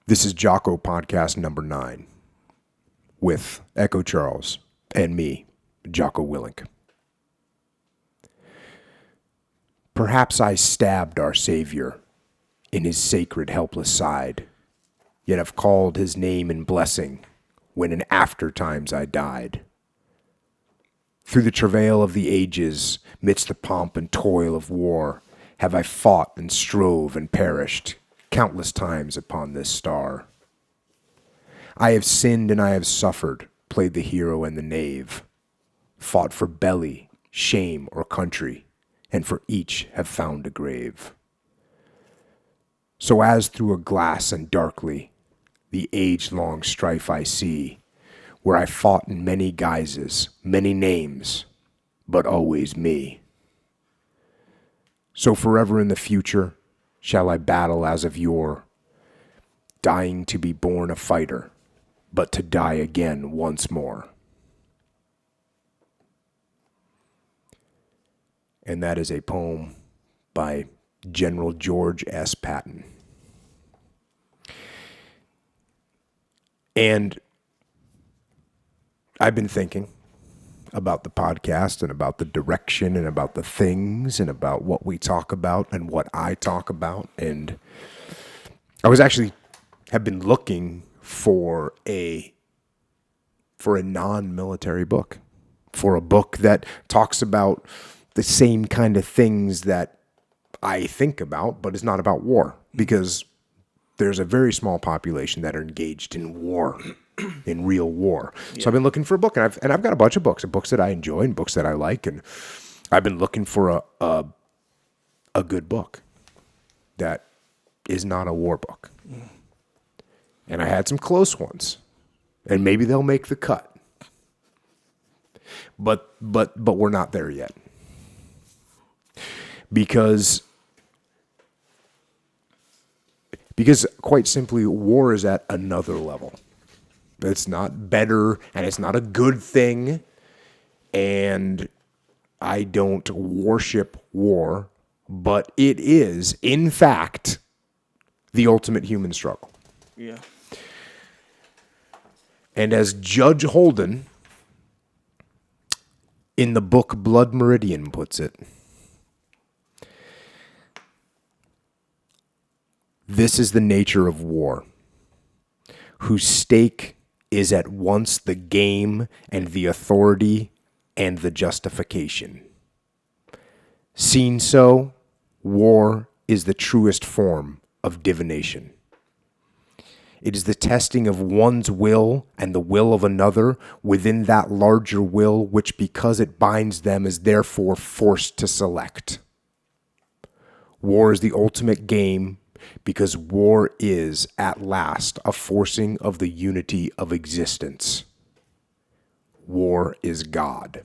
This is Jocko podcast number 9 with Echo Charles and me, Jocko Willink. Perhaps I stabbed our Savior in his sacred helpless side, yet have called his name in blessing when in after times I died. Through the travail of the ages, midst the pomp and toil of war, have I fought and strove and perished countless times upon this star. I have sinned and I have suffered, played the hero and the knave, fought for belly, shame, or country, and for each have found a grave. So as through a glass and darkly, the age-long strife I see, where I fought in many guises, many names, but always me. So forever in the future shall I battle as of yore, dying to be born a fighter, but to die again once more. And that is a poem by General George S. Patton. And I've been thinking about the podcast and about the direction and about the things and about what we talk about and what I talk about. And I have been looking for a non-military book, for a book that talks about the same kind of things that I think about, but is not about war, because there's a very small population that are engaged in war, in real war. Yeah. So I've been looking for a book, and I've got a bunch of books that I enjoy and books that I like, and I've been looking for a good book that is not a war book. And I had some close ones, and maybe they'll make the cut. But we're not there yet. Because quite simply, war is at another level. It's not better, and it's not a good thing, and I don't worship war, but it is, in fact, the ultimate human struggle. Yeah. And as Judge Holden in the book Blood Meridian puts it, this is the nature of war, whose stake is at once the game and the authority and the justification. Seen so, war is the truest form of divination. It is the testing of one's will and the will of another within that larger will, which, because it binds them, is therefore forced to select. War is the ultimate game, because war is, at last, a forcing of the unity of existence. War is God.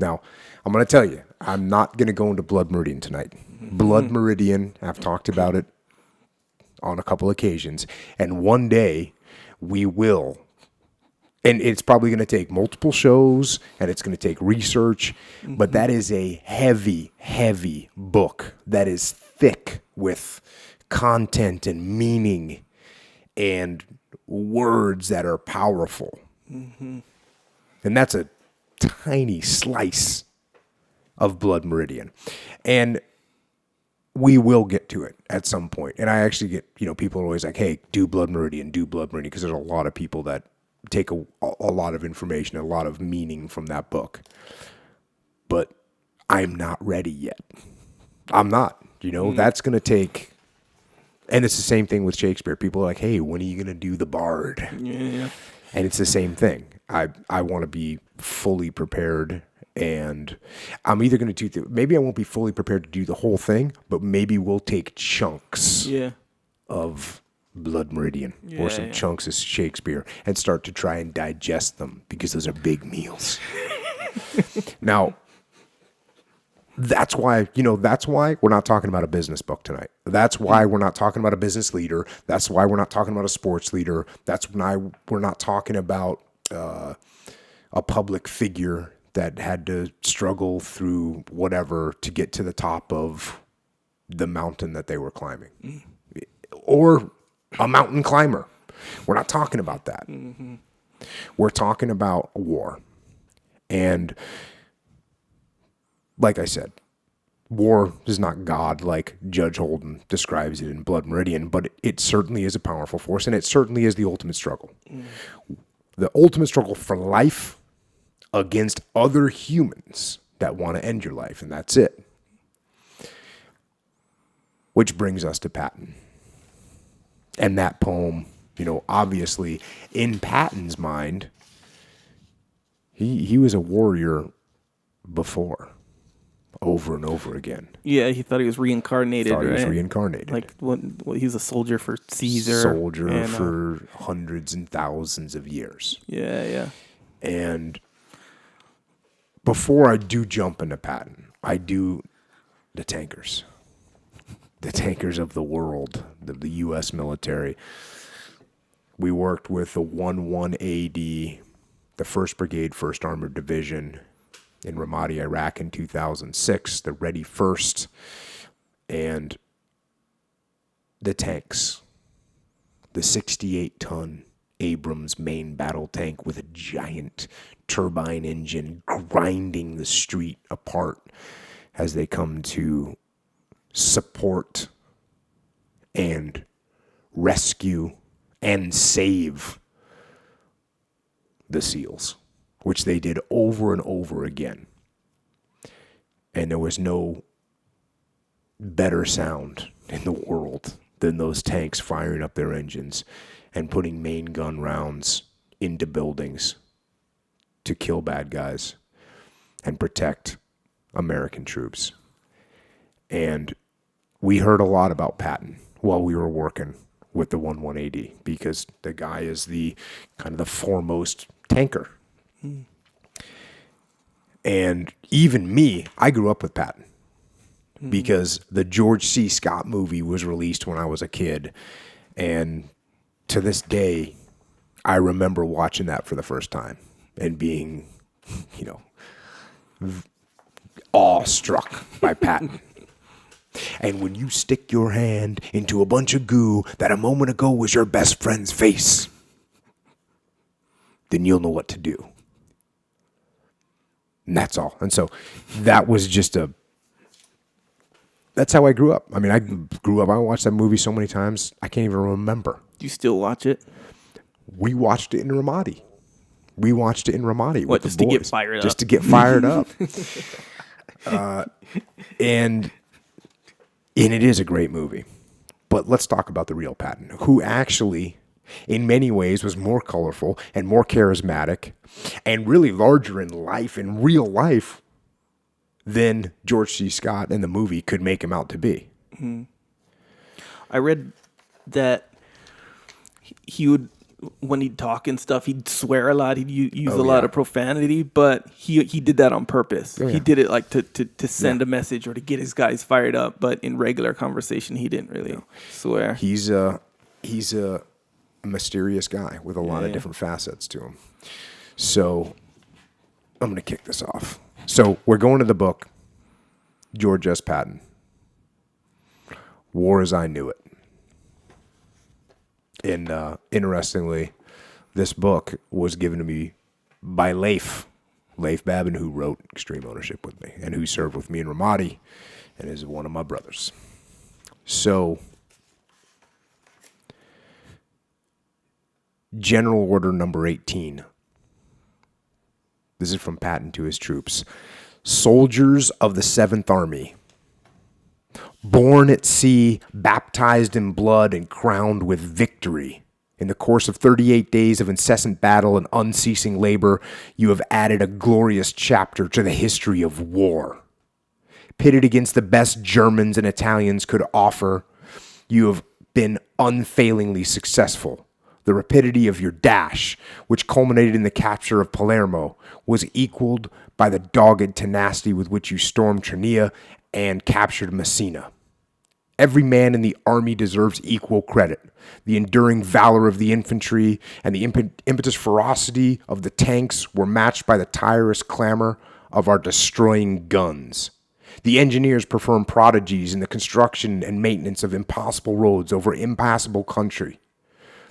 Now, I'm going to tell you, I'm not going to go into Blood Meridian tonight. Blood Meridian, I've talked about it on a couple occasions, and one day we will. And it's probably going to take multiple shows, and it's going to take research, but that is a heavy, heavy book that is thick with content and meaning and words that are powerful. Mm-hmm. And that's a tiny slice of Blood Meridian. And we will get to it at some point. And I actually get, people are always like, hey, do Blood Meridian, because there's a lot of people that take a lot of information, a lot of meaning from that book. But I'm not ready yet. I'm not. That's going to take... And it's the same thing with Shakespeare. People are like, hey, when are you going to do the Bard? Yeah. And it's the same thing. I want to be fully prepared, and I'm either going to do... maybe I won't be fully prepared to do the whole thing, but maybe we'll take chunks of Blood Meridian or some chunks of Shakespeare and start to try and digest them, because those are big meals. Now, that's why we're not talking about a business book tonight. That's why we're not talking about a business leader. That's why we're not talking about a sports leader. That's why we're not talking about a public figure that had to struggle through whatever to get to the top of the mountain that they were climbing. Or a mountain climber. We're not talking about that. We're talking about war. And like I said, war is not God like Judge Holden describes it in Blood Meridian, but it certainly is a powerful force, and it certainly is the ultimate struggle. The ultimate struggle for life against other humans that want to end your life, and that's it. Which brings us to Patton. And that poem, obviously, in Patton's mind, he was a warrior before, over and over again. Yeah, he thought he was reincarnated, He was reincarnated. Like, he was a soldier for Caesar. For hundreds and thousands of years. Yeah. And before I do jump into Patton, I do the tankers. The tankers of the world, the U.S. military. We worked with the 11AD, the 1st Brigade, 1st Armored Division in Ramadi, Iraq in 2006, the Ready First, and the tanks, the 68-ton Abrams main battle tank with a giant turbine engine grinding the street apart as they come to support and rescue and save the SEALs, which they did over and over again. And there was no better sound in the world than those tanks firing up their engines and putting main gun rounds into buildings to kill bad guys and protect American troops. And we heard a lot about Patton while we were working with the 11AD because the guy is the kind of the foremost tanker. And even me, I grew up with Patton because the George C. Scott movie was released when I was a kid. And to this day, I remember watching that for the first time and being, awestruck by Patton. And when you stick your hand into a bunch of goo that a moment ago was your best friend's face, then you'll know what to do. And that's all. And so that was that's how I grew up. I mean, I grew up, I watched that movie so many times, I can't even remember. Do you still watch it? We watched it in Ramadi. What, just to get fired up? Just to get fired up. And it is a great movie. But let's talk about the real Patton, who actually, in many ways, was more colorful and more charismatic and really larger in life, in real life, than George C. Scott in the movie could make him out to be. Mm-hmm. I read that he would, when he'd talk and stuff, he'd swear a lot. He'd use a lot of profanity, but he did that on purpose. Oh, yeah. He did it like to send a message or to get his guys fired up. But in regular conversation, he didn't really swear. He's a mysterious guy with a lot of different facets to him. So I'm going to kick this off. So we're going to the book, George S. Patton, War as I Knew It. And interestingly, this book was given to me by Leif Babin, who wrote Extreme Ownership with me and who served with me in Ramadi and is one of my brothers. So, General Order number 18. This is from Patton to his troops. Soldiers of the 7th Army, born at sea, baptized in blood, and crowned with victory. In the course of 38 days of incessant battle and unceasing labor, you have added a glorious chapter to the history of war. Pitted against the best Germans and Italians could offer, you have been unfailingly successful. The rapidity of your dash, which culminated in the capture of Palermo, was equaled by the dogged tenacity with which you stormed Trenia and captured Messina. Every man in the army deserves equal credit. The enduring valor of the infantry and the impetuous ferocity of the tanks were matched by the tireless clamor of our destroying guns. The engineers performed prodigies in the construction and maintenance of impossible roads over impassable country.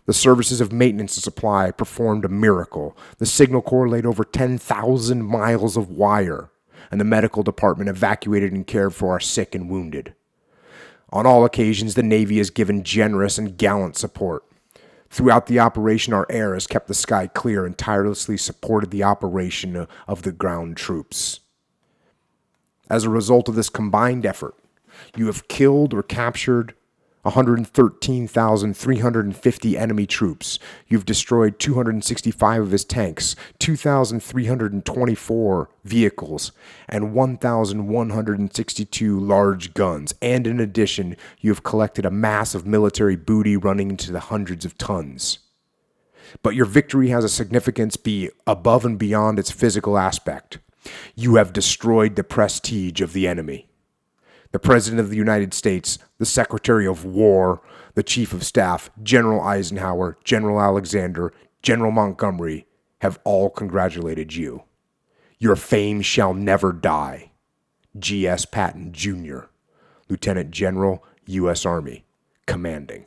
The services of maintenance and supply performed a miracle. The signal corps laid over 10,000 miles of wire, and the medical department evacuated and cared for our sick and wounded. On all occasions, the Navy has given generous and gallant support. Throughout the operation, our air has kept the sky clear and tirelessly supported the operation of the ground troops. As a result of this combined effort, you have killed or captured 113,350 enemy troops. You've destroyed 265 of his tanks, 2,324 vehicles, and 1,162 large guns. And in addition, you have collected a mass of military booty running into the hundreds of tons. But your victory has a significance above and beyond its physical aspect. You have destroyed the prestige of the enemy. The President of the United States, the Secretary of War, the Chief of Staff, General Eisenhower, General Alexander, General Montgomery have all congratulated you. Your fame shall never die. G.S. Patton, Jr., Lieutenant General, U.S. Army, commanding.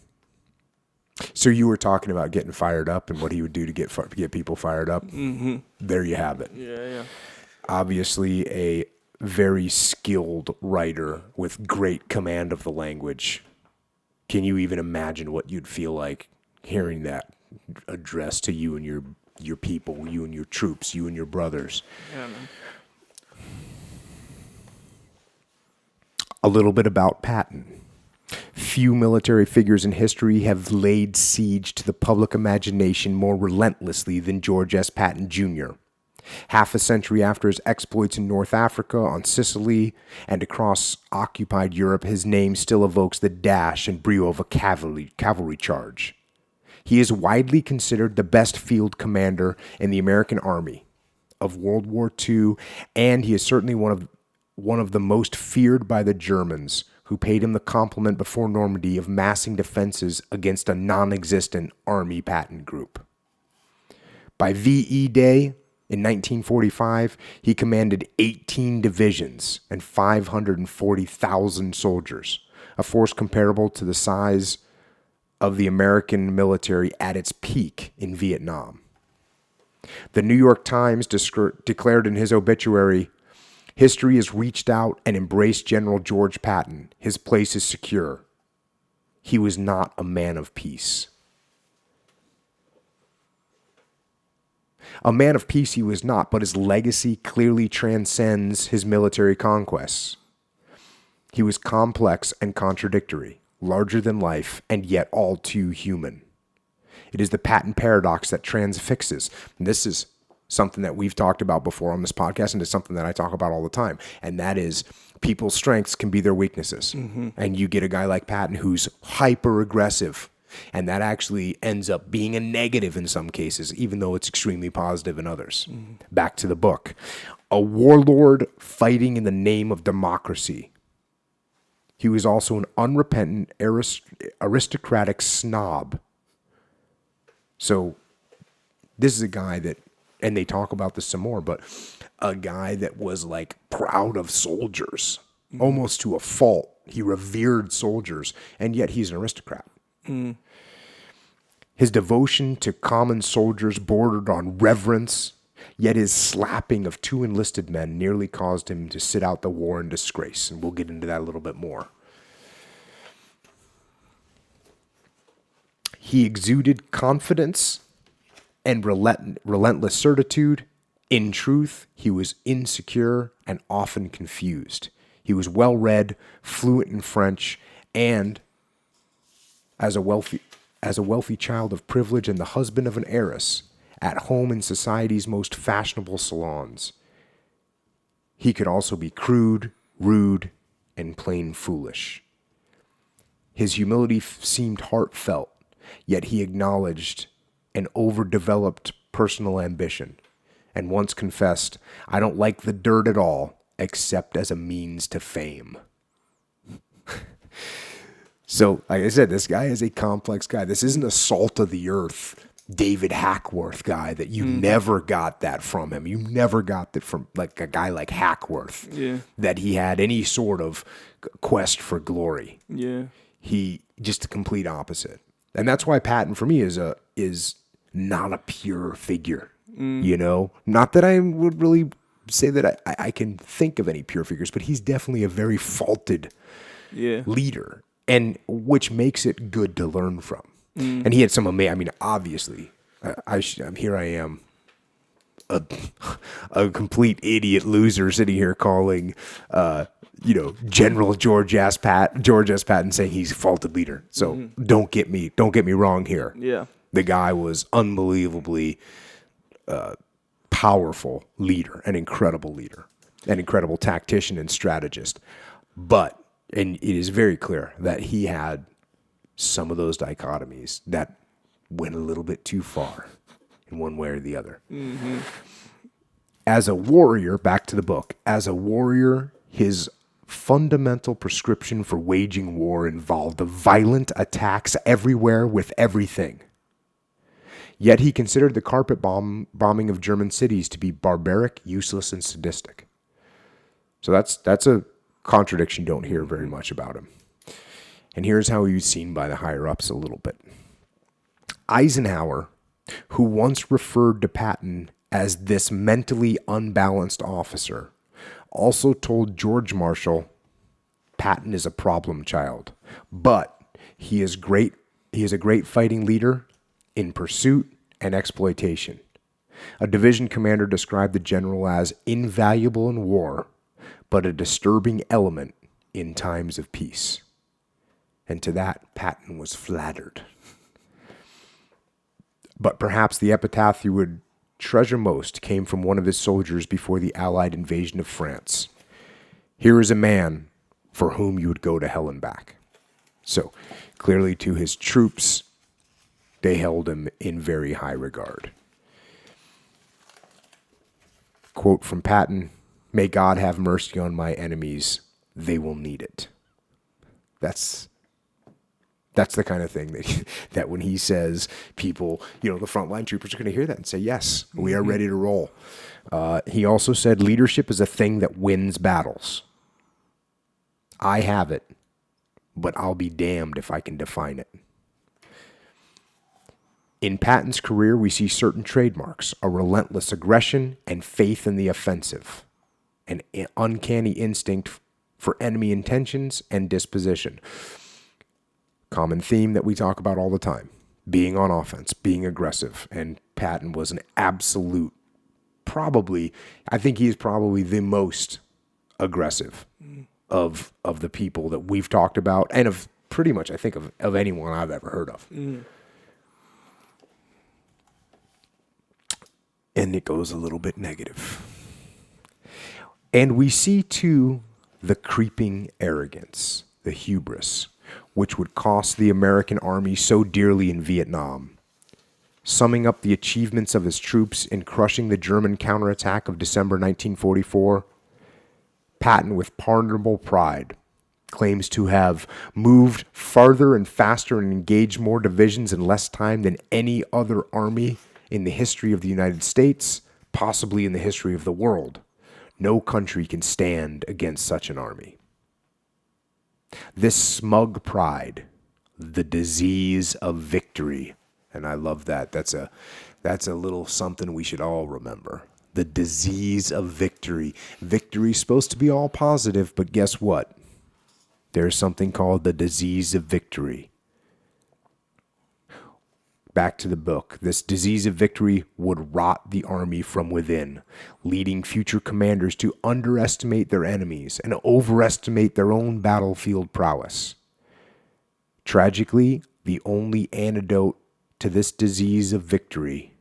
So you were talking about getting fired up and what he would do to get people fired up. Mm-hmm. There you have it. Yeah. Obviously a very skilled writer with great command of the language. Can you even imagine what you'd feel like hearing that addressed to you and your people, you and your troops, you and your brothers? Yeah, man. A little bit about Patton. Few military figures in history have laid siege to the public imagination more relentlessly than George S. Patton, Jr. Half a century after his exploits in North Africa, on Sicily, and across occupied Europe, his name still evokes the dash and brio of a cavalry charge. He is widely considered the best field commander in the American Army of World War II, and he is certainly one of the most feared by the Germans, who paid him the compliment before Normandy of massing defenses against a non-existent Army Patton group. By VE Day, in 1945, he commanded 18 divisions and 540,000 soldiers, a force comparable to the size of the American military at its peak in Vietnam. The New York Times declared in his obituary, "History has reached out and embraced General George Patton. His place is secure. He was not a man of peace." A man of peace he was not, but his legacy clearly transcends his military conquests. He was complex and contradictory, larger than life, and yet all too human. It is the Patton paradox that transfixes. And this is something that we've talked about before on this podcast, and it's something that I talk about all the time. And that is people's strengths can be their weaknesses. Mm-hmm. And you get a guy like Patton who's hyper-aggressive, and that actually ends up being a negative in some cases, even though it's extremely positive in others. Mm-hmm. Back to the book. A warlord fighting in the name of democracy. He was also an unrepentant, aristocratic snob. So this is a guy that, and they talk about this some more, but a guy that was like proud of soldiers, almost to a fault. He revered soldiers, and yet he's an aristocrat. Mm. His devotion to common soldiers bordered on reverence, yet his slapping of 2 enlisted men nearly caused him to sit out the war in disgrace, and we'll get into that a little bit more. He exuded confidence and relentless certitude. In truth, he was insecure and often confused. He was well-read, fluent in French, and as a wealthy child of privilege and the husband of an heiress, at home in society's most fashionable salons, he could also be crude, rude, and plain foolish. His humility seemed heartfelt, yet he acknowledged an overdeveloped personal ambition, and once confessed, "I don't like the dirt at all, except as a means to fame." So, like I said, this guy is a complex guy. This isn't a salt of the earth David Hackworth guy that you never got that from him. You never got that from like a guy like Hackworth. Yeah. That he had any sort of quest for glory. Yeah. He just the complete opposite. And that's why Patton for me is not a pure figure. You know? Not that I would really say that I can think of any pure figures, but he's definitely a very faulted leader, and which makes it good to learn from. And he had some amazing. I mean, obviously, here I am, a complete idiot loser sitting here calling, General George S. Patton saying he's a faulted leader. So don't get me wrong here. Yeah, the guy was unbelievably powerful leader, an incredible tactician and strategist. And it is very clear that he had some of those dichotomies that went a little bit too far in one way or the other. As a warrior, back to the book, as a warrior, his fundamental prescription for waging war involved the violent attacks everywhere with everything. Yet he considered the carpet bombing of German cities to be barbaric, useless, and sadistic. So that's a contradiction you don't hear very much about him. And here's how he was seen by the higher-ups a little bit. Eisenhower, who once referred to Patton as this mentally unbalanced officer, also told George Marshall, Patton is a problem child, but he is great. He is a great fighting leader in pursuit and exploitation. A division commander described the general as invaluable in war, but a disturbing element in times of peace. And to that, Patton was flattered. But perhaps the epitaph he would treasure most came from one of his soldiers before the Allied invasion of France. Here is a man for whom you would go to hell and back. So, clearly to his troops, they held him in very high regard. Quote from Patton, "May God have mercy on my enemies. They will need it." That's the kind of thing that when he says people, the frontline troopers are going to hear that and say, yes, we are ready to roll. He also said leadership is a thing that wins battles. I have it, but I'll be damned if I can define it. In Patton's career, we see certain trademarks: a relentless aggression and faith in the offensive, an uncanny instinct for enemy intentions and disposition. Common theme that we talk about all the time: being on offense, being aggressive. And Patton was an absolute, I think he is probably the most aggressive of the people that we've talked about, and of pretty much, I think, of anyone I've ever heard of. And it goes a little bit negative. And we see, too, the creeping arrogance, the hubris, which would cost the American army so dearly in Vietnam. Summing up the achievements of his troops in crushing the German counterattack of December 1944, Patton, with pardonable pride, claims to have moved farther and faster and engaged more divisions in less time than any other army in the history of the United States, possibly in the history of the world. No country can stand against such an army. This smug pride, the disease of victory, and I love that. That's a little something we should all remember. The disease of victory. Victory is supposed to be all positive, but guess what? There's something called the disease of victory. Back to the book. This disease of victory would rot the army from within, leading future commanders to underestimate their enemies and overestimate their own battlefield prowess. Tragically, the only antidote to this disease of victory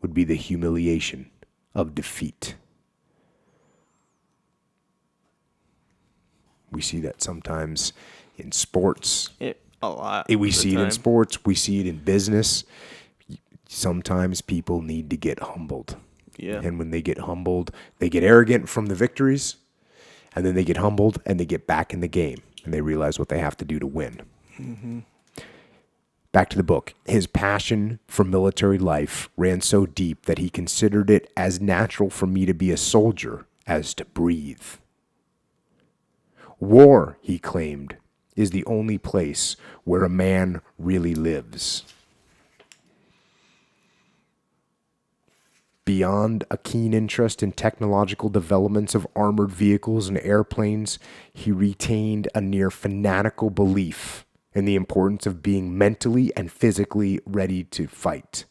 would be the humiliation of defeat. We see that sometimes in sports. A lot. We see it in sports. We see it in business. Sometimes people need to get humbled. Yeah. And when they get humbled, they get arrogant from the victories, and then they get humbled and they get back in the game and they realize what they have to do to win. Back to the book. His passion for military life ran so deep that he considered it as natural for me to be a soldier as to breathe. War, he claimed, is the only place where a man really lives. Beyond a keen interest in technological developments of armored vehicles and airplanes, he retained a near fanatical belief in the importance of being mentally and physically ready to fight.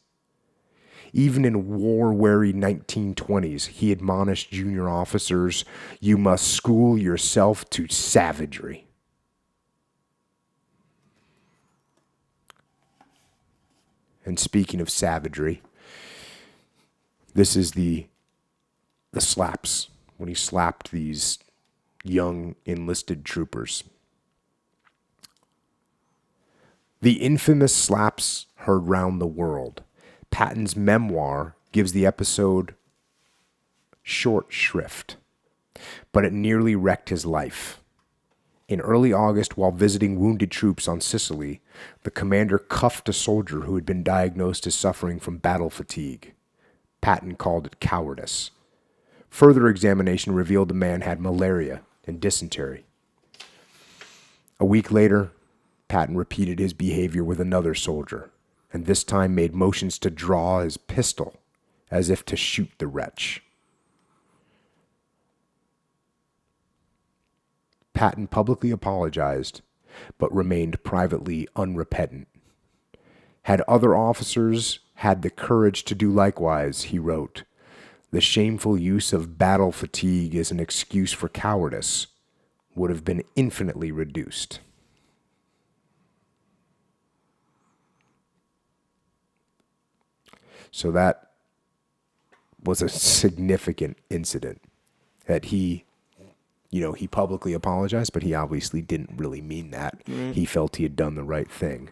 Even in war-weary 1920s, he admonished junior officers, "You must school yourself to savagery." And speaking of savagery, this is the slaps, when he slapped these young enlisted troopers. The infamous slaps heard round the world. Patton's memoir gives the episode short shrift, but it nearly wrecked his life. In early August, while visiting wounded troops on Sicily, the commander cuffed a soldier who had been diagnosed as suffering from battle fatigue. Patton called it cowardice. Further examination revealed the man had malaria and dysentery. A week later, Patton repeated his behavior with another soldier, and this time made motions to draw his pistol, as if to shoot the wretch. Patton publicly apologized, but remained privately unrepentant. Had other officers had the courage to do likewise, he wrote, the shameful use of battle fatigue as an excuse for cowardice would have been infinitely reduced. So that was a significant incident that he publicly apologized, but he obviously didn't really mean that. Mm. He felt he had done the right thing.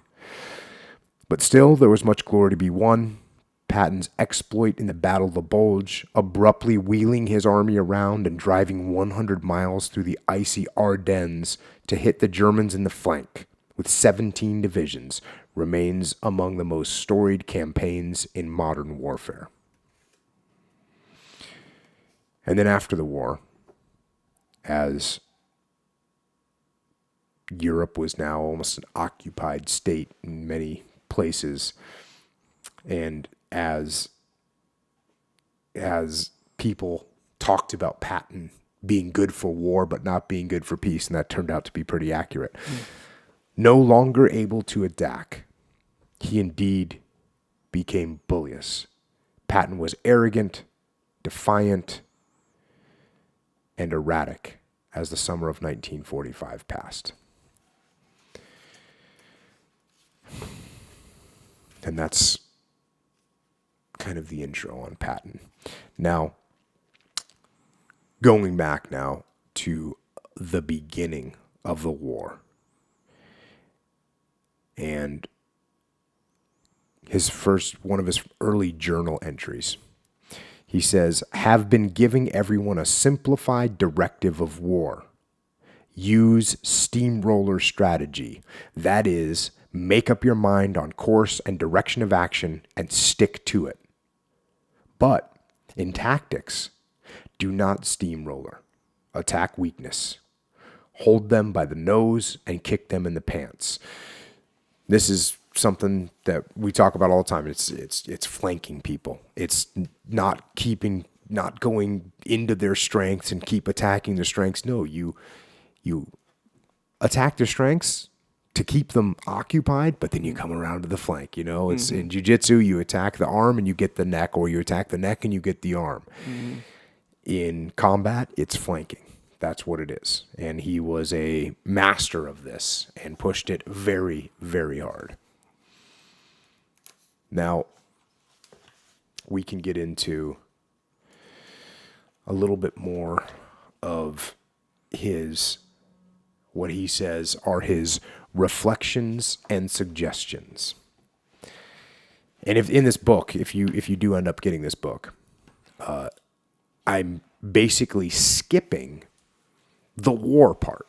But still, there was much glory to be won. Patton's exploit in the Battle of the Bulge, abruptly wheeling his army around and driving 100 miles through the icy Ardennes to hit the Germans in the flank with 17 divisions, remains among the most storied campaigns in modern warfare. And then after the war, as Europe was now almost an occupied state in many places, and as people talked about Patton being good for war but not being good for peace, and that turned out to be pretty accurate. No longer able to attack, he indeed became bullious. Patton was arrogant, defiant, and erratic as the summer of 1945 passed. And that's kind of the intro on Patton. Now, going back now to the beginning of the war, and one of his early journal entries. He says, "Have been giving everyone a simplified directive of war. Use steamroller strategy. That is, make up your mind on course and direction of action and stick to it. But in tactics, do not steamroller. Attack weakness. Hold them by the nose and kick them in the pants." This is something that we talk about all the time. It's flanking people. It's not going into their strengths and keep attacking their strengths. No, you attack their strengths to keep them occupied, but then you come around to the flank. It's in Jiu Jitsu, you attack the arm and you get the neck, or you attack the neck and you get the arm. Mm-hmm. In combat, it's flanking. That's what it is. And he was a master of this and pushed it very, very hard. Now, we can get into a little bit more of what he says are his reflections and suggestions. And if in this book, if you do end up getting this book, I'm basically skipping the war part.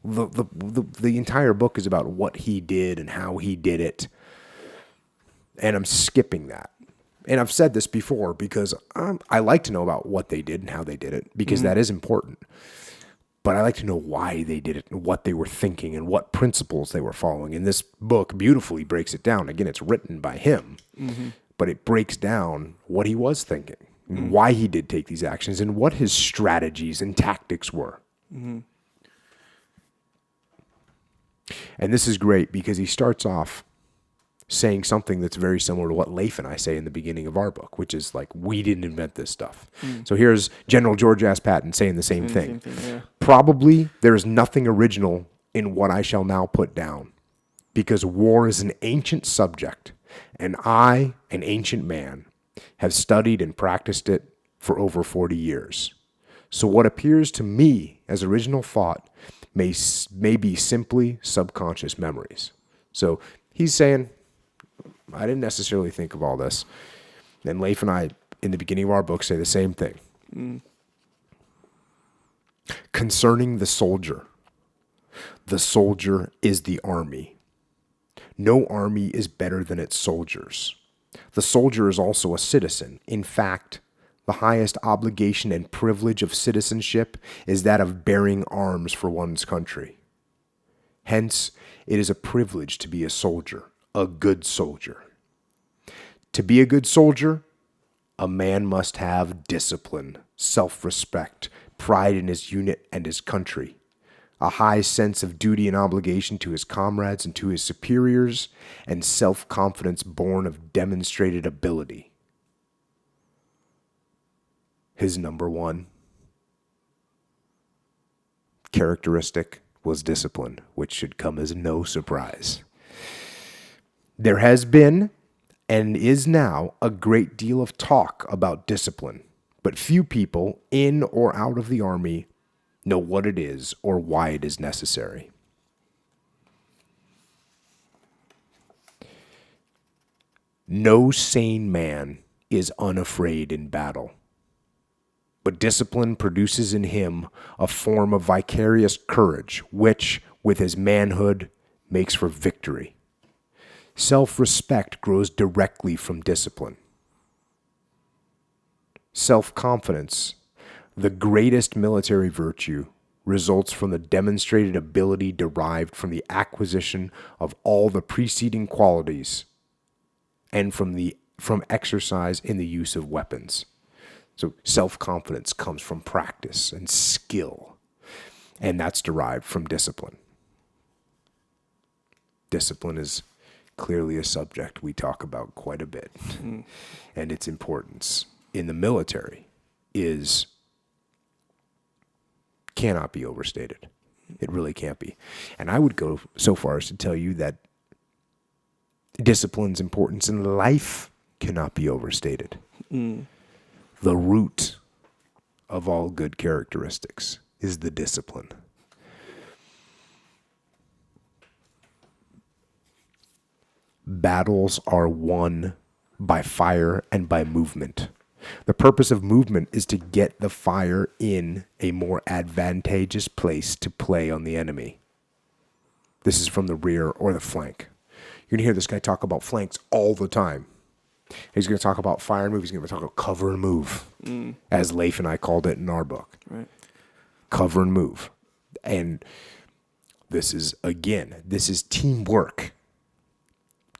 The entire book is about what he did and how he did it. And I'm skipping that. And I've said this before because I like to know about what they did and how they did it because that is important. But I like to know why they did it and what they were thinking and what principles they were following. And this book beautifully breaks it down. Again, it's written by him, but it breaks down what he was thinking and why he did take these actions and what his strategies and tactics were. And this is great because he starts off saying something that's very similar to what Leif and I say in the beginning of our book, which is like, we didn't invent this stuff. So here's General George S. Patton saying the same thing. Yeah. Probably there is nothing original in what I shall now put down, because war is an ancient subject, and I, an ancient man, have studied and practiced it for over 40 years. So what appears to me as original thought may be simply subconscious memories. So he's saying, I didn't necessarily think of all this. And Leif and I, in the beginning of our book, say the same thing. Concerning the soldier is the army. No army is better than its soldiers. The soldier is also a citizen. In fact, the highest obligation and privilege of citizenship is that of bearing arms for one's country. Hence, it is a privilege to be a soldier. A good soldier. To be a good soldier, a man must have discipline, self-respect, pride in his unit and his country, a high sense of duty and obligation to his comrades and to his superiors, and self-confidence born of demonstrated ability. His number one characteristic was discipline, which should come as no surprise. There has been and is now a great deal of talk about discipline, but few people in or out of the army know what it is or why it is necessary. No sane man is unafraid in battle, but discipline produces in him a form of vicarious courage, which, with his manhood, makes for victory. Self-respect grows directly from discipline. Self-confidence, the greatest military virtue, results from the demonstrated ability derived from the acquisition of all the preceding qualities and from exercise in the use of weapons. So self-confidence comes from practice and skill, and that's derived from discipline. Discipline is clearly a subject we talk about quite a bit, and its importance in the military cannot be overstated. It really can't be. And I would go so far as to tell you that discipline's importance in life cannot be overstated. The root of all good characteristics is the discipline. Battles are won by fire and by movement. The purpose of movement is to get the fire in a more advantageous place to play on the enemy. This is from the rear or the flank. You're going to hear this guy talk about flanks all the time. He's going to talk about fire and move. He's going to talk about cover and move, as Leif and I called it in our book. Right. Cover and move. And this is teamwork.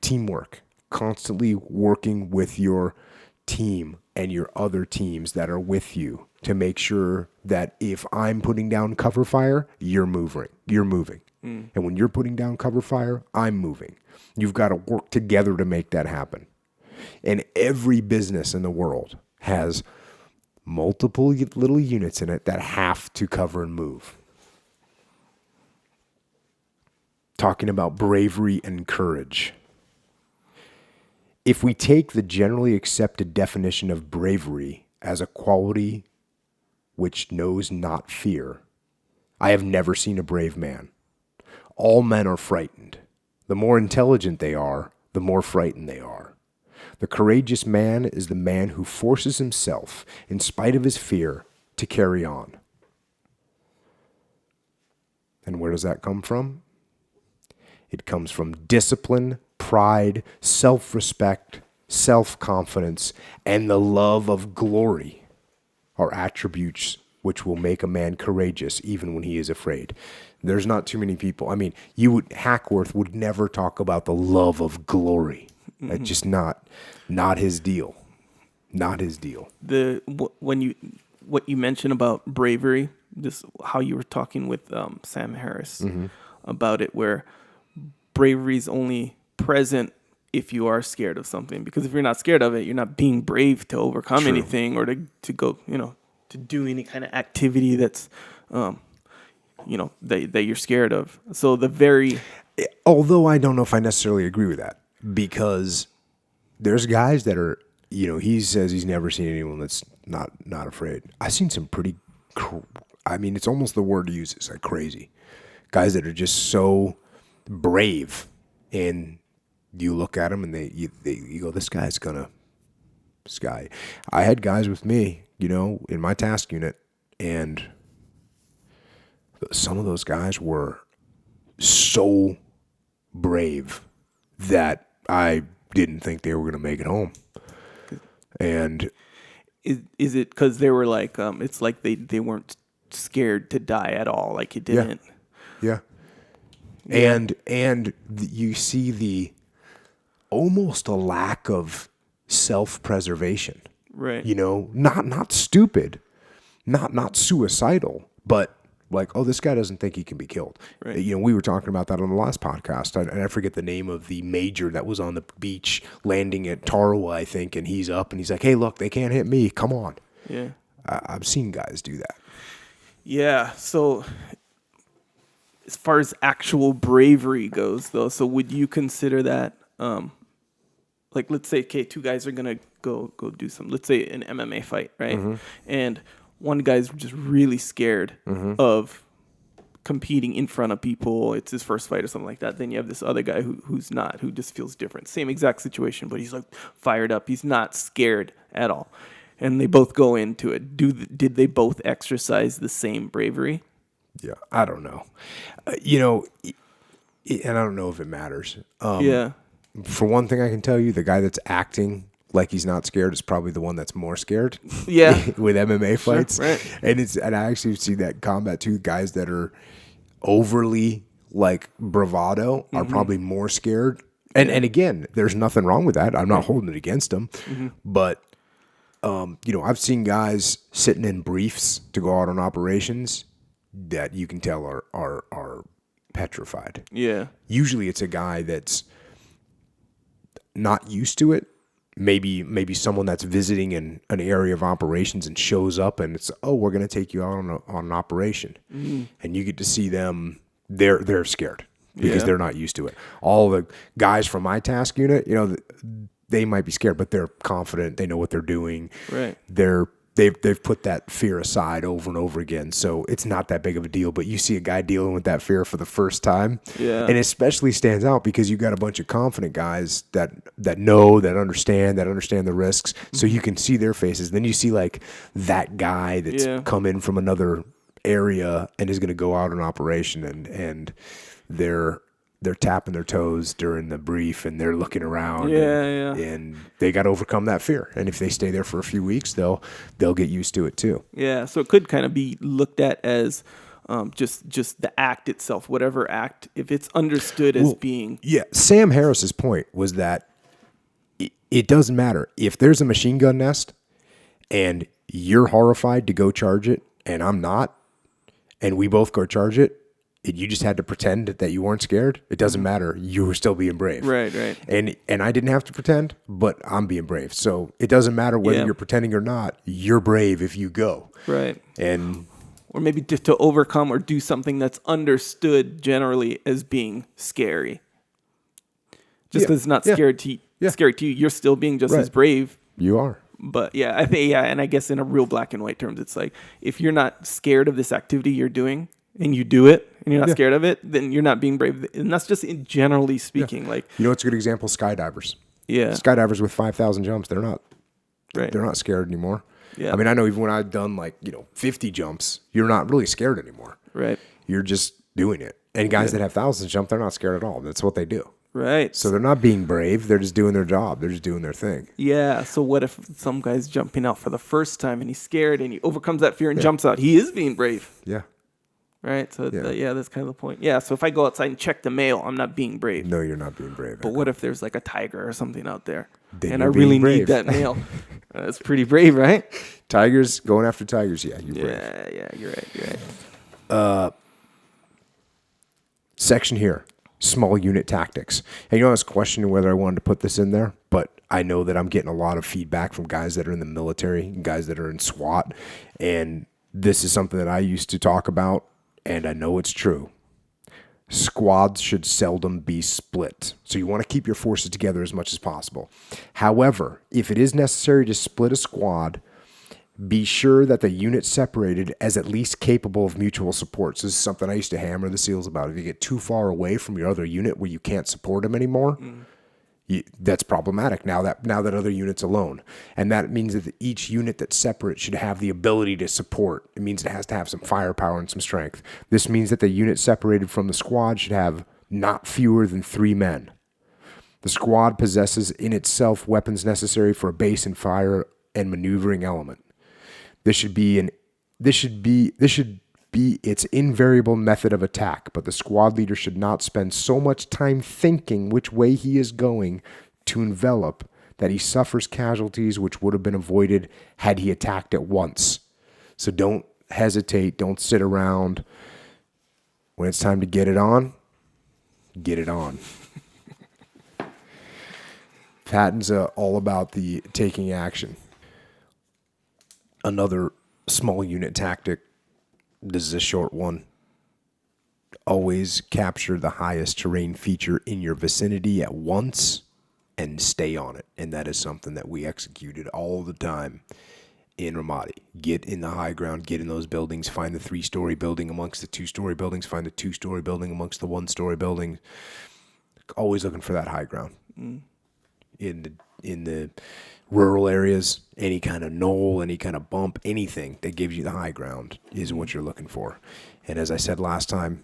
Teamwork. Constantly working with your team and your other teams that are with you to make sure that if I'm putting down cover fire, you're moving. And when you're putting down cover fire, I'm moving. You've got to work together to make that happen. And every business in the world has multiple little units in it that have to cover and move. Talking about bravery and courage. If we take the generally accepted definition of bravery as a quality which knows not fear, I have never seen a brave man. All men are frightened. The more intelligent they are, the more frightened they are. The courageous man is the man who forces himself, in spite of his fear, to carry on. And where does that come from? It comes from discipline, pride, self-respect, self-confidence, and the love of glory are attributes which will make a man courageous even when he is afraid. There's not too many people. I mean, Hackworth would never talk about the love of glory. That's just not his deal. Not his deal. What you mentioned about bravery, just how you were talking with Sam Harris about it, where bravery is only present if you are scared of something. Because if you're not scared of it, you're not being brave to overcome anything or to go, to do any kind of activity that's, that you're scared of. So although I don't know if I necessarily agree with that, because there's guys that are, he says he's never seen anyone that's not afraid. I've seen some pretty, it's almost the word to use is like crazy. Guys that are just so brave, and you look at them and you go, this guy. I had guys with me, in my task unit, and some of those guys were so brave that I didn't think they were going to make it home. And is it because they were like, it's like they weren't scared to die at all, like it didn't. Yeah. And you see the almost a lack of self-preservation. Right. Not stupid, not suicidal, but like, oh, this guy doesn't think he can be killed. Right. We were talking about that on the last podcast. I forget the name of the major that was on the beach landing at Tarawa, I think, and he's up and he's like, hey, look, they can't hit me. Come on. Yeah. I've seen guys do that. Yeah. So as far as actual bravery goes, though, so would you consider that, like, let's say, okay, two guys are going to go do some, let's say an MMA fight, right? Mm-hmm. And one guy's just really scared of competing in front of people. It's his first fight or something like that. Then you have this other guy who's not, who just feels different. Same exact situation, but he's like fired up. He's not scared at all. And they both go into it. Did they both exercise the same bravery? Yeah, I don't know. And I don't know if it matters. Yeah. For one thing, I can tell you, the guy that's acting like he's not scared is probably the one that's more scared. Yeah. With MMA fights. Sure, right. And I actually see that combat too. Guys that are overly like bravado are probably more scared. And again, there's nothing wrong with that. I'm not holding it against them. But I've seen guys sitting in briefs to go out on operations that you can tell are petrified. Yeah. Usually it's a guy that's not used to it. Maybe someone that's visiting in an area of operations and shows up and it's, oh, we're going to take you out on an operation. And you get to see them, they're scared because they're not used to it. All the guys from my task unit, they might be scared, but they're confident. They know what they're doing. Right. They've put that fear aside over and over again. So it's not that big of a deal, but you see a guy dealing with that fear for the first time. Yeah. And it especially stands out because you got a bunch of confident guys that know, that understand the risks. So you can see their faces. Then you see like that guy that's come in from another area and is going to go out on operation and they're tapping their toes during the brief and they're looking around and they got to overcome that fear. And if they stay there for a few weeks, they'll get used to it too. Yeah. So it could kind of be looked at as just the act itself, whatever act, if it's understood as being. Yeah. Sam Harris's point was that it doesn't matter if there's a machine gun nest and you're horrified to go charge it and I'm not, and we both go charge it, and you just had to pretend that you weren't scared. It doesn't matter. You were still being brave. Right, right. And I didn't have to pretend, but I'm being brave. So it doesn't matter whether you're pretending or not. You're brave if you go. Right. Or maybe just to overcome or do something that's understood generally as being scary. Just because it's not scary to you, you're still being just as brave. You are. But I think, and I guess in a real black and white terms, it's like if you're not scared of this activity you're doing, and you do it, and you're not scared of it, then you're not being brave. And that's just generally speaking. Like, what's a good example? Skydivers. Yeah. Skydivers with 5,000 jumps, they're not scared anymore. Yeah. I mean, I know even when I've done 50 jumps, you're not really scared anymore. Right. You're just doing it. And guys that have thousands jump, they're not scared at all. That's what they do. Right. So they're not being brave. They're just doing their job. They're just doing their thing. Yeah. So what if some guy's jumping out for the first time and he's scared and he overcomes that fear and jumps out? He is being brave. Yeah. Right. So that's kind of the point. Yeah. So if I go outside and check the mail, I'm not being brave. No, you're not being brave. But what if there's like a tiger or something out there, Then and I you're really being brave. need that mail? That's pretty brave, right? Tigers, going after tigers, yeah, you're brave. Yeah. You're right. Section here, small unit tactics. And I was questioning whether I wanted to put this in there, but I know that I'm getting a lot of feedback from guys that are in the military, guys that are in SWAT, and this is something that I used to talk about, and I know it's true. Squads should seldom be split. So you want to keep your forces together as much as possible. However, if it is necessary to split a squad, be sure that the unit's separated as at least capable of mutual support. So this is something I used to hammer the SEALs about. If you get too far away from your other unit where you can't support them anymore, that's problematic now that other unit's alone. And that means that each unit that's separate should have the ability to support. It means it has to have some firepower and some strength. This means that the unit separated from the squad should have not fewer than 3 men. The squad possesses in itself weapons necessary for a base and fire and maneuvering element. This should be its invariable method of attack, but the squad leader should not spend so much time thinking which way he is going to envelop that he suffers casualties which would have been avoided had he attacked at once. So don't hesitate, don't sit around. When it's time to get it on, get it on. Patton's all about the taking action. Another small unit tactic. This is a short one. Always capture the highest terrain feature in your vicinity at once and stay on it. And that is something that we executed all the time in Ramadi. Get in the high ground, get in those buildings, find the 3-story building amongst the 2-story buildings, find the 2-story building amongst the 1-story buildings. Always looking for that high ground. In the rural areas, any kind of knoll, any kind of bump, anything that gives you the high ground is what you're looking for. And as I said last time,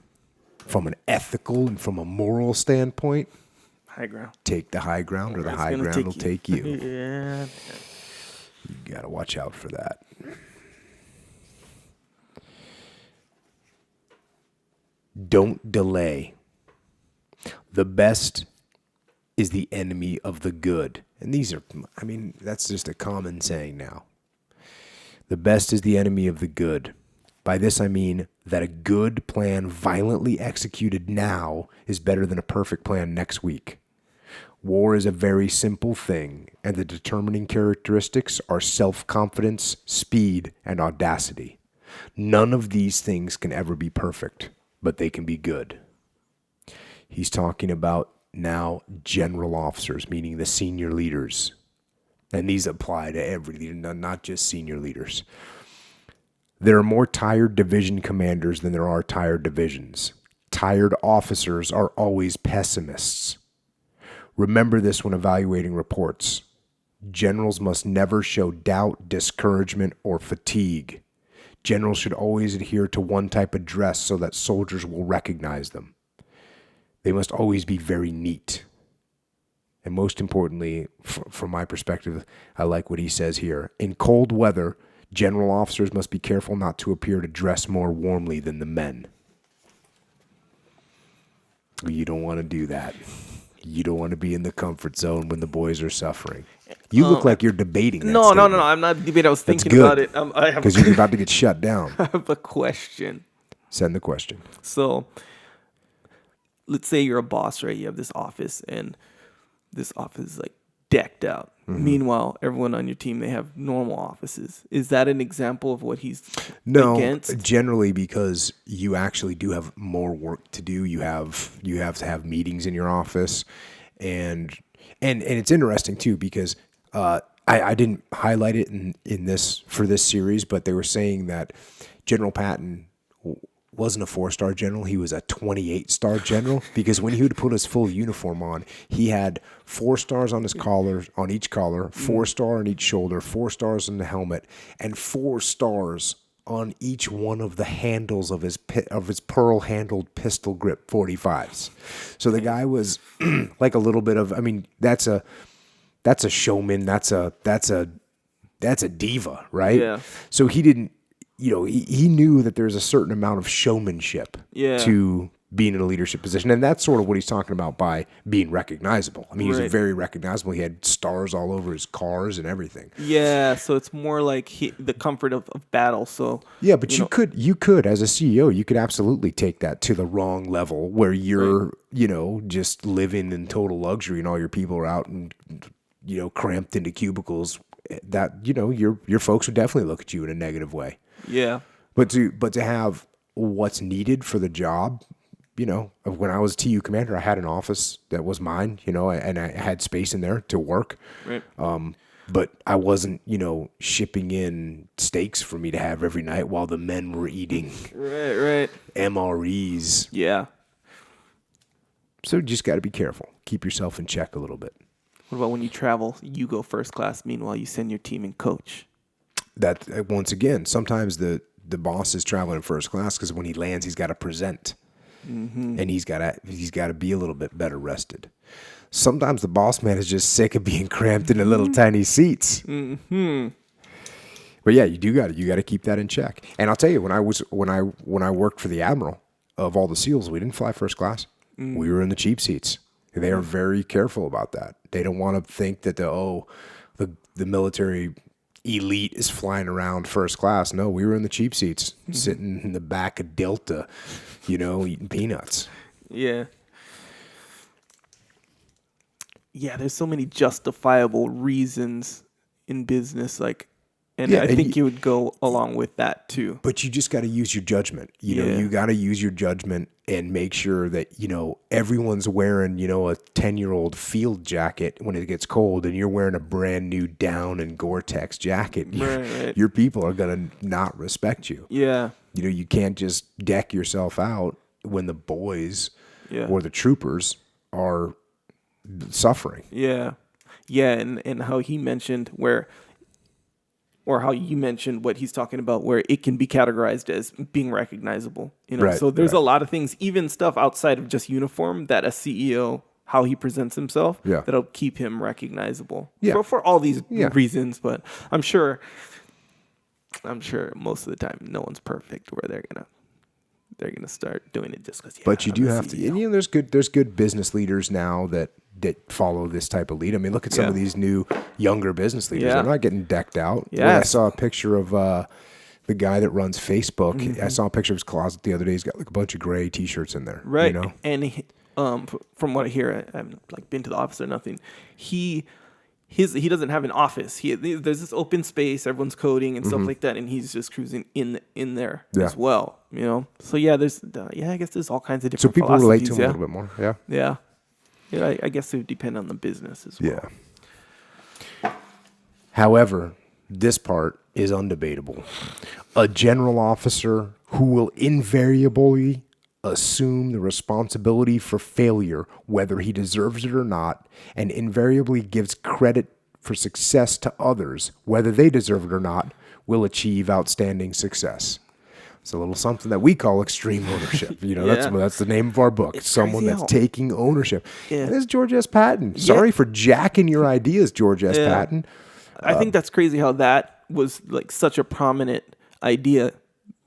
from an ethical and from a moral standpoint, High ground. take the high ground or the high ground will take you. Yeah. You got to watch out for that. Don't delay. The best is the enemy of the good. And that's just a common saying now. The best is the enemy of the good. By this I mean that a good plan violently executed now is better than a perfect plan next week. War is a very simple thing, and the determining characteristics are self-confidence, speed, and audacity. None of these things can ever be perfect, but they can be good. He's talking about now general officers, meaning the senior leaders. And these apply to every leader, not just senior leaders. There are more tired division commanders than there are tired divisions. Tired officers are always pessimists. Remember this when evaluating reports. Generals must never show doubt, discouragement, or fatigue. Generals should always adhere to one type of dress so that soldiers will recognize them. They must always be very neat. And most importantly, from my perspective, I like what he says here. In cold weather, general officers must be careful not to appear to dress more warmly than the men. You don't want to do that. You don't want to be in the comfort zone when the boys are suffering. You look like you're debating that No. statement. I'm not debating. I was That's thinking about it. Because you're about to get shut down. I have a question. Send the question. So, let's say you're a boss, right? You have this office, and this office is like decked out. Mm-hmm. Meanwhile, everyone on your team, they have normal offices. Is that an example of what he's against? No, generally because you actually do have more work to do. You have to have meetings in your office, and it's interesting too because I didn't highlight it in this for this series, but they were saying that General Patton wasn't a 4-star general. He was a 28-star general because when he would put his full uniform on, he had 4 stars on his collar, on each collar, 4-star on each shoulder, 4 stars on the helmet, and 4 stars on each one of the handles of his pearl-handled pistol grip 45s. So the guy was like a little bit of, I mean, that's a showman, that's a diva, right? Yeah. So he didn't, he knew that there's a certain amount of showmanship to being in a leadership position. And that's sort of what he's talking about by being recognizable. I mean, he was very recognizable. He had stars all over his cars and everything. Yeah, so it's more like the comfort of battle. So yeah, but you could as a CEO, you could absolutely take that to the wrong level where you're, just living in total luxury and all your people are out and, cramped into cubicles. That, your folks would definitely look at you in a negative way. Yeah. But to have what's needed for the job, when I was TU commander, I had an office that was mine, and I had space in there to work. Right. But I wasn't, shipping in steaks for me to have every night while the men were eating right. MREs. Yeah. So you just got to be careful. Keep yourself in check a little bit. What about when you travel, you go first class, meanwhile you send your team and coach? That, once again, sometimes the boss is traveling in first class because when he lands, he's got to present. Mm-hmm. And he's got to be a little bit better rested. Sometimes the boss man is just sick of being cramped in the little tiny seats. Mm-hmm. But yeah, you got to keep that in check. And I'll tell you, when I worked for the Admiral of all the SEALs, we didn't fly first class. We were in the cheap seats. They are very careful about that. They don't want to think that the military elite is flying around first class. No, we were in the cheap seats, sitting in the back of Delta, eating peanuts. Yeah. Yeah, there's so many justifiable reasons in business, I think you would go along with that too. But you just got to use your judgment. You got to use your judgment and make sure that, everyone's wearing, a 10-year-old field jacket when it gets cold and you're wearing a brand new down and Gore-Tex jacket. Right. Your people are going to not respect you. Yeah. You can't just deck yourself out when the boys or the troopers are suffering. Yeah. Yeah, and how he mentioned how you mentioned what he's talking about, where it can be categorized as being recognizable. Right, so there's a lot of things, even stuff outside of just uniform, that a CEO, how he presents himself, that'll keep him recognizable. Yeah. For all these reasons, but I'm sure most of the time no one's perfect where they're gonna start doing it just because. But you do have to. And, there's good business leaders now that follow this type of lead. I mean, look at some of these new younger business leaders. They're not getting decked out. Yeah. When I saw a picture of the guy that runs Facebook. Mm-hmm. I saw a picture of his closet the other day. He's got like a bunch of gray T-shirts in there. Right. And he, from what I hear, I haven't been to the office or nothing. He doesn't have an office. There's this open space. Everyone's coding and stuff like that, and he's just cruising in there as well. So there's I guess there's all kinds of different. So people relate to him a little bit more. Yeah. Yeah. Yeah, I guess it would depend on the business as well. Yeah. However, this part is undebatable. A general officer who will invariably assume the responsibility for failure, whether he deserves it or not, and invariably gives credit for success to others, whether they deserve it or not, will achieve outstanding success. It's a little something that we call extreme ownership. That's the name of our book. It's someone that's taking ownership. Yeah. And this is George S. Patton. Sorry for jacking your ideas, George S. Patton. I think that's crazy how that was such a prominent idea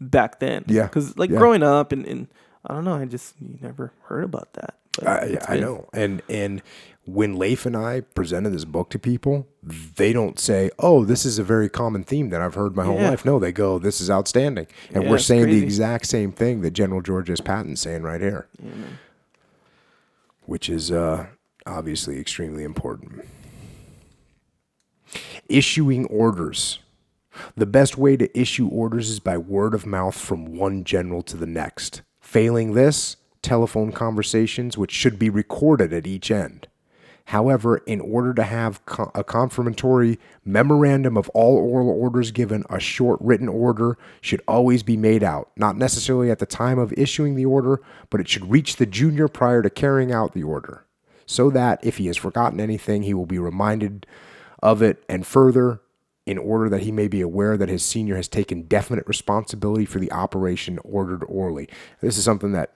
back then. Yeah. Because growing up and I don't know, you never heard about that. I know. And when Leif and I presented this book to people, they don't say, "Oh, this is a very common theme that I've heard my whole life." No, they go, "This is outstanding." And we're saying the exact same thing that General George S. Patton's saying right here, which is obviously extremely important. Issuing orders. The best way to issue orders is by word of mouth from one general to the next. Failing this, telephone conversations, which should be recorded at each end. However, in order to have a confirmatory memorandum of all oral orders given, a short written order should always be made out, not necessarily at the time of issuing the order, but it should reach the junior prior to carrying out the order, so that if he has forgotten anything, he will be reminded of it. And further, in order that he may be aware that his senior has taken definite responsibility for the operation ordered orally. This is something that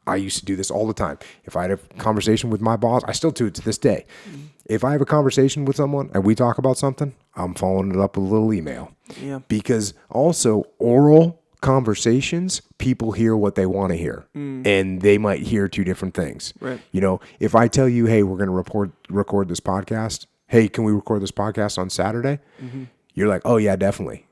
I used to do this all the time. If I had a conversation with my boss, I still do it to this day. If I have a conversation with someone and we talk about something, I'm following it up with a little email. Yeah. Because also oral conversations, people hear what they want to hear, and they might hear two different things. Right. You know, if I tell you, hey, we're going to record this podcast. Hey, can we record this podcast on Saturday? You're like, oh yeah, definitely.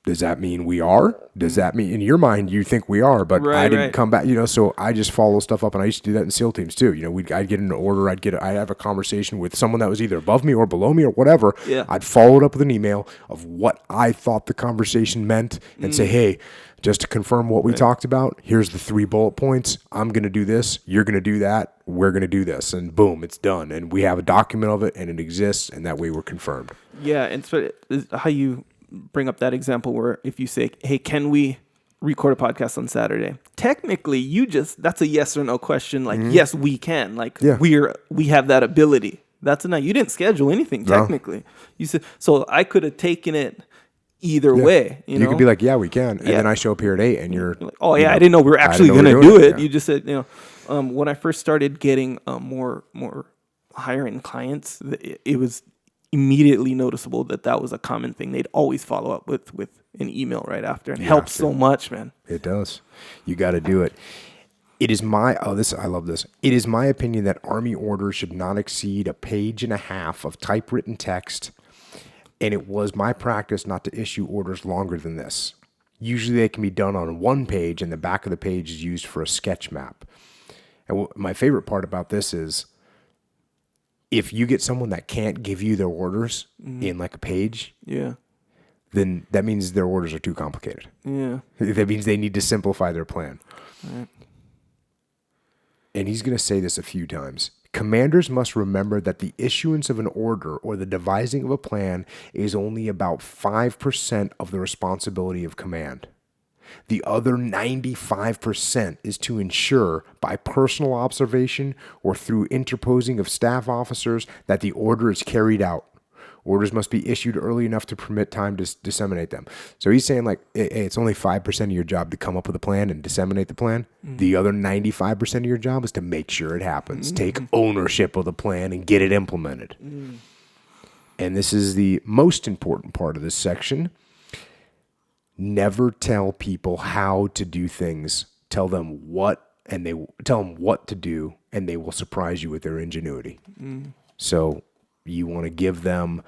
Does that mean we are? Does that mean in your mind you think we are? But I didn't come back, you know. So I just follow stuff up, and I used to do that in SEAL teams too. You know, I'd get an order, I'd have a conversation with someone that was either above me or below me or whatever. Yeah. I'd follow it up with an email of what I thought the conversation meant, and say, hey, just to confirm what we talked about, here's the 3 bullet points. I'm going to do this. You're going to do that. We're going to do this, and boom, it's done. And we have a document of it, and it exists, and that way we're confirmed. Yeah, and so how you bring up that example where if you say, hey, can we record a podcast on Saturday? Technically, that's a yes or no question. Like, yes, we can. Like, we have that ability. That's a no. You didn't schedule anything, technically. No. You said, so I could have taken it either way. You could be like, yeah, we can. And then I show up here at 8 and you're like, oh, yeah, I didn't know we were actually going to do it. Yeah. You just said, when I first started getting more hiring clients, it was immediately noticeable that was a common thing. They'd always follow up with an email right after. It helps so much, man. It does. You got to do it. It is I love this. It is my opinion that Army orders should not exceed 1.5 pages of typewritten text, and it was my practice not to issue orders longer than this. Usually they can be done on 1 page, and the back of the page is used for a sketch map. And my favorite part about this is, if you get someone that can't give you their orders in like a page, then that means their orders are too complicated. Yeah. That means they need to simplify their plan. Right. And he's going to say this a few times. Commanders must remember that the issuance of an order or the devising of a plan is only about 5% of the responsibility of command. The other 95% is to ensure, by personal observation or through interposing of staff officers, that the order is carried out. Orders must be issued early enough to permit time to disseminate them. So he's saying, like, hey, it's only 5% of your job to come up with a plan and disseminate the plan. The other 95% of your job is to make sure it happens. Take ownership of the plan and get it implemented. And this is the most important part of this section. Never tell people how to do things. Tell them what to do, and they will surprise you with their ingenuity. So you want to give them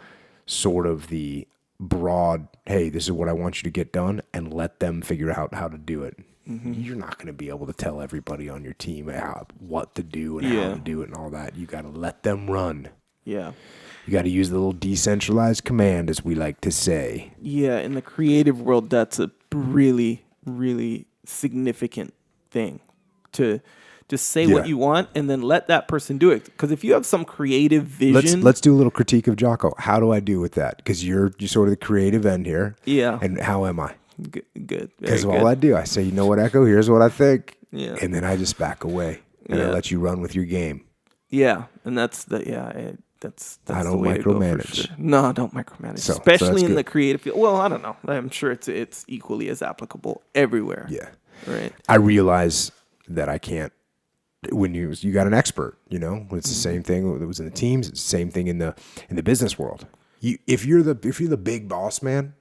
sort of the broad, hey, this is what I want you to get done, and let them figure out how to do it. You're not going to be able to tell everybody on your team what to do and how to do it and all that. You got to let them run. Yeah. You got to use the little decentralized command, as we like to say. Yeah, in the creative world, that's a really, really significant thing, to just say what you want and then let that person do it. Because if you have some creative vision... Let's do a little critique of Jocko. How do I do with that? Because you're sort of the creative end here. Yeah. And how am I? Good. Because all I do, I say, you know what, Echo? Here's what I think. Yeah. And then I just back away. And I let you run with your game. Yeah. And that's that's I don't micromanage. Sure. No, don't micromanage. Especially in the creative field. Well, I don't know. I'm sure it's equally as applicable everywhere. Yeah. Right. I realize that I can't. When you got an expert, it's the same thing that was in the teams. It's the same thing in the business world. If you're the big boss man,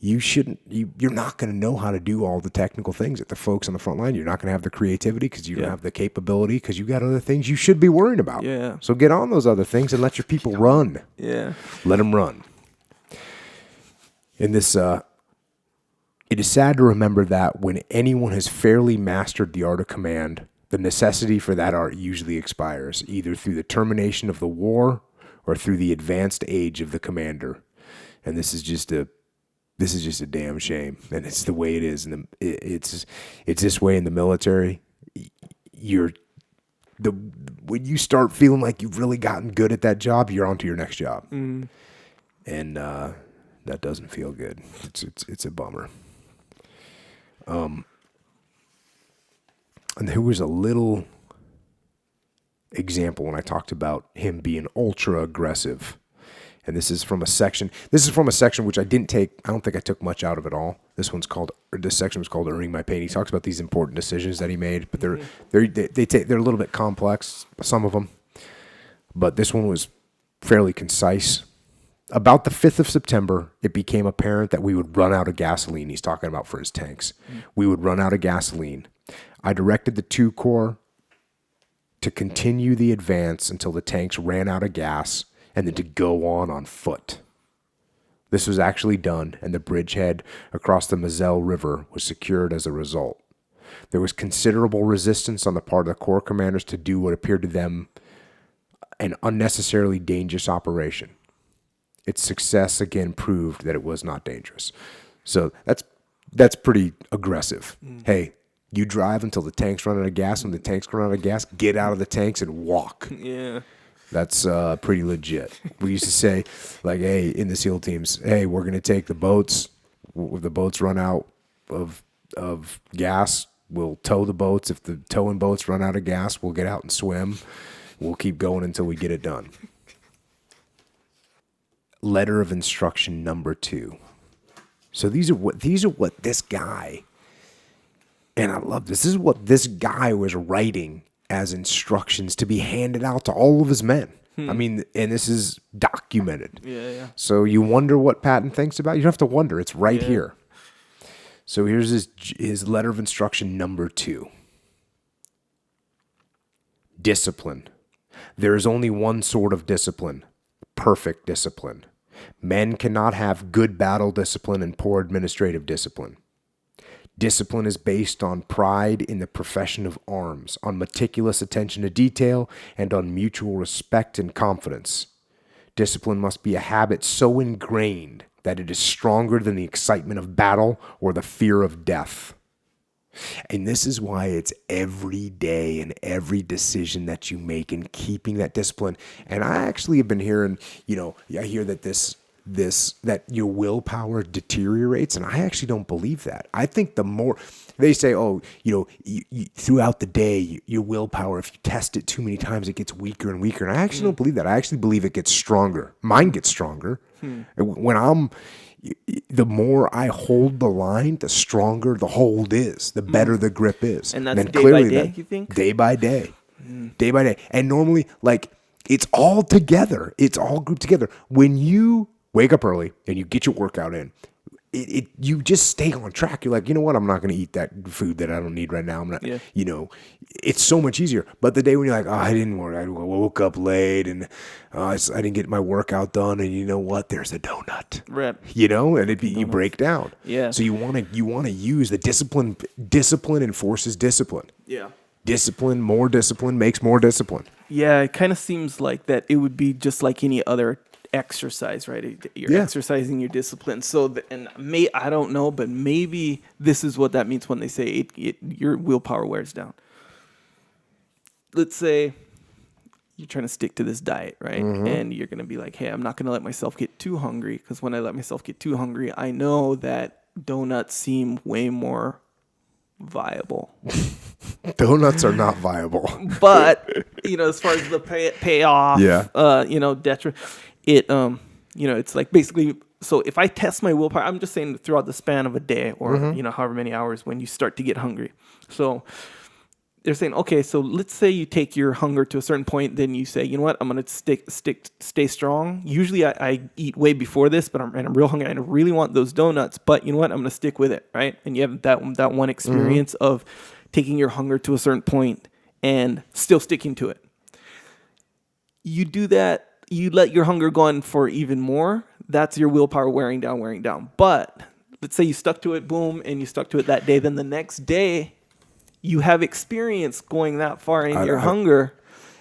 you shouldn't. You're not going to know how to do all the technical things that the folks on the front line. You're not going to have the creativity because you don't have the capability because you got other things you should be worrying about. Yeah. So get on those other things and let your people run. Yeah. Let them run. In this, it is sad to remember that when anyone has fairly mastered the art of command, the necessity for that art usually expires, either through the termination of the war or through the advanced age of the commander. And this is just a damn shame, and it's the way it is. And it's this way in the military. When you start feeling like you've really gotten good at that job, you're on to your next job, and that doesn't feel good. It's a bummer. And there was a little example when I talked about him being ultra aggressive. And this is from a section. This is from a section which I didn't take. I don't think I took much out of it all. This section was called "Earning My Pain." He talks about these important decisions that he made, but they're a little bit complex, some of them. But this one was fairly concise. About the 5th of September, it became apparent that we would run out of gasoline. He's talking about for his tanks. We would run out of gasoline. I directed the 2 Corps to continue the advance until the tanks ran out of gas, and then to go on foot. This was actually done, and the bridgehead across the Moselle River was secured as a result. There was considerable resistance on the part of the Corps commanders to do what appeared to them an unnecessarily dangerous operation. Its success again proved that it was not dangerous. So that's pretty aggressive. Hey, you drive until the tanks run out of gas. When the tanks run out of gas, get out of the tanks and walk. Yeah. That's pretty legit. We used to say, like, hey, in the SEAL teams, hey, we're going to take the boats. If the boats run out of gas, we'll tow the boats. If the towing boats run out of gas, we'll get out and swim. We'll keep going until we get it done. Letter of instruction number 2. So these are what this guy, and I love this. This is what this guy was writing as instructions to be handed out to all of his men. I mean, and this is documented. Yeah. So you wonder what Patton thinks about it? You don't have to wonder. It's right here. So here's his letter of instruction number 2. Discipline. There is only one sort of discipline, perfect discipline. Men cannot have good battle discipline and poor administrative discipline. Discipline is based on pride in the profession of arms, on meticulous attention to detail, and on mutual respect and confidence. Discipline must be a habit so ingrained that it is stronger than the excitement of battle or the fear of death. And this is why it's every day and every decision that you make in keeping that discipline. And I actually have been hearing, I hear that that your willpower deteriorates, and I actually don't believe that. I think the more they say, you throughout the day, your willpower, if you test it too many times, it gets weaker and weaker. And I actually don't believe that. I actually believe it gets stronger. Mine gets stronger. The more I hold the line, the stronger the hold is, the better the grip is. And that's day by day, you think? Day by day. Day by day. And normally, it's all together. It's all grouped together. When you wake up early and you get your workout in, you just stay on track. You're like, you know what? I'm not going to eat that food that I don't need right now. I'm not, it's so much easier. But the day when you're like, I didn't work, I woke up late and I didn't get my workout done. And you know what? There's a donut, right? And you break down. Yeah. So you want to use the discipline. Discipline enforces discipline. Yeah. More discipline makes more discipline. Yeah. It kind of seems like that it would be just like any other exercise, right? You're exercising your discipline. So, I don't know, but maybe this is what that means when they say your willpower wears down. Let's say you're trying to stick to this diet, right? Mm-hmm. And you're going to be like, hey, I'm not going to let myself get too hungry, because when I let myself get too hungry, I know that donuts seem way more viable. Donuts are not viable. But, as far as the payoff, detriment, it's like basically, so if I test my willpower, I'm just saying throughout the span of a day or, however many hours when you start to get hungry. So they're saying, okay, so let's say you take your hunger to a certain point, then you say, you know what, I'm going to stay strong. Usually I eat way before this, but I'm real hungry. I really want those donuts, but you know what, I'm going to stick with it, right? And you have that one experience of taking your hunger to a certain point and still sticking to it. You do that. You let your hunger go on for even more. That's your willpower wearing down. But let's say you stuck to it, boom, and you stuck to it that day. Then the next day, you have experience going that far in your hunger,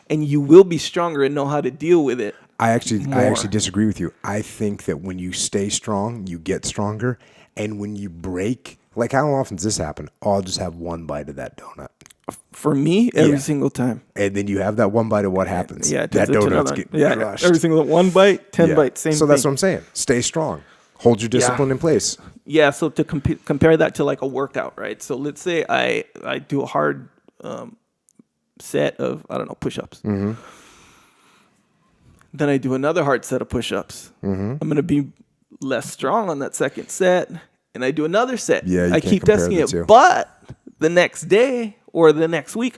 and you will be stronger and know how to deal with it. I actually disagree with you. I think that when you stay strong, you get stronger. And when you break, like how often does this happen? I'll just have one bite of that donut. For me, every single time. And then you have that one bite of what happens. Yeah, that donut's getting crushed. Every single one bite, 10 bites, same thing. So that's what I'm saying. Stay strong. Hold your discipline in place. Yeah, so to compare that to like a workout, right? So let's say I do a hard set of, push-ups. Mm-hmm. Then I do another hard set of push-ups. I'm going to be less strong on that second set, and I do another set. Yeah, you I can't keep compare testing the it, two. but the next day or the next week,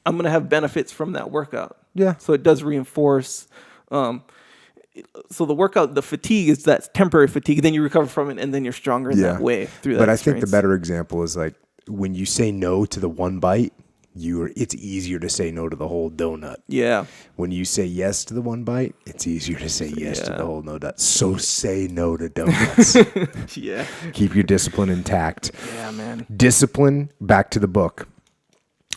I'm going to have benefits from that workout. Yeah. So it does reinforce. So the workout, the fatigue is that temporary fatigue. Then you recover from it, and then you're stronger in that way through that. But I experience. think the better example is like when you say no to the one bite, it's easier to say no to the whole donut. Yeah. When you say yes to the one bite, it's easier to say yes to the whole donut. So say no to donuts. Yeah. Keep your discipline intact. Yeah, man. Discipline, back to the book.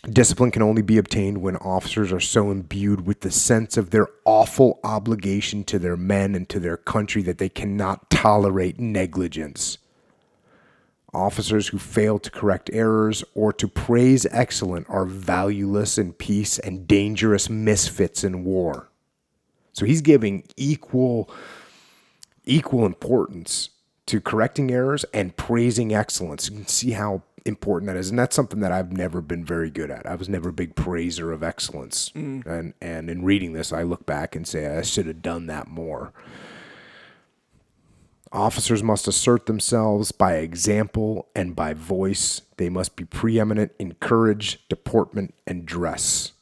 Discipline can only be obtained when officers are so imbued with the sense of their awful obligation to their men and to their country that they cannot tolerate negligence. Officers who fail to correct errors or to praise excellence are valueless in peace and dangerous misfits in war. So he's giving equal importance to correcting errors and praising excellence. You can see how important that is. And that's something that I've never been very good at. I was never a big praiser of excellence. And in reading this, I look back and say, I should have done that more. Officers must assert themselves by example and by voice. They must be preeminent in courage, deportment, and dress.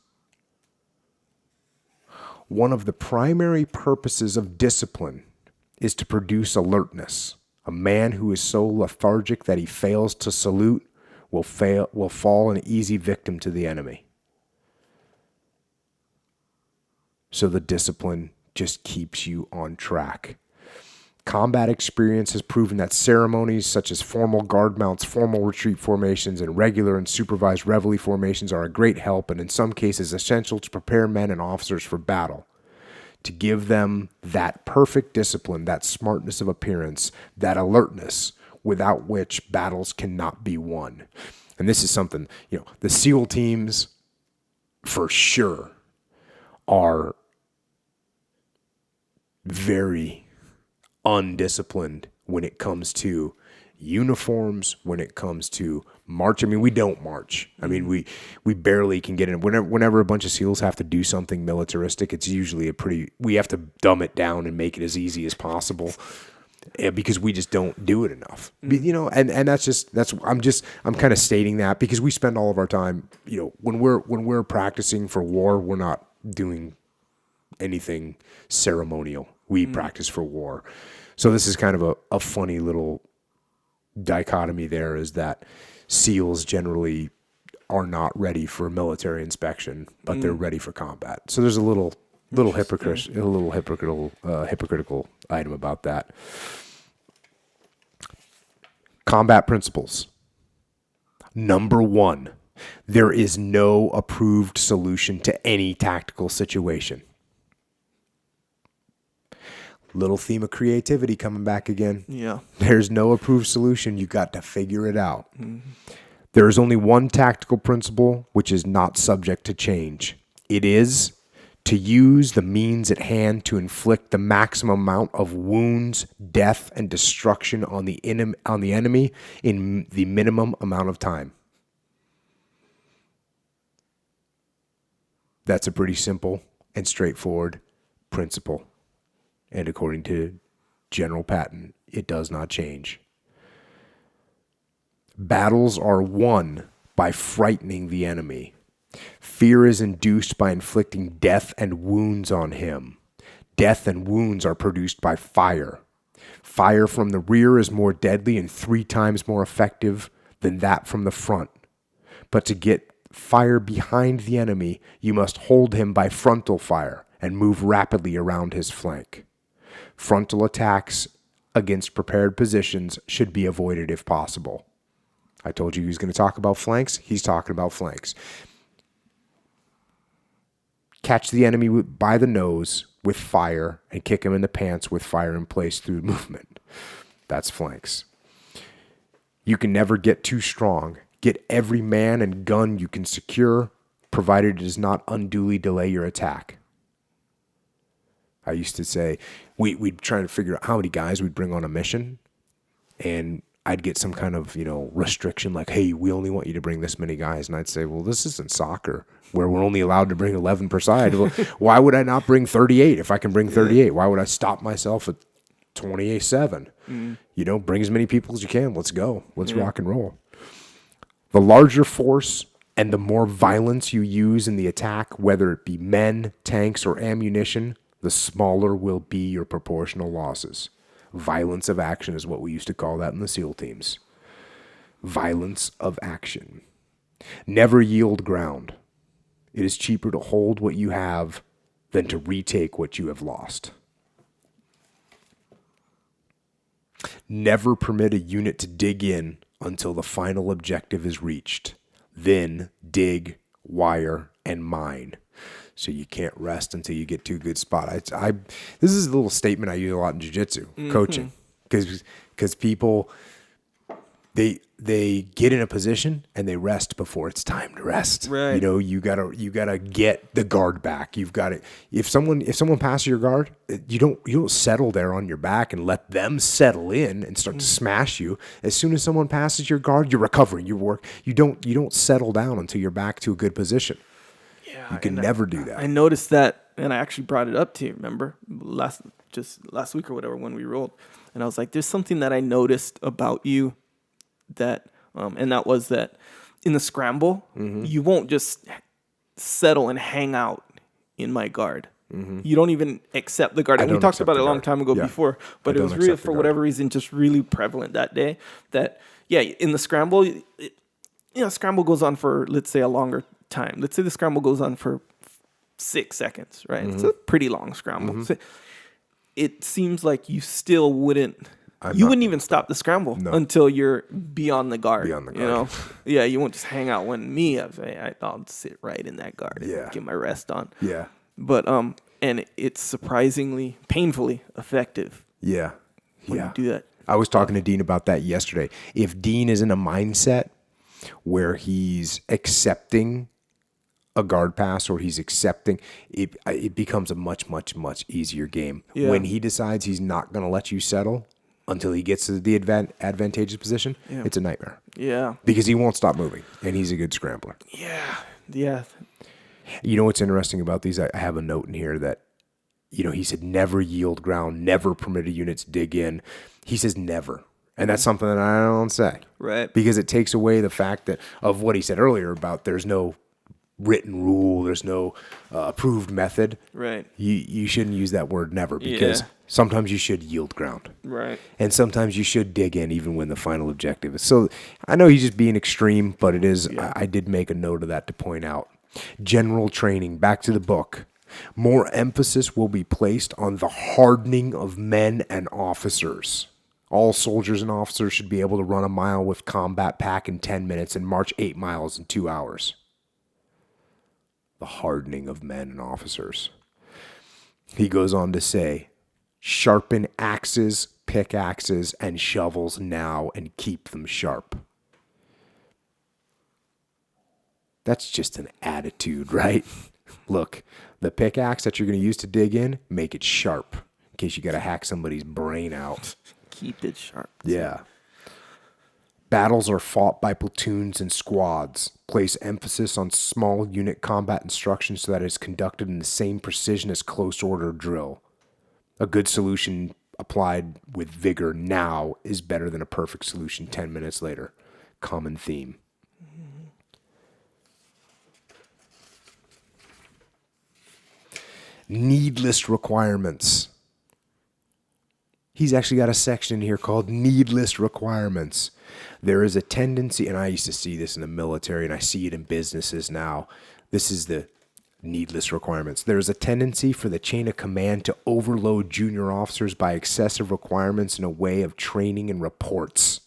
One of the primary purposes of discipline is to produce alertness. A man who is so lethargic that he fails to salute will fall an easy victim to the enemy. So the discipline just keeps you on track. Combat experience has proven that ceremonies such as formal guard mounts, formal retreat formations, and regular and supervised reveille formations are a great help and in some cases essential to prepare men and officers for battle. To give them that perfect discipline, that smartness of appearance, that alertness, without which battles cannot be won. And this is something, the SEAL teams for sure are very undisciplined when it comes to uniforms, when it comes to march. I mean, we don't march. I mean, we barely can get in. Whenever a bunch of SEALs have to do something militaristic, it's usually we have to dumb it down and make it as easy as possible because we just don't do it enough. And I'm kind of stating that because we spend all of our time, when we're practicing for war, we're not doing anything ceremonial. We practice for war. So this is kind of a funny little dichotomy there, is that SEALs generally are not ready for military inspection, but they're ready for combat. So there's a little hypocritical item about that. Combat principles. Number 1, there is no approved solution to any tactical situation. Little theme of creativity coming back again. Yeah. There's no approved solution. You got to figure it out. There is only one tactical principle which is not subject to change. It is to use the means at hand to inflict the maximum amount of wounds, death, and destruction on the enemy in the minimum amount of time. That's a pretty simple and straightforward principle. And according to General Patton, it does not change. Battles are won by frightening the enemy. Fear is induced by inflicting death and wounds on him. Death and wounds are produced by fire. Fire from the rear is more deadly and 3 times more effective than that from the front. But to get fire behind the enemy, you must hold him by frontal fire and move rapidly around his flank. Frontal attacks against prepared positions should be avoided if possible. I told you he was going to talk about flanks. He's talking about flanks. Catch the enemy by the nose with fire and kick him in the pants with fire in place through movement. That's flanks. You can never get too strong. Get every man and gun you can secure, provided it does not unduly delay your attack. I used to say, we'd try to figure out how many guys we'd bring on a mission. And I'd get some kind of, restriction like, hey, we only want you to bring this many guys. And I'd say, well, this isn't soccer where we're only allowed to bring 11 per side. Well, why would I not bring 38 if I can bring 38? Why would I stop myself at 27? Bring as many people as you can. Let's go. Let's rock and roll. The larger force and the more violence you use in the attack, whether it be men, tanks, or ammunition, the smaller will be your proportional losses. Violence of action is what we used to call that in the SEAL teams. Violence of action. Never yield ground. It is cheaper to hold what you have than to retake what you have lost. Never permit a unit to dig in until the final objective is reached. Then dig, wire, and mine. So you can't rest until you get to a good spot. This is a little statement I use a lot in Jiu Jitsu coaching, because people they get in a position and they rest before it's time to rest. Right. You gotta get the guard back. You've got to, if someone passes your guard, you don't settle there on your back and let them settle in and start to smash you. As soon as someone passes your guard, you're recovering. You don't settle down until you're back to a good position. Yeah, you can never do that. I noticed that, and I actually brought it up to you. Remember last week or whatever when we rolled, and I was like, "There's something that I noticed about you that." And that was that in the scramble, you won't just settle and hang out in my guard. You don't even accept the guard. And we talked about it a long time ago before, but it was really, for whatever reason, just really prevalent that day. That, in the scramble, scramble goes on for, let's say, a longer time. Let's say the scramble goes on for 6 seconds, right? It's a pretty long scramble. So it seems like you still wouldn't... You wouldn't even stop the scramble until you're beyond the guard. You won't just hang out. I'll sit right in that guard and get my rest on. Yeah. But and it's surprisingly, painfully effective. Yeah. When you do that. I was talking to Dean about that yesterday. If Dean is in a mindset where he's accepting a guard pass or he's accepting it becomes a much, much, much easier game. Yeah. When he decides he's not going to let you settle until he gets to the advantageous position, it's a nightmare. Yeah. Because he won't stop moving, and he's a good scrambler. Yeah. Yeah. You know what's interesting about these? I have a note in here that, he said never yield ground, never permit a unit to dig in. He says never. And that's something that I don't say. Right. Because it takes away the fact of what he said earlier about there's no written rule, there's no approved method. Right. You shouldn't use that word never, because sometimes you should yield ground. Right. And sometimes you should dig in even when the final objective is. So I know he's just being extreme, but it is, I did make a note of that to point out. General training, back to the book. More emphasis will be placed on the hardening of men and officers. All soldiers and officers should be able to run a mile with combat pack in 10 minutes and march 8 miles in 2 hours. The hardening of men and officers. He goes on to say, sharpen axes, pickaxes, and shovels now and keep them sharp. That's just an attitude, right? Look, the pickaxe that you're going to use to dig in, make it sharp in case you got to hack somebody's brain out. Keep it sharp. Yeah. Battles are fought by platoons and squads. Place emphasis on small unit combat instruction so that it is conducted in the same precision as close order drill. A good solution applied with vigor now is better than a perfect solution 10 minutes later. Common theme. Needless requirements. He's actually got a section here called needless requirements. There is a tendency, and I used to see this in the military, and I see it in businesses now. This is the needless requirements. There is a tendency for the chain of command to overload junior officers by excessive requirements in a way of training and reports.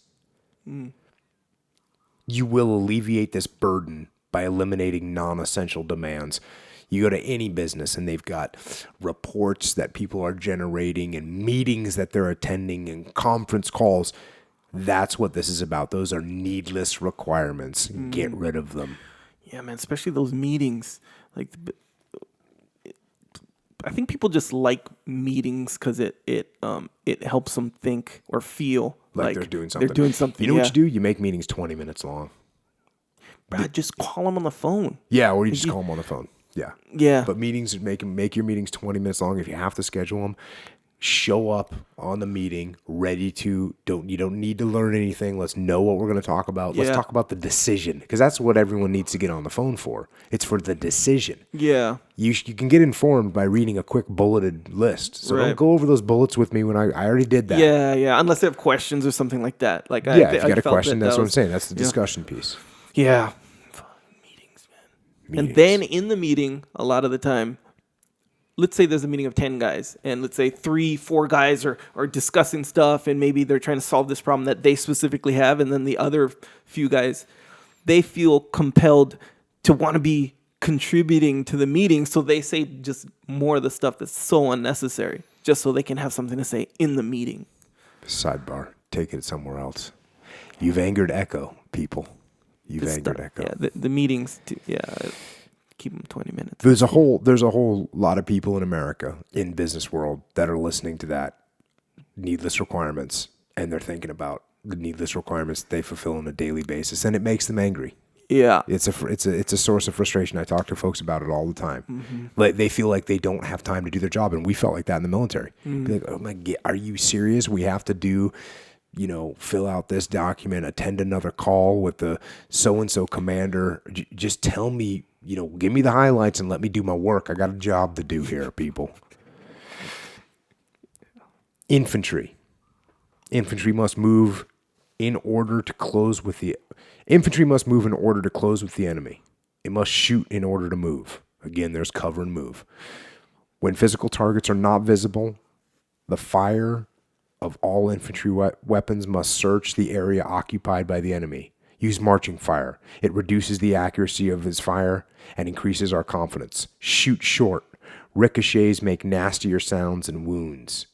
You will alleviate this burden by eliminating non-essential demands. You go to any business and they've got reports that people are generating and meetings that they're attending and conference calls. That's what this is about. Those are needless requirements. Get rid of them. Yeah, man, especially those meetings. Like, I think people just like meetings because it helps them think or feel Like they're doing something. They're doing something. You know what you do? You make meetings 20 minutes long. Brad, just call them on the phone. Yeah, or you just call them on the phone. Yeah. Yeah. But meetings, make your meetings 20 minutes long. If you have to schedule them, show up on the meeting ready to, you don't need to learn anything. Let's know what we're going to talk about. Let's talk about the decision, because that's what everyone needs to get on the phone for. It's for the decision. Yeah. You can get informed by reading a quick bulleted list. So don't go over those bullets with me when I already did that. Yeah. Unless they have questions or something like that. Like, if you got a question, that's what I'm saying. That's the discussion piece. Yeah. Meetings, man. And then in the meeting, a lot of the time, let's say there's a meeting of 10 guys, and let's say 3-4 guys are discussing stuff, and maybe they're trying to solve this problem that they specifically have, and then the other few guys, they feel compelled to want to be contributing to the meeting, so they say just more of the stuff that's so unnecessary, just so they can have something to say in the meeting. Sidebar, take it somewhere else. You've angered Echo, people. You've angered Echo. Yeah, the meetings, keep them 20 minutes. There's a whole lot of people in America, in business world, that are listening to that needless requirements, and they're thinking about the needless requirements they fulfill on a daily basis, and it makes them angry. Yeah, it's a source of frustration. I talk to folks about it all the time. Mm-hmm. Like they feel like they don't have time to do their job, and we felt like that in the military. Mm-hmm. Be like, oh my God, are you serious? We have to do, fill out this document, attend another call with the so-and-so commander. Just tell me, give me the highlights and let me do my work. I got a job to do here, people. Infantry must move in order to close with the enemy. It must shoot in order to move. Again, there's cover and move. When physical targets are not visible, the fire of all infantry weapons must search the area occupied by the enemy. Use marching fire. It reduces the accuracy of his fire and increases our confidence. Shoot short. Ricochets make nastier sounds and wounds.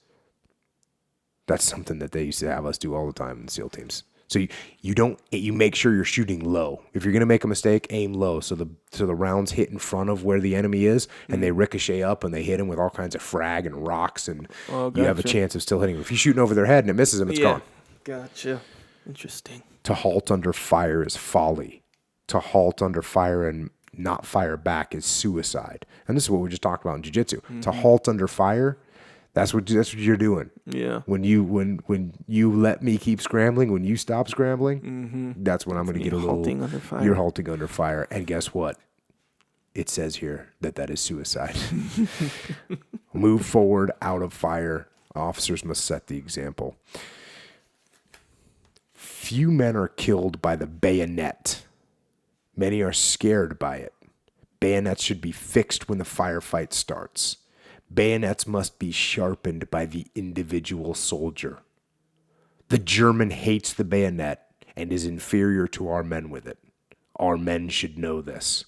That's something that they used to have us do all the time in the SEAL teams. So you make sure you're shooting low. If you're going to make a mistake, aim low so the rounds hit in front of where the enemy is, and they ricochet up and they hit him with all kinds of frag and rocks, and you have a chance of still hitting him. If you're shooting over their head and it misses them, it's gone. Gotcha. Interesting. To halt under fire is folly. To halt under fire and not fire back is suicide. And this is what we just talked about in Jiu Jitsu. Mm-hmm. To halt under fire, that's what you're doing. Yeah. When you let me keep scrambling, when you stop scrambling, that's when I'm going to get a little. Halting under fire. You're halting under fire, and guess what? It says here that is suicide. Move forward out of fire. Officers must set the example. Few men are killed by the bayonet. Many are scared by it. Bayonets should be fixed when the firefight starts. Bayonets must be sharpened by the individual soldier. The German hates the bayonet and is inferior to our men with it. Our men should know this.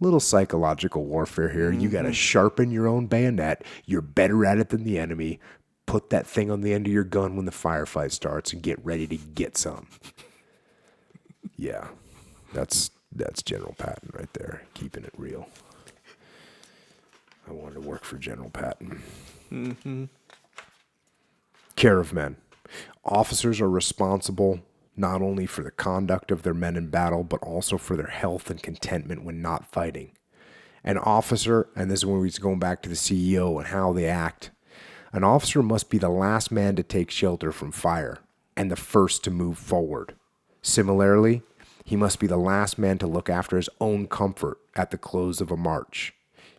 Little psychological warfare here. You got to sharpen your own bayonet. You're better at it than the enemy. Put that thing on the end of your gun when the firefight starts and get ready to get some. Yeah, that's General Patton right there, keeping it real. I wanted to work for General Patton. Mm-hmm. Care of men. Officers are responsible not only for the conduct of their men in battle, but also for their health and contentment when not fighting. An officer, and this is when we're going back to the CEO and how they act, an officer must be the last man to take shelter from fire and the first to move forward. Similarly, he must be the last man to look after his own comfort at the close of a march.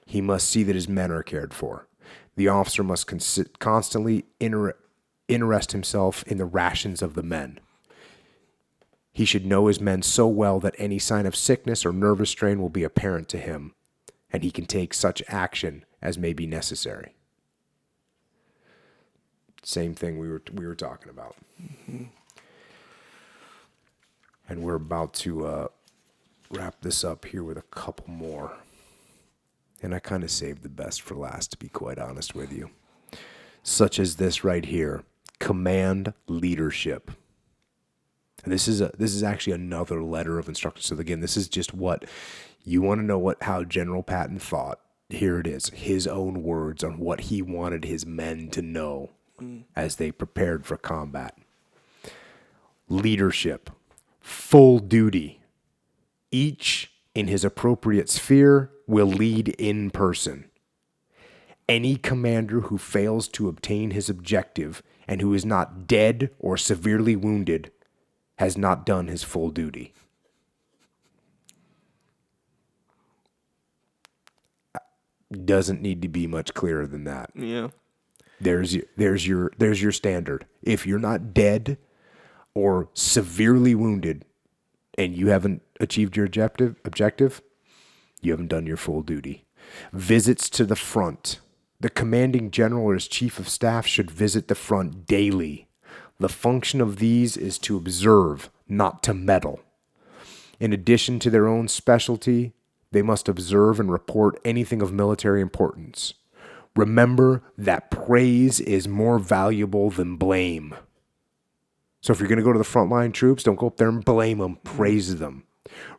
He must see that his men are cared for. The officer must constantly interest himself in the rations of the men. He should know his men so well that any sign of sickness or nervous strain will be apparent to him, and he can take such action as may be necessary. Same thing we were talking about. Mm-hmm. And we're about to wrap this up here with a couple more. And I kind of saved the best for last, to be quite honest with you. Such as this right here. Command leadership. And this is actually another letter of instruction. So again, this is just what you want to know how General Patton thought. Here it is. His own words on what he wanted his men to know as they prepared for combat. leadership, full duty. Each in his appropriate sphere will lead in person. Any commander who fails to obtain his objective and who is not dead or severely wounded has not done his full duty. Doesn't need to be much clearer than that. Yeah. There's your standard. If you're not dead or severely wounded and you haven't achieved your objective, you haven't done your full duty. Visits to the front. The commanding general or his chief of staff should visit the front daily. The function of these is to observe, not to meddle. In addition to their own specialty, they must observe and report anything of military importance. Remember that praise is more valuable than blame. So if you're going to go to the frontline troops, don't go up there and blame them, praise them.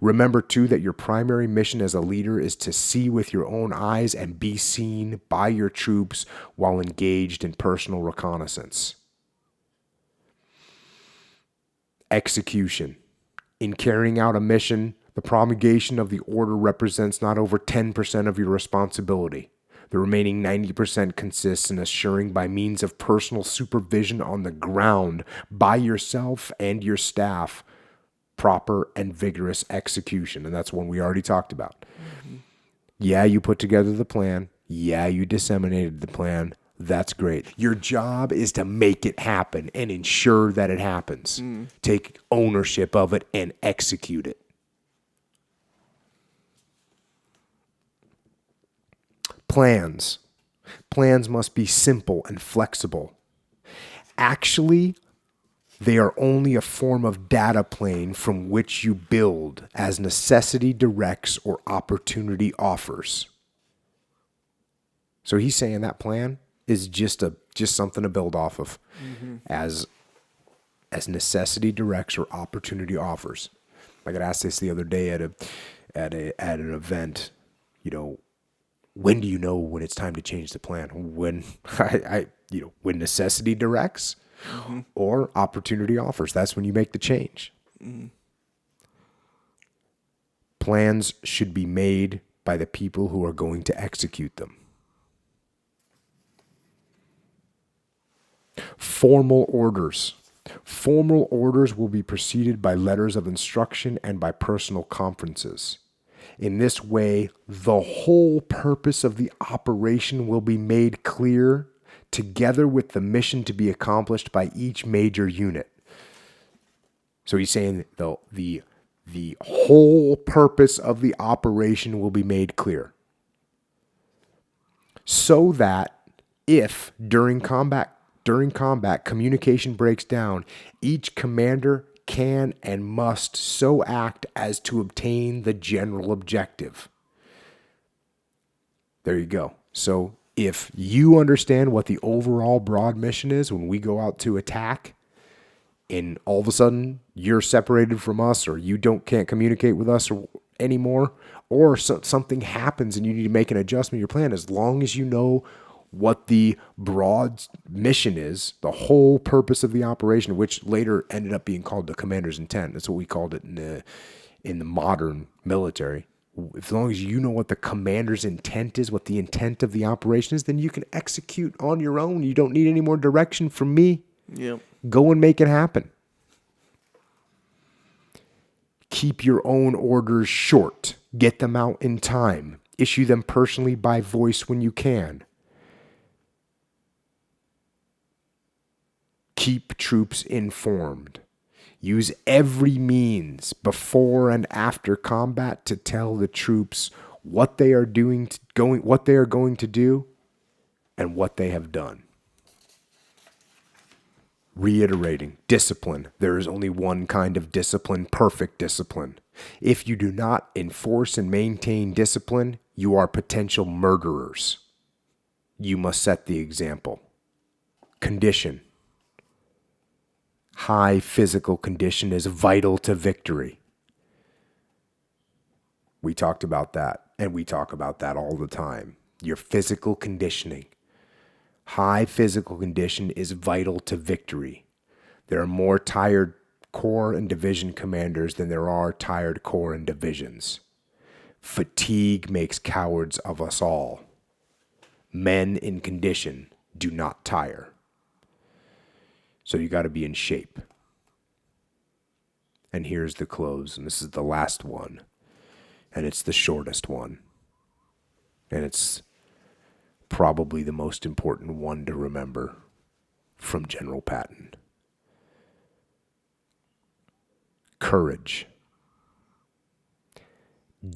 Remember, too, that your primary mission as a leader is to see with your own eyes and be seen by your troops while engaged in personal reconnaissance. Execution. In carrying out a mission, the promulgation of the order represents not over 10% of your responsibility. The remaining 90% consists in assuring by means of personal supervision on the ground by yourself and your staff proper and vigorous execution. And that's one we already talked about. Mm-hmm. Yeah, you put together the plan. Yeah, you disseminated the plan. That's great. Your job is to make it happen and ensure that it happens. Take ownership of it and execute it. Plans. Plans must be simple and flexible. Actually, they are only a form of data plane from which you build as necessity directs or opportunity offers. So he's saying that plan is just something to build off of, as necessity directs or opportunity offers. I got asked this the other day at an event. When do you know when it's time to change the plan? When when necessity directs or opportunity offers. That's when you make the change. Plans should be made by the people who are going to execute them. Formal orders. Formal orders will be preceded by letters of instruction and by personal conferences. In this way, the whole purpose of the operation will be made clear, together with the mission to be accomplished by each major unit. So he's saying the whole purpose of the operation will be made clear. So that if during combat communication breaks down, each commander can and must so act as to obtain the general objective. There you go. So if you understand what the overall broad mission is when we go out to attack, and all of a sudden you're separated from us, or you can't communicate with us anymore, or something happens and you need to make an adjustment to your plan, as long as you know what the broad mission is, the whole purpose of the operation, which later ended up being called the commander's intent. That's what we called it in the modern military. As long as you know what the commander's intent is, what the intent of the operation is, then you can execute on your own. You don't need any more direction from me. Yep. Go and make it happen. Keep your own orders short. Get them out in time. Issue them personally by voice when you can. Keep troops informed. Use every means before and after combat to tell the troops what they are going to do, and what they have done. Reiterating, discipline. There is only one kind of discipline, perfect discipline. If you do not enforce and maintain discipline, you are potential murderers. You must set the example. Condition. High physical condition is vital to victory. We talked about that, and we talk about that all the time. Your physical conditioning. High physical condition is vital to victory. There are more tired corps and division commanders than there are tired corps and divisions. Fatigue makes cowards of us all. Men in condition do not tire. So you got to be in shape. And here's the close, and this is the last one, and it's the shortest one. And it's probably the most important one to remember from General Patton. Courage.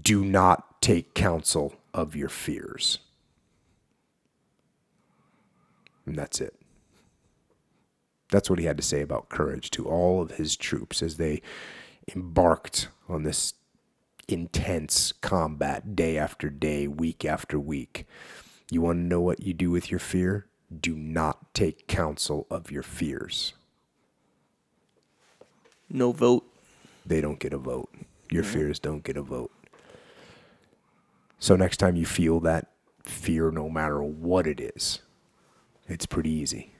Do not take counsel of your fears. And that's it. That's what he had to say about courage to all of his troops as they embarked on this intense combat day after day, week after week. You want to know what you do with your fear? Do not take counsel of your fears. No vote. They don't get a vote. Your fears don't get a vote. So next time you feel that fear, no matter what it is, it's pretty easy.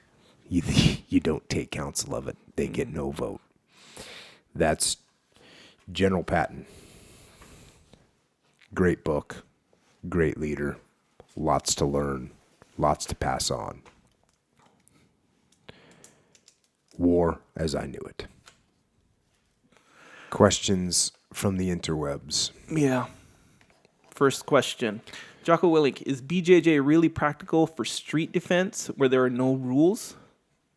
You don't take counsel of it. They get no vote. That's General Patton. Great book. Great leader. Lots to learn. Lots to pass on. War as I knew it. Questions from the interwebs. Yeah. First question. Jocko Willink, is BJJ really practical for street defense where there are no rules?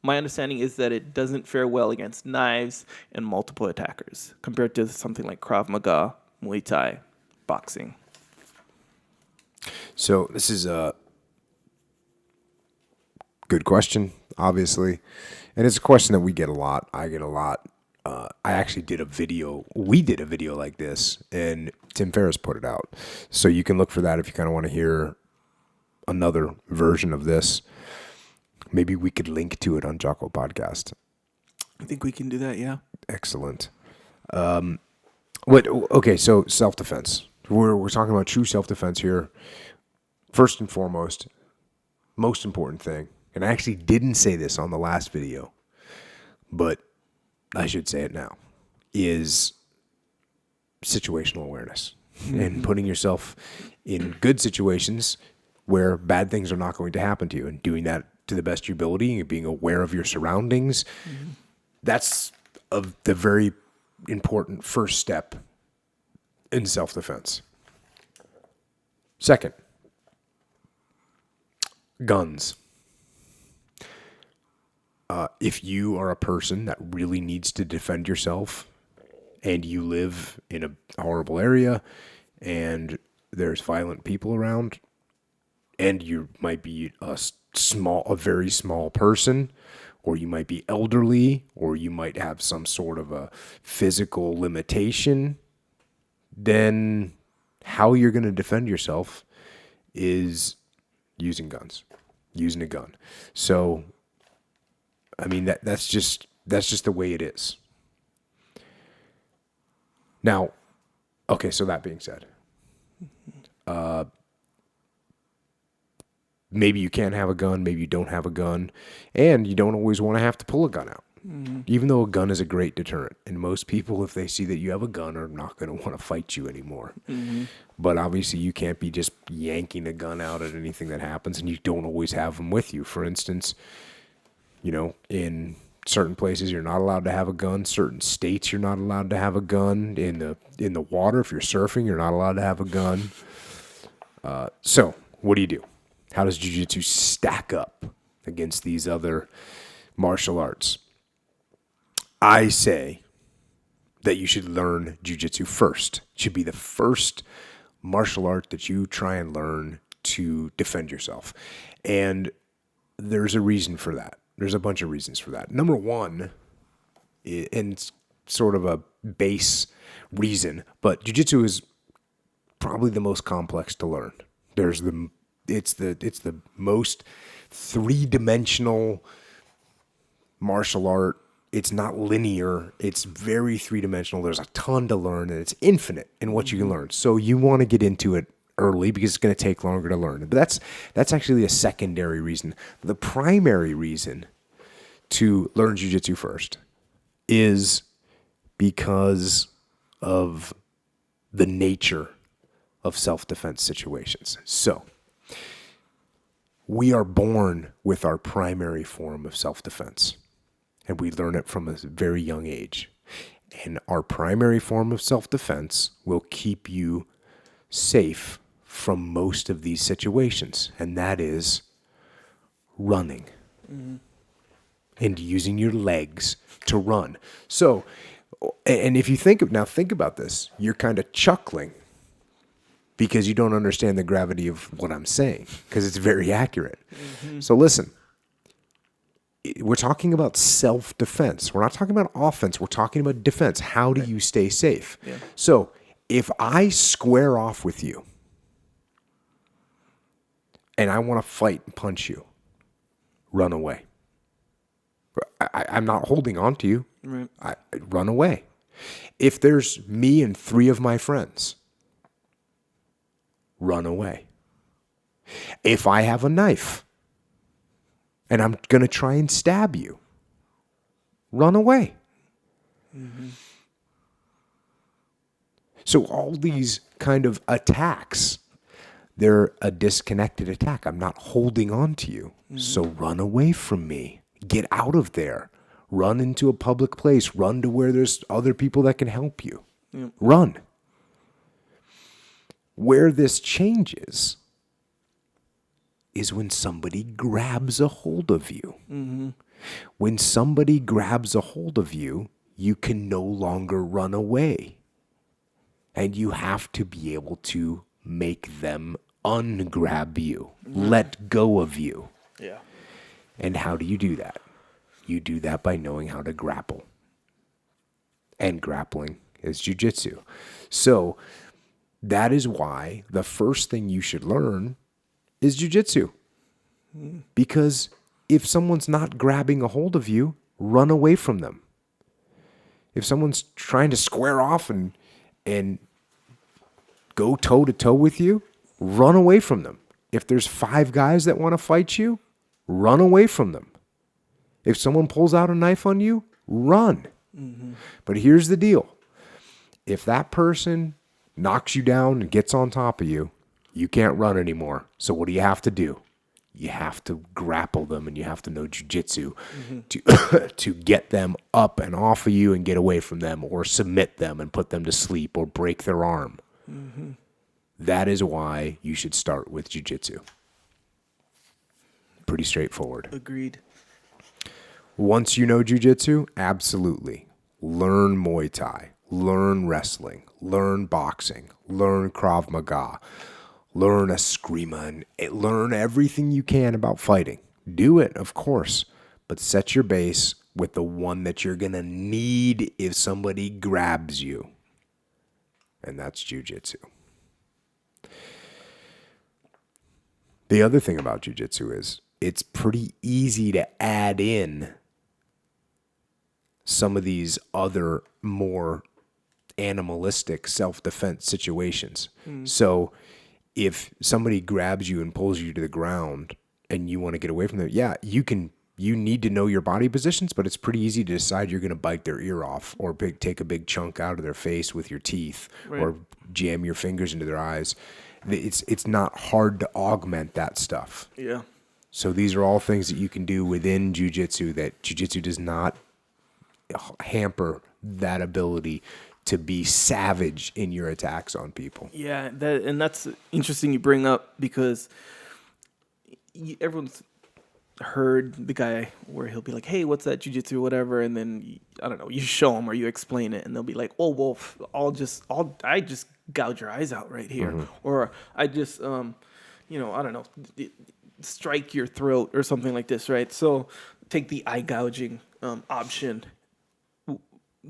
My understanding is that it doesn't fare well against knives and multiple attackers compared to something like Krav Maga, Muay Thai, boxing. So this is a good question, obviously. And it's a question that we get a lot. I get a lot. I actually did a video. We did a video like this, and Tim Ferriss put it out. So you can look for that if you kind of want to hear another version of this. Maybe we could link to it on Jocko Podcast. I think we can do that, yeah. Excellent. Okay, so self-defense. We're talking about true self-defense here. First and foremost, most important thing, and I actually didn't say this on the last video, but I should say it now, is situational awareness and putting yourself in good situations where bad things are not going to happen to you, and doing that to the best of your ability and being aware of your surroundings. That's the very important first step in self-defense. Second, guns. If you are a person that really needs to defend yourself and you live in a horrible area and there's violent people around and you might be a very small person, or you might be elderly, or you might have some sort of a physical limitation, then how you're going to defend yourself is using guns, using a gun. So, I mean, that's just the way it is. Now, okay, so that being said, maybe you can't have a gun, maybe you don't have a gun, and you don't always want to have to pull a gun out. Even though a gun is a great deterrent. And most people, if they see that you have a gun, are not going to want to fight you anymore. But obviously, you can't be just yanking a gun out at anything that happens, and you don't always have them with you. For instance, in certain places, you're not allowed to have a gun. Certain states, you're not allowed to have a gun. In the water, if you're surfing, you're not allowed to have a gun. So, what do? How does Jiu Jitsu stack up against these other martial arts? I say that you should learn Jiu Jitsu first. It should be the first martial art that you try and learn to defend yourself. And there's a reason for that. There's a bunch of reasons for that. Number one, and it's sort of a base reason, but Jiu Jitsu is probably the most complex to learn. It's the most three-dimensional martial art. It's not linear. It's very three-dimensional. There's a ton to learn, and it's infinite in what you can learn. So you want to get into it early because it's going to take longer to learn. But that's actually a secondary reason. The primary reason to learn Jiu Jitsu first is because of the nature of self-defense situations. So, we are born with our primary form of self-defense, and we learn it from a very young age. And our primary form of self-defense will keep you safe from most of these situations, and that is running and using your legs to run. So, and if you think about this, you're kind of chuckling because you don't understand the gravity of what I'm saying, because it's very accurate. So listen, we're talking about self-defense. We're not talking about offense. We're talking about defense. How do you stay safe? Yeah. So if I square off with you and I want to fight and punch you, run away. I'm not holding on to you. Right. I run away. If there's me and 3 of my friends, run away. If I have a knife and I'm going to try and stab you, run away. Mm-hmm. So all these kind of attacks, they're a disconnected attack. I'm not holding on to you. Mm-hmm. So run away from me. Get out of there. Run into a public place. Run to where there's other people that can help you. Yep. Run. Where this changes is when somebody grabs a hold of you. Mm-hmm. When somebody grabs a hold of you, you can no longer run away. And you have to be able to make them ungrab you, let go of you. Yeah. And how do you do that? You do that by knowing how to grapple. And grappling is jiu-jitsu. So that is why the first thing you should learn is jiu-jitsu. Because if someone's not grabbing a hold of you, run away from them. If someone's trying to square off and go toe-to-toe with you, run away from them. If there's 5 guys that want to fight you, run away from them. If someone pulls out a knife on you, run. Mm-hmm. But here's the deal. If that person knocks you down and gets on top of you, you can't run anymore. So what do you have to do? You have to grapple them, and you have to know jiu-jitsu to get them up and off of you and get away from them, or submit them and put them to sleep, or break their arm. Mm-hmm. That is why you should start with jiu-jitsu. Pretty straightforward. Agreed. Once you know jiu-jitsu, absolutely. Learn Muay Thai. Learn wrestling. Learn boxing. Learn Krav Maga. Learn Eskrima. And learn everything you can about fighting. Do it, of course. But set your base with the one that you're going to need if somebody grabs you. And that's jiu-jitsu. The other thing about jiu-jitsu is it's pretty easy to add in some of these other more animalistic self-defense situations. So if somebody grabs you and pulls you to the ground and you want to get away from them, you need to know your body positions, but it's pretty easy to decide you're going to bite their ear off, or take a big chunk out of their face with your teeth, right, or jam your fingers into their eyes. It's not hard to augment that stuff. Yeah. So these are all things that you can do within jiu-jitsu that jiu-jitsu does not hamper that ability to be savage in your attacks on people. Yeah, that's interesting you bring up, because everyone's heard the guy where he'll be like, hey, what's that jiu-jitsu or whatever, and then I don't know, you show them or you explain it, and they'll be like, oh, well, I just gouge your eyes out right here, or I just I don't know, strike your throat or something like this, right? So take the eye gouging option.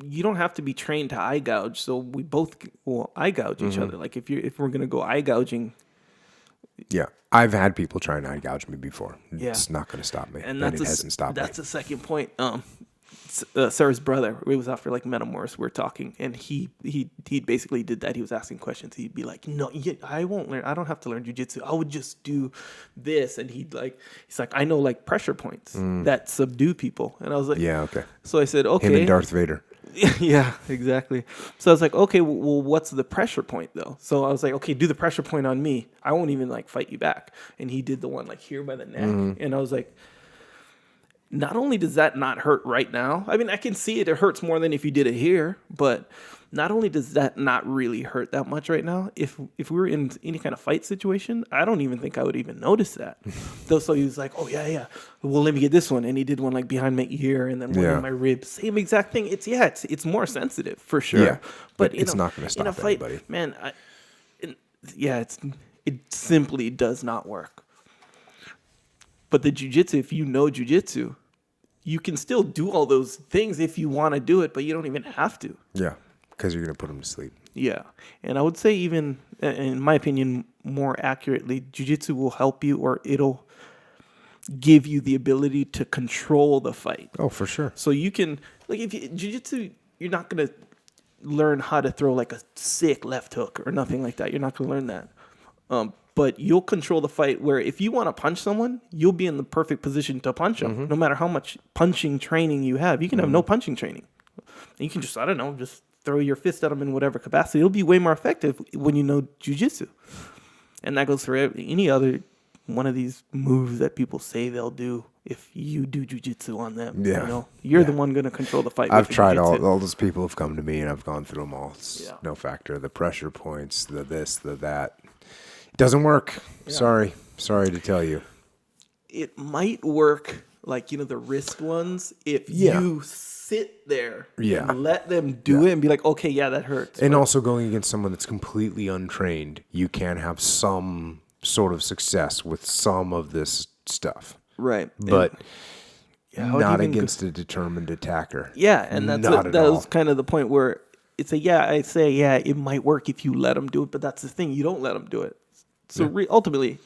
You don't have to be trained to eye gouge, so we both will eye gouge each other. Like if we're gonna go eye gouging. Yeah, I've had people try and eye gouge me before. It's not going to stop me, and it hasn't stopped me. That's the second point. Sarah's brother, it was after like Metamours, we were talking, and he basically did that. He was asking questions. He'd be like, no, I won't learn. I don't have to learn jiu-jitsu. I would just do this. And he's like, I know like pressure points that subdue people. And I was like, yeah, okay. So I said, okay. Him and Darth Vader. Yeah, exactly. So I was like, okay, well, what's the pressure point though? So I was like, okay, do the pressure point on me. I won't even like fight you back. And he did the one like here by the neck. And I was like, not only does that not hurt right now, I mean, I can see it. It hurts more than if you did it here, but not only does that not really hurt that much right now, if we were in any kind of fight situation, I don't even think I would even notice that. So he was like, oh, yeah. Well, let me get this one. And he did one like behind my ear and then one in my ribs. Same exact thing. It's more sensitive for sure. Yeah, but it's not going to stop in a fight, anybody. Man, it simply does not work. But the jiu-jitsu, if you know jiu-jitsu, you can still do all those things if you want to do it, but you don't even have to. Yeah, because you're going to put them to sleep. Yeah. And I would say even, in my opinion, more accurately, jiu-jitsu will help you or it'll give you the ability to control the fight. Oh, for sure. So you can, like if you, jiu-jitsu, you're not going to learn how to throw like a sick left hook or nothing like that. You're not going to learn that. But you'll control the fight where if you want to punch someone, you'll be in the perfect position to punch them. No matter how much punching training you have. You can have no punching training. You can just, I don't know, just throw your fist at them in whatever capacity. It'll be way more effective when you know jiu-jitsu. And that goes for any other one of these moves that people say they'll do if you do jiu-jitsu on them. Yeah. You know, you're the one going to control the fight. I've with tried jiu-jitsu. all those people have come to me and I've gone through them all. It's Yeah. no factor. The pressure points, the this, the that. It doesn't work. Yeah. Sorry to tell you. It might work like, the wrist ones if you sit there and let them do it and be like, okay, yeah, that hurts. And also going against someone that's completely untrained, you can have some sort of success with some of this stuff. Right. But not against a determined attacker. Yeah, and that was kind of the point where it's it might work if you let them do it, but that's the thing, you don't let them do it. So ultimately,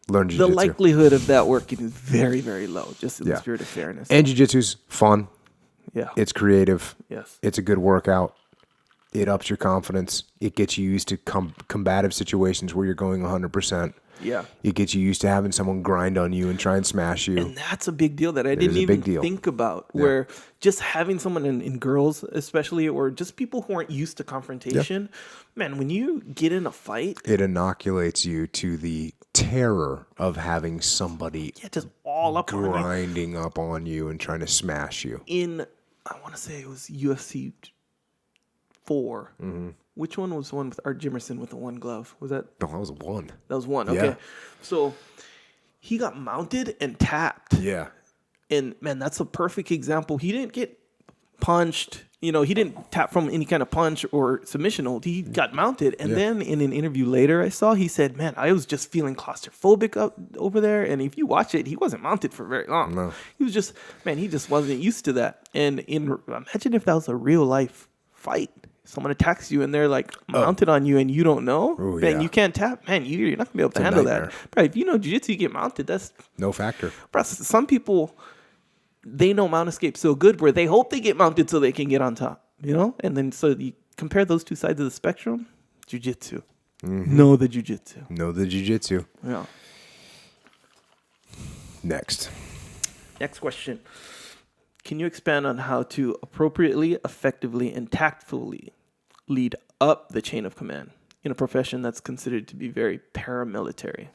learn jiu-jitsu. The likelihood of that working is very, very low, just in the spirit of fairness. And jiu-jitsu's fun. Yeah. It's creative. Yes. It's a good workout. It ups your confidence. It gets you used to combative situations where you're going 100%. Yeah. It gets you used to having someone grind on you and try and smash you. And that's a big deal that I didn't even think about, where just having someone in girls especially, or just people who aren't used to confrontation, man, when you get in a fight. It inoculates you to the terror of having somebody just all up grinding up on you and trying to smash you. I want to say it was UFC 4. Mm-hmm. Which one was the one with Art Jimerson with the one glove? Was that? No, that was one. That was one. Okay. So he got mounted and tapped. Yeah. And man, that's a perfect example. He didn't get punched. He didn't tap from any kind of punch or submission hold. He got mounted. And then in an interview later I saw, he said, man, I was just feeling claustrophobic up over there. And if you watch it, he wasn't mounted for very long. No. He was just, he just wasn't used to that. And imagine if that was a real life fight. Someone attacks you and they're like mounted on you and you don't know, man, you can't tap. Man, you're not gonna be able to handle that. Bro, if you know jiu-jitsu, you get mounted. That's no factor. Bro, some people, they know mount escape so good where they hope they get mounted so they can get on top, And then so you compare those two sides of the spectrum, jiu-jitsu. Mm-hmm. Know the jiu-jitsu. Yeah. Next question. Can you expand on how to appropriately, effectively, and tactfully lead up the chain of command in a profession that's considered to be very paramilitary?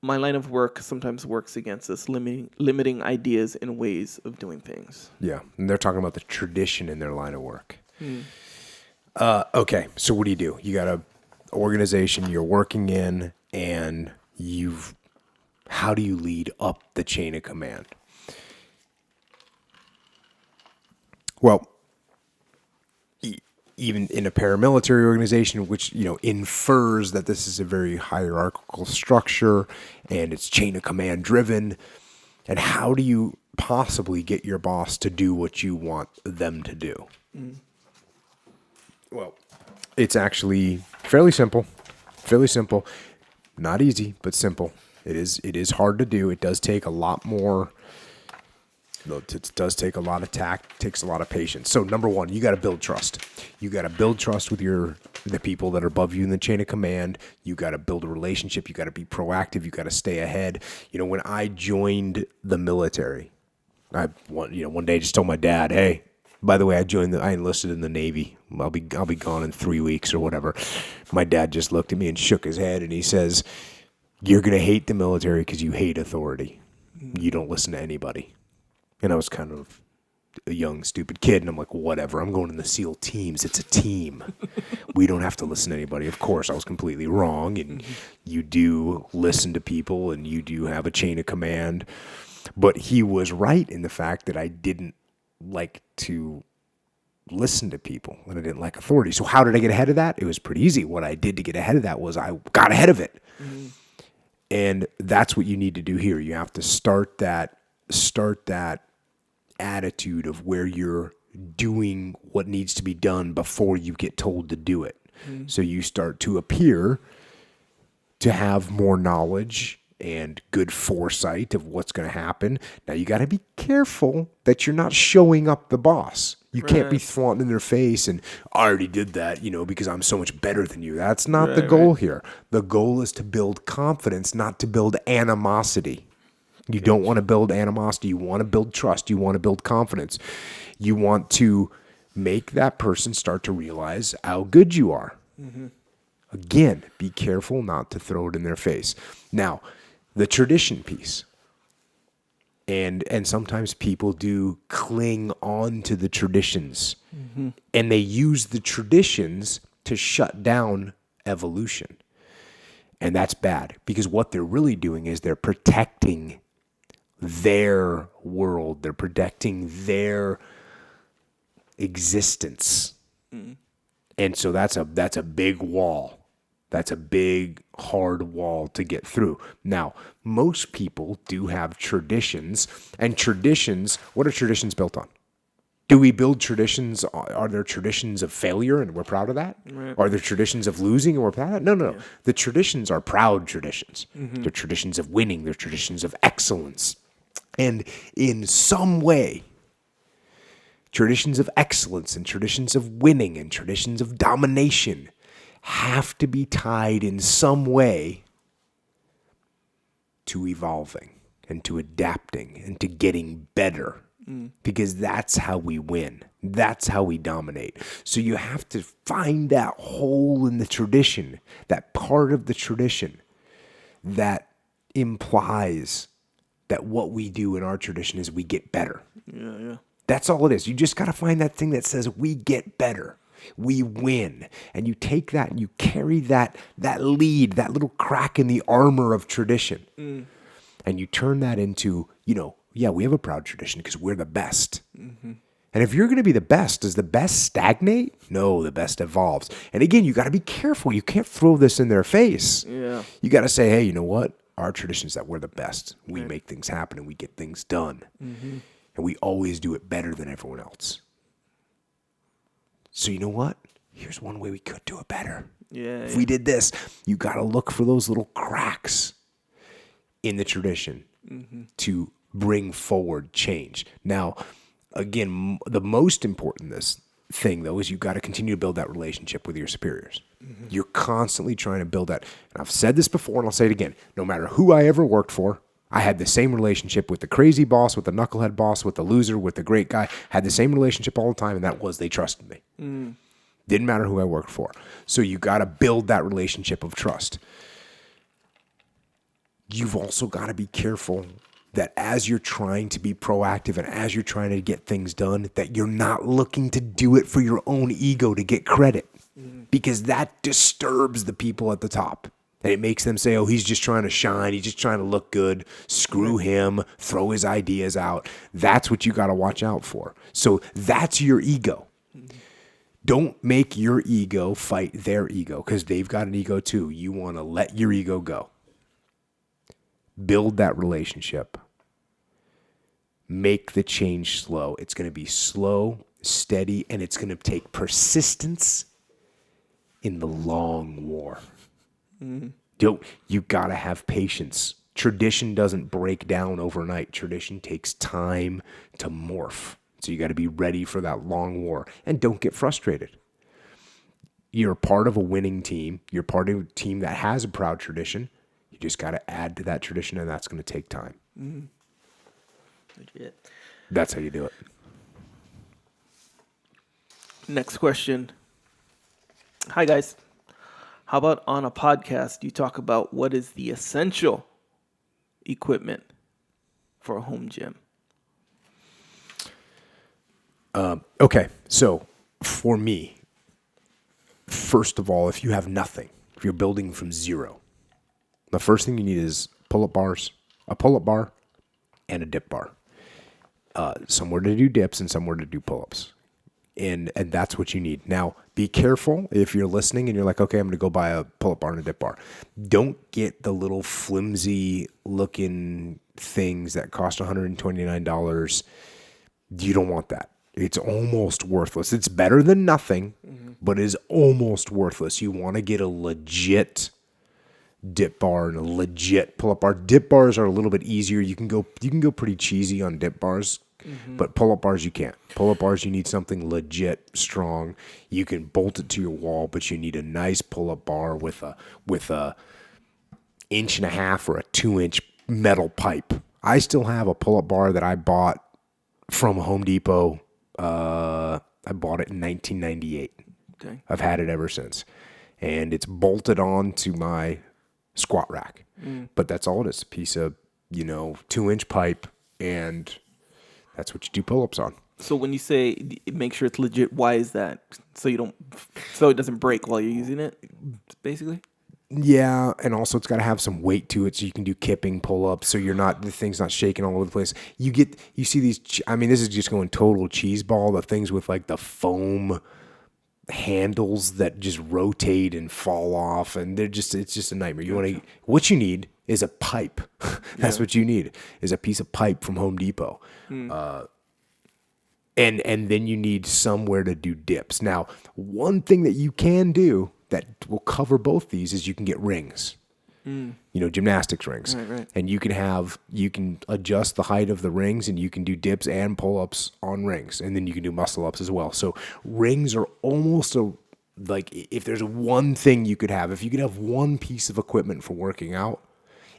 My line of work sometimes works against us, limiting ideas and ways of doing things. Yeah, and they're talking about the tradition in their line of work. Okay, so what do? You got an organization you're working in, and how do you lead up the chain of command? Well, even in a paramilitary organization, which, infers that this is a very hierarchical structure and it's chain of command driven. And how do you possibly get your boss to do what you want them to do? Well, it's actually fairly simple. Not easy, but simple. It is hard to do. It does take a lot more. It does take a lot of tact. Takes a lot of patience. So number one, you got to build trust. You got to build trust with the people that are above you in the chain of command. You got to build a relationship. You got to be proactive. You got to stay ahead. When I joined the military, One day I just told my dad, hey, by the way, I enlisted in the Navy. I'll be gone in 3 weeks or whatever. My dad just looked at me and shook his head and he says, you're going to hate the military because you hate authority. You don't listen to anybody. And I was kind of a young, stupid kid. And I'm like, whatever. I'm going in the SEAL teams. It's a team. We don't have to listen to anybody. Of course, I was completely wrong. And you do listen to people and you do have a chain of command. But he was right in the fact that I didn't like to listen to people and I didn't like authority. So how did I get ahead of that? It was pretty easy. What I did to get ahead of that was I got ahead of it. And that's what you need to do here. You have to start that attitude of where you're doing what needs to be done before you get told to do it. So you start to appear to have more knowledge and good foresight of what's going to happen. Now, you got to be careful that you're not showing up the boss. You can't be flaunting in their face and I already did that, because I'm so much better than you. That's not the goal here. The goal is to build confidence, not to build animosity. You don't want to build animosity. You want to build trust. You want to build confidence. You want to make that person start to realize how good you are. Again, be careful not to throw it in their face. Now, the tradition piece. And sometimes people do cling on to the traditions. And they use the traditions to shut down evolution. And that's bad because what they're really doing is they're protecting their world. They're protecting their existence. And so that's a big wall. That's a big, hard wall to get through. Now, most people do have traditions, and traditions, what are traditions built on? Do we build traditions? Are there traditions of failure, and we're proud of that? Right. Are there traditions of losing, and we're proud of that? No. Yeah. The traditions are proud traditions. They're traditions of winning. They're traditions of excellence. And in some way, traditions of excellence and traditions of winning and traditions of domination have to be tied in some way to evolving and to adapting and to getting better because that's how we win. That's how we dominate. So you have to find that hole in the tradition, that part of the tradition that implies that what we do in our tradition is we get better. Yeah. That's all it is. You just got to find that thing that says we get better. We win. And you take that and you carry that lead, that little crack in the armor of tradition. And you turn that into, we have a proud tradition because we're the best. And if you're going to be the best, does the best stagnate? No, the best evolves. And again, you got to be careful. You can't throw this in their face. Yeah. You got to say, hey, you know what? Our tradition is that we're the best. We make things happen and we get things done. And we always do it better than everyone else. So you know what? Here's one way we could do it better. If we did this, you got to look for those little cracks in the tradition to bring forward change. Now, again, the most important thing, though, is you got to continue to build that relationship with your superiors. You're constantly trying to build that. And I've said this before, and I'll say it again. No matter who I ever worked for, I had the same relationship with the crazy boss, with the knucklehead boss, with the loser, with the great guy. Had the same relationship all the time, and that was they trusted me. Didn't matter who I worked for. So you got to build that relationship of trust. You've also got to be careful that as you're trying to be proactive and as you're trying to get things done, that you're not looking to do it for your own ego to get credit. Because that disturbs the people at the top. And it makes them say, oh, he's just trying to shine. He's just trying to look good. Screw him. Throw his ideas out. That's what you got to watch out for. So that's your ego. Don't make your ego fight their ego because they've got an ego too. You want to let your ego go. Build that relationship. Make the change slow. It's going to be slow, steady, and it's going to take persistence in the long war. You got to have patience. Tradition doesn't break down overnight. Tradition takes time to morph. So you got to be ready for that long war. And don't get frustrated. You're part of a winning team. You're part of a team that has a proud tradition. You just got to add to that tradition, and that's going to take time. Legit. That's how you do it. Next question. Hi, guys. How about on a podcast you talk about what is the essential equipment for a home gym? Okay, so for me, first of all, if you have nothing, if you're building from zero, the first thing you need is pull-up bars, a pull-up bar, and a dip bar. Somewhere to do dips and somewhere to do pull-ups. And that's what you need. Now, be careful if you're listening and you're like, okay, I'm going to go buy a pull-up bar and a dip bar. Don't get the little flimsy looking things that cost $129. You don't want that. It's almost worthless. It's better than nothing, but it is almost worthless. You want to get a legit dip bar and a legit pull-up bar. Dip bars are a little bit easier. You can go pretty cheesy on dip bars. But pull-up bars, you can't. Pull-up bars, you need something legit strong. You can bolt it to your wall, but you need a nice pull-up bar with a 1.5 inch or a 2-inch metal pipe. I still have a pull-up bar that I bought from Home Depot. I bought it in 1998. Okay. I've had it ever since. And it's bolted on to my squat rack. But that's all it is. A piece of, 2-inch pipe, and that's what you do pull-ups on. So when you say make sure it's legit, why is that? So it doesn't break while you're using it, basically? Yeah, and also it's got to have some weight to it so you can do kipping pull-ups so the thing's not shaking all over the place. You see these, this is just going total cheese ball, the things with like the foam handles that just rotate and fall off, and it's just a nightmare. What you need is a pipe. That's what you need, is a piece of pipe from Home Depot. And then you need somewhere to do dips. Now, one thing that you can do that will cover both these is you can get rings. Gymnastics rings. Right. And you can adjust the height of the rings, and you can do dips and pull-ups on rings. And then you can do muscle-ups as well. So rings are almost if there's one thing you could have, if you could have one piece of equipment for working out,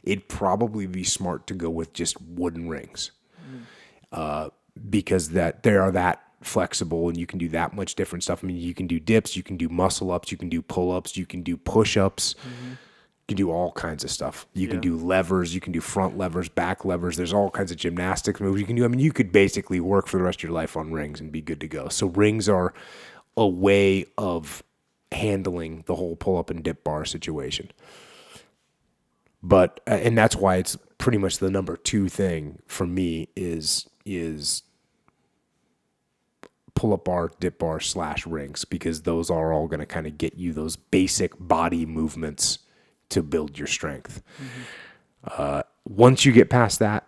it'd probably be smart to go with just wooden rings. Because they are that flexible and you can do that much different stuff. You can do dips, you can do muscle-ups, you can do pull-ups, you can do push-ups. You can do all kinds of stuff. You can do levers. You can do front levers, back levers. There's all kinds of gymnastics moves you can do. You could basically work for the rest of your life on rings and be good to go. So rings are a way of handling the whole pull-up and dip bar situation. But and that's why it's pretty much the number 2 thing for me is pull-up bar, dip bar / rings, because those are all going to kind of get you those basic body movements to build your strength. Once you get past that,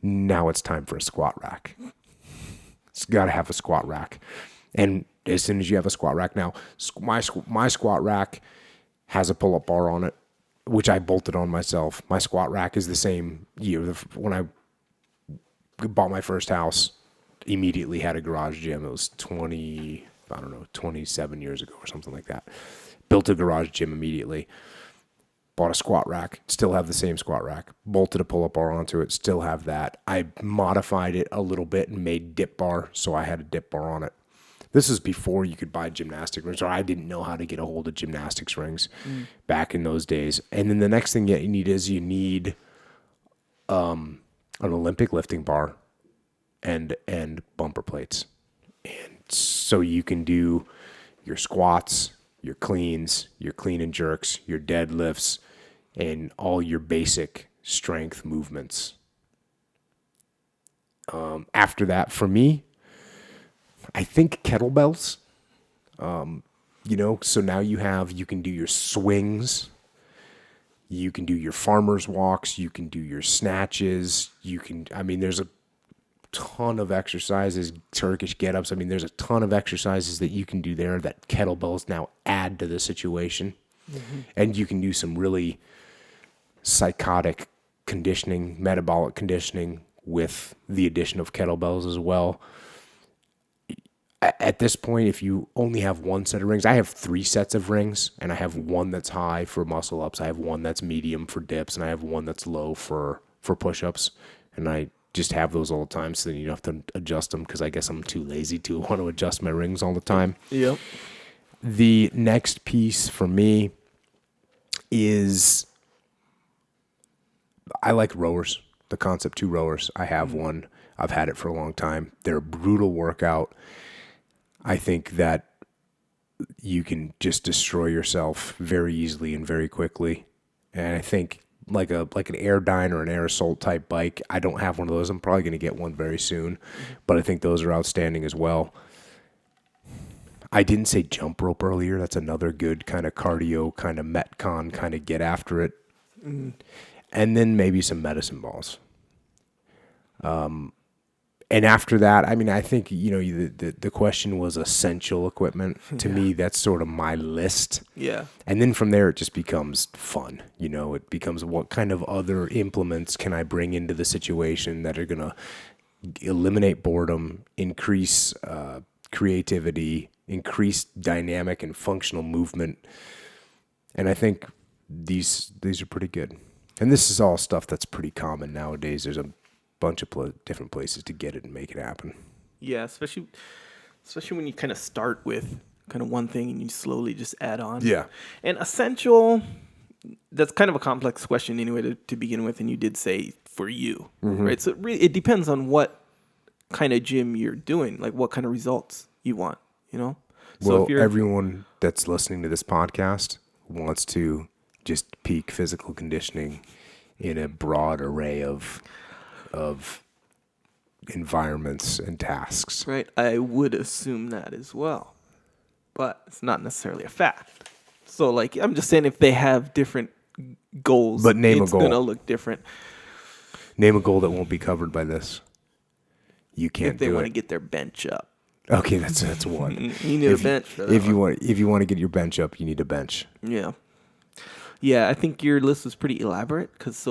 now it's time for a squat rack. It's got to have a squat rack. And as soon as you have a squat rack, now my squat rack has a pull-up bar on it, which I bolted on myself. My squat rack is the same year. When I bought my first house, immediately had a garage gym. It was 27 years ago or something like that. Built a garage gym immediately. Bought a squat rack, still have the same squat rack. Bolted a pull-up bar onto it, still have that. I modified it a little bit and made dip bar, so I had a dip bar on it. This is before you could buy gymnastic rings, or I didn't know how to get a hold of gymnastics rings back in those days. And then the next thing that you need an Olympic lifting bar and bumper plates. And so you can do your squats, your cleans, your clean and jerks, your deadlifts, and all your basic strength movements. After that, for me, I think kettlebells. So now you can do your swings, you can do your farmer's walks, you can do your snatches, there's a ton of exercises, Turkish get-ups. There's a ton of exercises that you can do there that kettlebells now add to the situation. And you can do some really psychotic conditioning, metabolic conditioning with the addition of kettlebells as well. At this point, if you only have one set of rings, I have 3 sets of rings, and I have one that's high for muscle-ups, I have one that's medium for dips, and I have one that's low for push-ups. And just have those all the time, so then you don't have to adjust them, because I guess I'm too lazy to want to adjust my rings all the time. Yep. The next piece for me is I like rowers, the Concept 2 rowers. I have one. I've had it for a long time. They're a brutal workout. I think that you can just destroy yourself very easily and very quickly. And I think like an Airdyne or an Air Assault type bike, I don't have one of those. I'm probably going to get one very soon, but I think those are outstanding as well. I didn't say jump rope earlier. That's another good kind of cardio, kind of Metcon, kind of get after it. And then maybe some medicine balls. And after that, I mean, I think, the question was essential equipment. To me, that's sort of my list. Yeah. And then from there, it just becomes fun. It becomes what kind of other implements can I bring into the situation that are going to eliminate boredom, increase creativity, increase dynamic and functional movement. And I think these are pretty good. And this is all stuff that's pretty common nowadays. There's a bunch of different places to get it and make it happen. Yeah, especially when you kind of start with kind of one thing and you slowly just add on. Yeah. And essential, that's kind of a complex question anyway to begin with, and you did say for you, right? So it depends on what kind of gym you're doing, like what kind of results you want, So well, if you're everyone that's listening to this podcast wants to just peak physical conditioning in a broad array of environments and tasks. right, I would assume that as well, but it's not necessarily a fact. So, like, I'm just saying if they have different goals, But name a it's goal. gonna look different. Name a goal that won't be covered by this. You can't If they do want to it. get their bench up, Okay, that's one. you need a bench for that. If you want to get your bench up, you need a bench. Yeah, I think your list was pretty elaborate because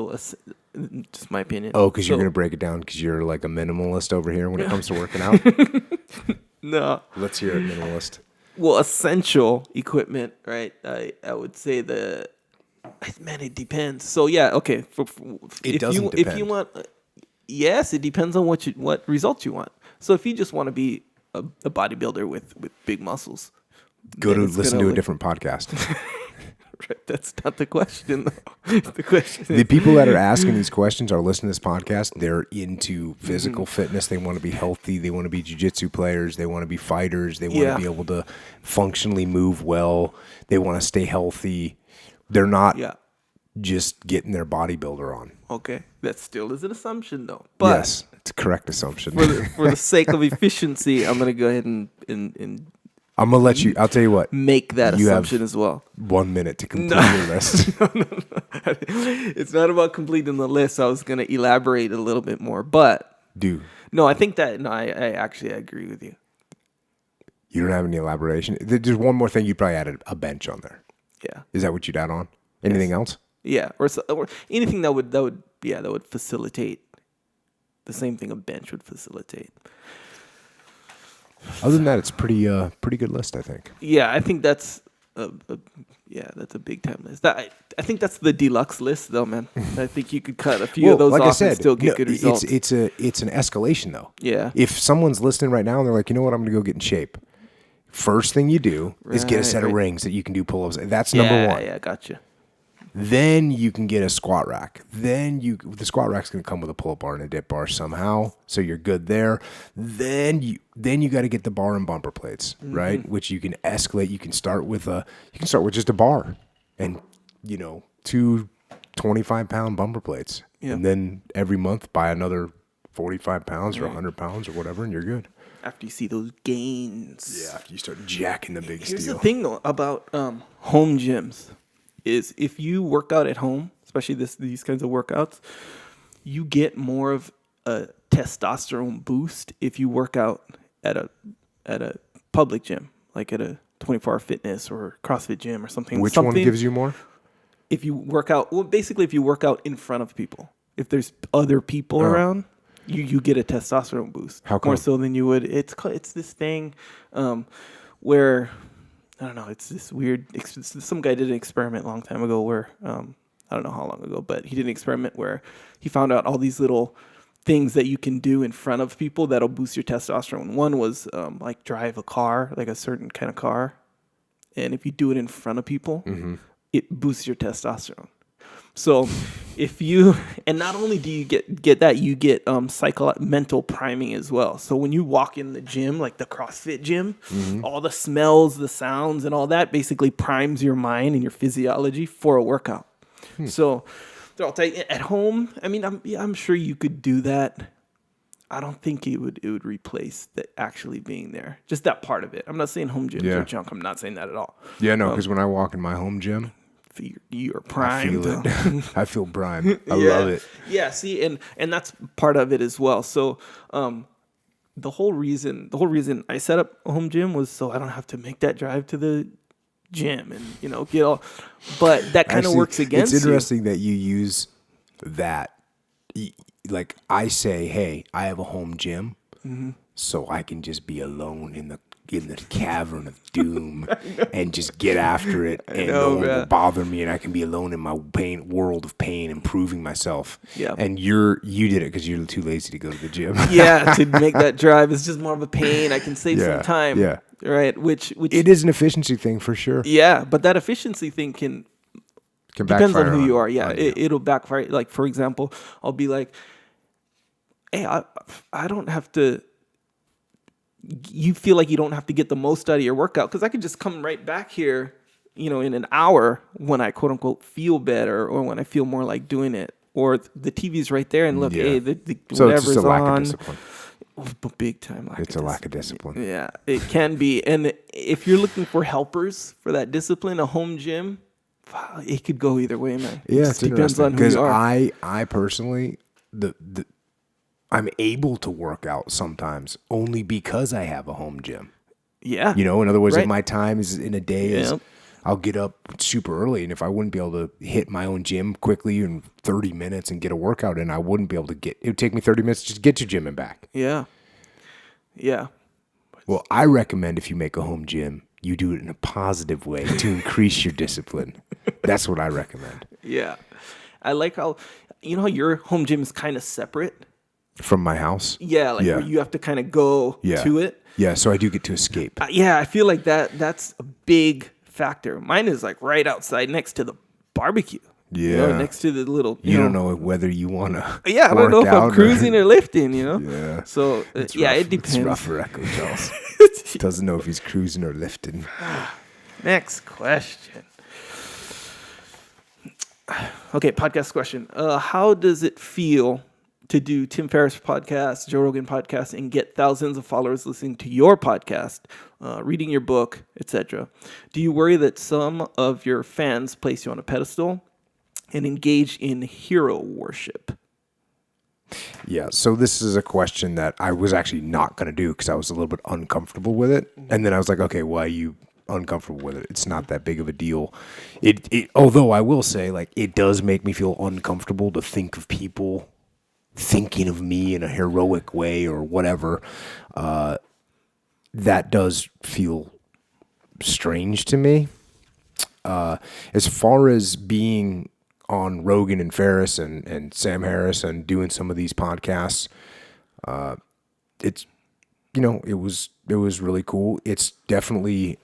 just my opinion. Oh, because you're going to break it down because you're like a minimalist over here when it comes to working out? No. Let's hear it, minimalist. Well, essential equipment, right? I would say it depends. So yeah, okay. It doesn't depend. If you want, yes, it depends on what results you want. So if you just want to be a bodybuilder with big muscles, go to listen to a different podcast. Right, that's not the question, though. The question The people that are asking these questions are listening to this podcast. They're into physical fitness. They want to be healthy. They want to be jiu-jitsu players. They want to be fighters. They want to be able to functionally move well. They want to stay healthy. They're not just getting their bodybuilder on. Okay, that still is an assumption, though. But yes, it's a correct assumption. For the sake of efficiency, I'm going to go ahead and I'm going to let you, I'll tell you what. make that assumption as well. 1 minute to complete your list. No. It's not about completing the list. I was going to elaborate a little bit more, but no, I think that I actually agree with you. You don't have any elaboration. There's one more thing. You probably added a bench on there. Yeah. Is that what you'd add on? Anything else? Yeah, or anything that would facilitate the same thing a bench would facilitate. Other than that, it's pretty good list, I think. Yeah, I think that's that's a big time list. I think that's the deluxe list, though, man. I think you could cut a few of those off and still get good results. It's an escalation, though. Yeah. If someone's listening right now and they're like, you know what, I'm going to go get in shape. First thing you do is get a set of rings that you can do pull-ups. That's number one. Yeah, gotcha. Then you can get a squat rack. The squat rack's going to come with a pull-up bar and a dip bar somehow, so you're good there. Then you got to get the bar and bumper plates, right? Which you can escalate. You can start with just a bar, and 2 25-pound bumper plates, and then every month buy another 45 pounds or 100 pounds or whatever, and you're good. After you see those gains, after you start jacking the big steel. Here's the thing, though, about home gyms. Is if you work out at home, especially these kinds of workouts, you get more of a testosterone boost if you work out at a public gym, like at a 24-hour fitness or CrossFit gym or something. Which one gives you more? If you work out, basically if you work out in front of people, if there's other people around, you get a testosterone boost. How come? More so than you would. It's this thing where. I don't know. It's this weird. Some guy did an experiment a long time ago where I don't know how long ago, but he did an experiment where he found out all these little things that you can do in front of people that'll boost your testosterone. One was like drive a car, like a certain kind of car. And if you do it in front of people, it boosts your testosterone. So if you, and not only do you get that, you get mental priming as well. So when you walk in the gym, like the CrossFit gym, all the smells, the sounds, and all that basically primes your mind and your physiology for a workout. So I'll tell you, at home, I mean, I'm sure you could do that. I don't think it would replace the actually being there. Just that part of it. I'm not saying home gyms are junk. I'm not saying that at all. Yeah, no, because when I walk in my home gym, you're primed. I feel it. I feel primed. I love it. Yeah, see, and that's part of it as well. So the whole reason I set up a home gym was so I don't have to make that drive to the gym and get all, but that kind of works against you. It's interesting that you use that. Like I say, hey, I have a home gym, so I can just be alone in the cavern of doom and just get after it, and no one will bother me, and I can be alone in my world of pain, improving myself. Yeah, and you did it because you're too lazy to go to the gym. Yeah, to make that drive, it's just more of a pain. I can save some time. Yeah, right. Which it is an efficiency thing for sure. Yeah, but that efficiency thing can depends on who you are. Yeah, it'll backfire. Like for example, I'll be like, hey, I don't have to. You feel like you don't have to get the most out of your workout because I could just come right back here, in an hour when I quote unquote feel better or when I feel more like doing it, or the TV's right there and look, hey, so whatever's it's just a lack on. of discipline. Big time lack. It's a lack of discipline. Yeah, it can be. And if you're looking for helpers for that discipline, a home gym, it could go either way, man. Yeah, it depends on who you are. Because I personally, I'm able to work out sometimes only because I have a home gym. Yeah. In other words, if my time is in a day, I'll get up super early. And if I wouldn't be able to hit my own gym quickly in 30 minutes and get a workout in, I wouldn't be able to it would take me 30 minutes to just get to gym and back. Yeah. Yeah. Well, I recommend if you make a home gym, you do it in a positive way to increase your discipline. That's what I recommend. Yeah. I like how your home gym is kind of separate from my house. Yeah, where you have to kind of go to it. Yeah, so I do get to escape. I feel like that's a big factor. Mine is like right outside next to the barbecue. Yeah. Next to the little... You don't know whether you want to I don't know if I'm cruising or lifting, Yeah. So, it depends. It's rough for Echo Charles. Doesn't know if he's cruising or lifting. Next question. Okay, podcast question. How does it feel to do Tim Ferriss podcast, Joe Rogan podcast, and get thousands of followers listening to your podcast, reading your book, etc.? Do you worry that some of your fans place you on a pedestal and engage in hero worship? Yeah, so this is a question that I was actually not going to do because I was a little bit uncomfortable with it. And then I was like, okay, why are you uncomfortable with it? It's not that big of a deal. Although I will say, it does make me feel uncomfortable to think of people thinking of me in a heroic way or whatever. That does feel strange to me. As far as being on Rogan and Ferriss and Sam Harris and doing some of these podcasts, it's, it was really cool. It's definitely,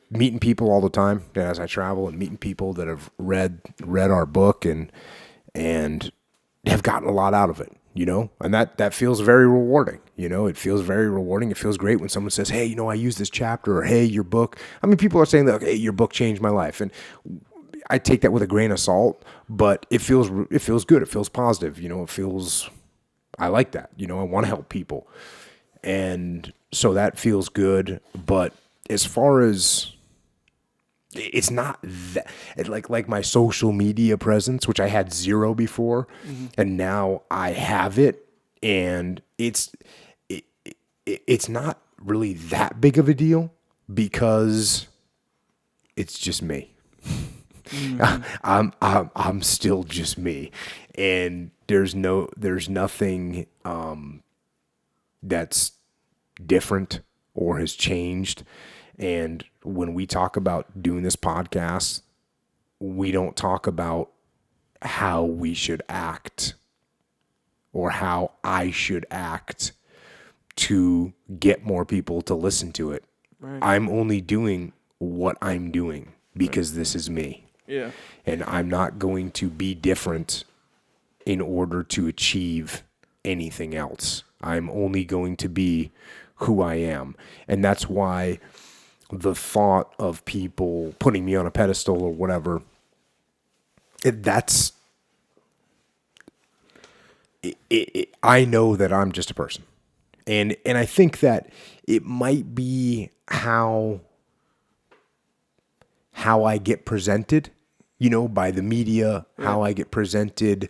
meeting people all the time as I travel and meeting people that have read our book and have gotten a lot out of it, and that feels very rewarding. It feels very rewarding. It feels great when someone says, hey, I use this chapter, or hey, your book. I mean, people are saying that, hey, your book changed my life. And I take that with a grain of salt, but it feels good. It feels positive. I like that. I want to help people. And so that feels good. But as far as, it's not that, like my social media presence, which I had zero before, and now I have it, and it's not really that big of a deal because it's just me. I'm still just me, and there's nothing that's different or has changed. And when we talk about doing this podcast, we don't talk about how we should act or how I should act to get more people to listen to it. Right. I'm only doing what I'm doing because this is me. Yeah. And I'm not going to be different in order to achieve anything else. I'm only going to be who I am. And that's why the thought of people putting me on a pedestal or whatever, I know that I'm just a person. And I think that it might be how I get presented, by the media, how I get presented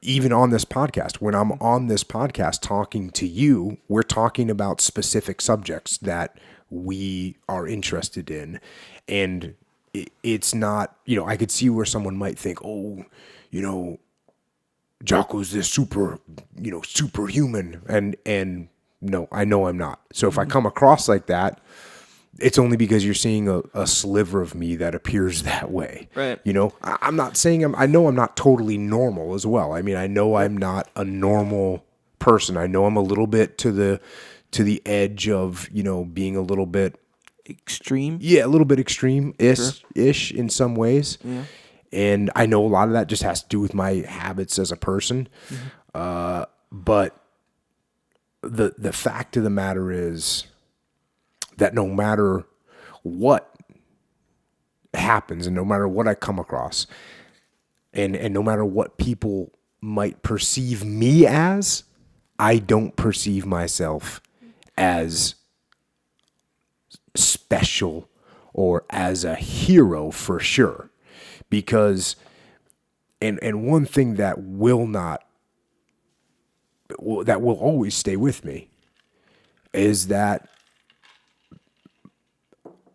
even on this podcast. When I'm on this podcast talking to you, we're talking about specific subjects that we are interested in. And it's not, I could see where someone might think, oh, Jocko's this superhuman. And no, I know I'm not. So if I come across like that, it's only because you're seeing a sliver of me that appears that way. Right. I'm not saying I know I'm not totally normal as well. I mean, I know I'm not a normal person. I know I'm a little bit to the edge of, being a little bit extreme. Yeah, a little bit extreme-ish in some ways. Yeah. And I know a lot of that just has to do with my habits as a person. Mm-hmm. But the fact of the matter is that no matter what happens and no matter what I come across and no matter what people might perceive me as, I don't perceive myself as special or as a hero for sure. Because, and one thing that will always stay with me is that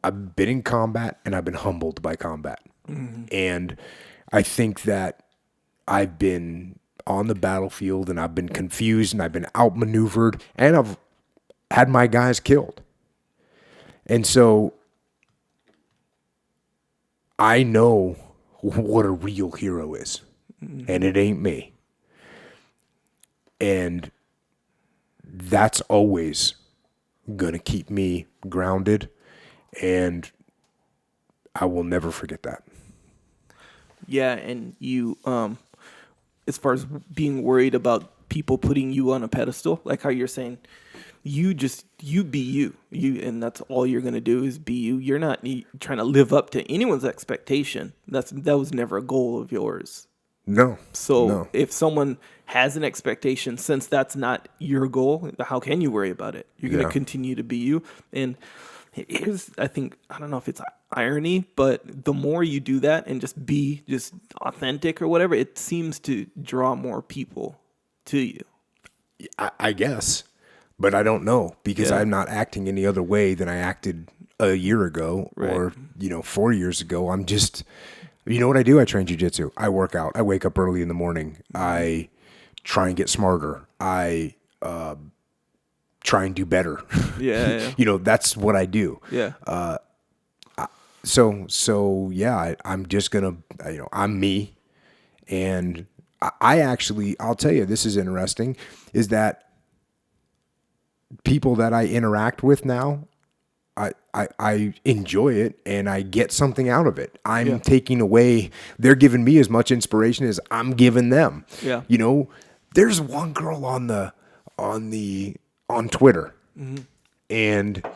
I've been in combat and I've been humbled by combat. Mm-hmm. And I think that I've been on the battlefield and I've been confused and I've been outmaneuvered and I've had my guys killed. And so I know what a real hero is. Mm-hmm. And it ain't me. And that's always going to keep me grounded. And I will never forget that. Yeah, and you, as far as being worried about people putting you on a pedestal, like how you're saying, you be you, and that's all you're gonna do is be you. You're not trying to live up to anyone's expectation. That was never a goal of yours. No. So if someone has an expectation, since that's not your goal, how can you worry about it? You're gonna continue to be you. And here's, I don't know if it's irony, but the more you do that and just be just authentic or whatever, it seems to draw more people to you. I guess, but I don't know because I'm not acting any other way than I acted a year ago or, 4 years ago. I'm just, you know what I do? I train Jiu Jitsu. I work out. I wake up early in the morning. I try and get smarter. I, try and do better. Yeah. That's what I do. Yeah. So yeah, I'm just gonna, I'm me. And I actually, I'll tell you, this is interesting, is that people that I interact with now, I enjoy it and I get something out of it. I'm taking away, they're giving me as much inspiration as I'm giving them. Yeah. There's one girl on Twitter, mm-hmm. and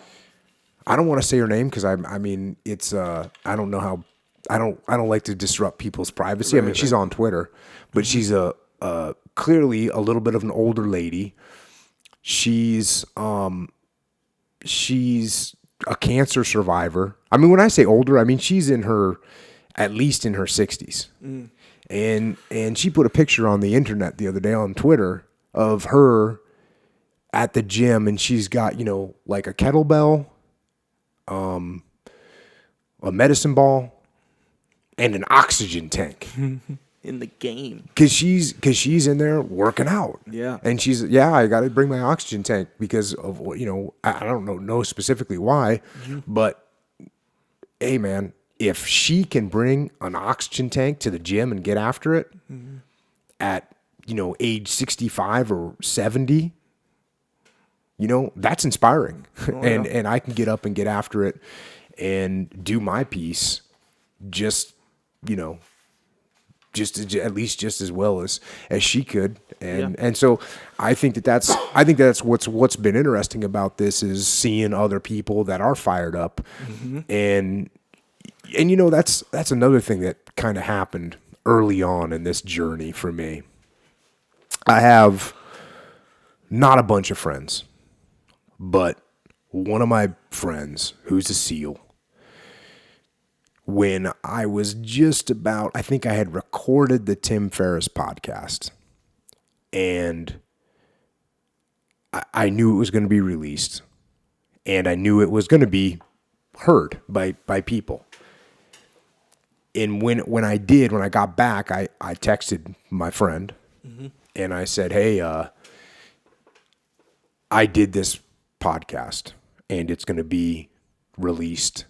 I don't want to say her name because it's I don't know how, I don't like to disrupt people's privacy. Right, she's on Twitter, but she's clearly a little bit of an older lady. She's a cancer survivor. When I say older, she's at least in her 60s. Mm. And she put a picture on the internet the other day on Twitter of her at the gym, and she's got, like a kettlebell, a medicine ball, and an oxygen tank. In the game. Cause she's in there working out. Yeah. And I got to bring my oxygen tank because of, I don't know specifically why, mm-hmm. but hey man, if she can bring an oxygen tank to the gym and get after it at, age 65 or 70, that's inspiring. And I can get up and get after it and do my piece just at least just as well as she could. And so I think that's what's been interesting about this is seeing other people that are fired up. And that's another thing that kind of happened early on in this journey for me. I have not a bunch of friends, but one of my friends who's a SEAL, when I was just about, I think I had recorded the Tim Ferriss podcast, and I knew it was going to be released, and I knew it was going to be heard by people. And when I got back, I texted my friend, and I said, hey, I did this podcast, and it's going to be released,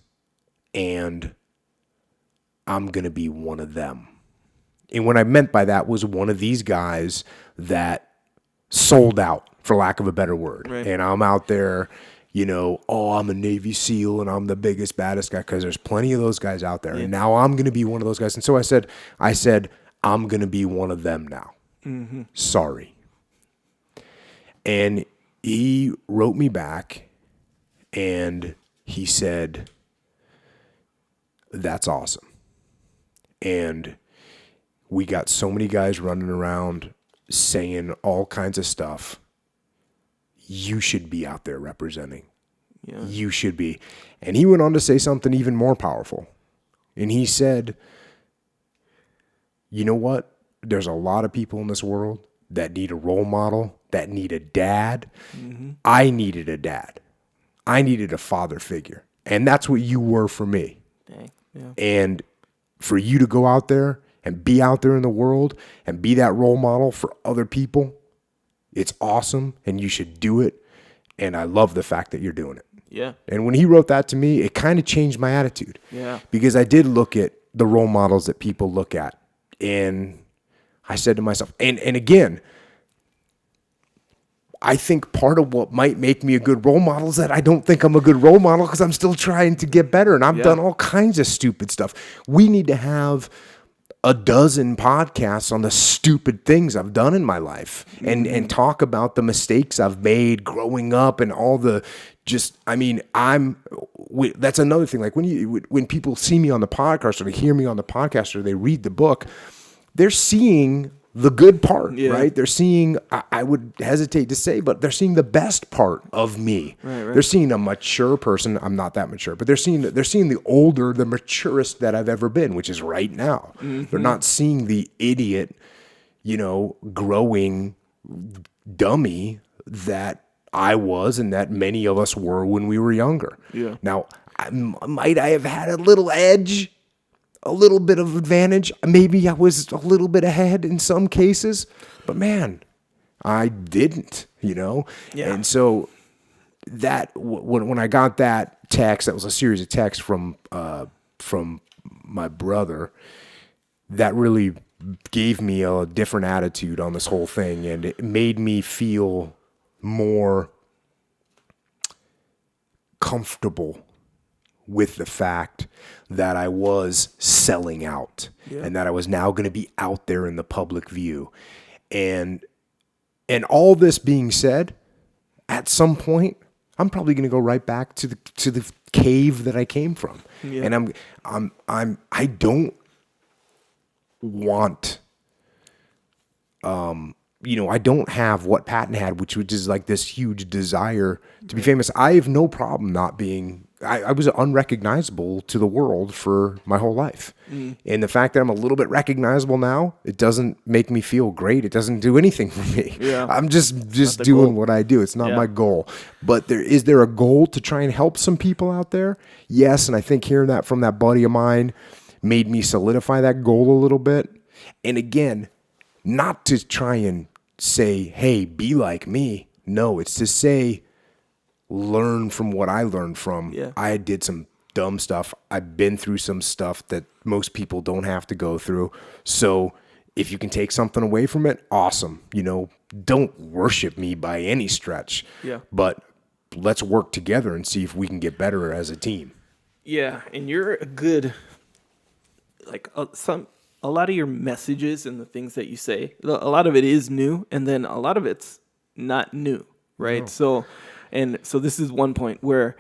and I'm going to be one of them. And what I meant by that was one of these guys that sold out, for lack of a better word. Right. And I'm out there, I'm a Navy SEAL and I'm the biggest, baddest guy, because there's plenty of those guys out there. Yeah. And now I'm going to be one of those guys. And so I said, I'm going to be one of them now. Sorry. And he wrote me back and he said, that's awesome. And we got so many guys running around saying all kinds of stuff. You should be out there representing. Yeah. You should be. And he went on to say something even more powerful. And he said, you know what? There's a lot of people in this world that need a role model, that need a dad. I needed a dad. I needed a father figure. And that's what you were for me. Dang. Yeah. And for you to go out there and be out there in the world and be that role model for other people, it's awesome and you should do it. And I love the fact that you're doing it. Yeah. And when he wrote that to me, it kind of changed my attitude. Yeah. Because I did look at the role models that people look at. And I said to myself, and again, I think part of what might make me a good role model is that I don't think I'm a good role model because I'm still trying to get better. And I've done all kinds of stupid stuff. We need to have a dozen podcasts on the stupid things I've done in my life and talk about the mistakes I've made growing up and all the that's another thing. Like when people see me on the podcast or they hear me on the podcast or they read the book, they're seeing the good part, right? They're seeing, I would hesitate to say, but they're seeing the best part of me. Right. They're seeing a mature person. I'm not that mature, but they're seeing the older, the maturest that I've ever been, which is right now. They're not seeing the idiot, growing dummy that I was and that many of us were when we were younger. Yeah. Now, might I have had a little edge? A little bit of advantage. Maybe I was a little bit ahead in some cases, but man, I didn't, Yeah. And so that when I got that text, that was a series of texts from my brother, that really gave me a different attitude on this whole thing, and it made me feel more comfortable with the fact that I was selling out and that I was now going to be out there in the public view. And all this being said, at some point, I'm probably going to go right back to the cave that I came from. Yeah. And I don't want, I don't have what Patton had, which is like this huge desire to be famous. I have no problem not being, I was unrecognizable to the world for my whole life. And the fact that I'm a little bit recognizable now, it doesn't make me feel great. It doesn't do anything for me. Yeah. I'm just doing what I do. It's not my goal. But is there a goal to try and help some people out there? Yes, and I think hearing that from that buddy of mine made me solidify that goal a little bit. And again, not to try and say, hey, be like me. No, it's to say, learn from what I learned from. Yeah. I did some dumb stuff. I've been through some stuff that most people don't have to go through. So if you can take something away from it, awesome. Don't worship me by any stretch. Yeah. But let's work together and see if we can get better as a team. Yeah, and you're a good, like, a lot of your messages and the things that you say, a lot of it is new, and then a lot of it's not new, right? No. So this is one point where,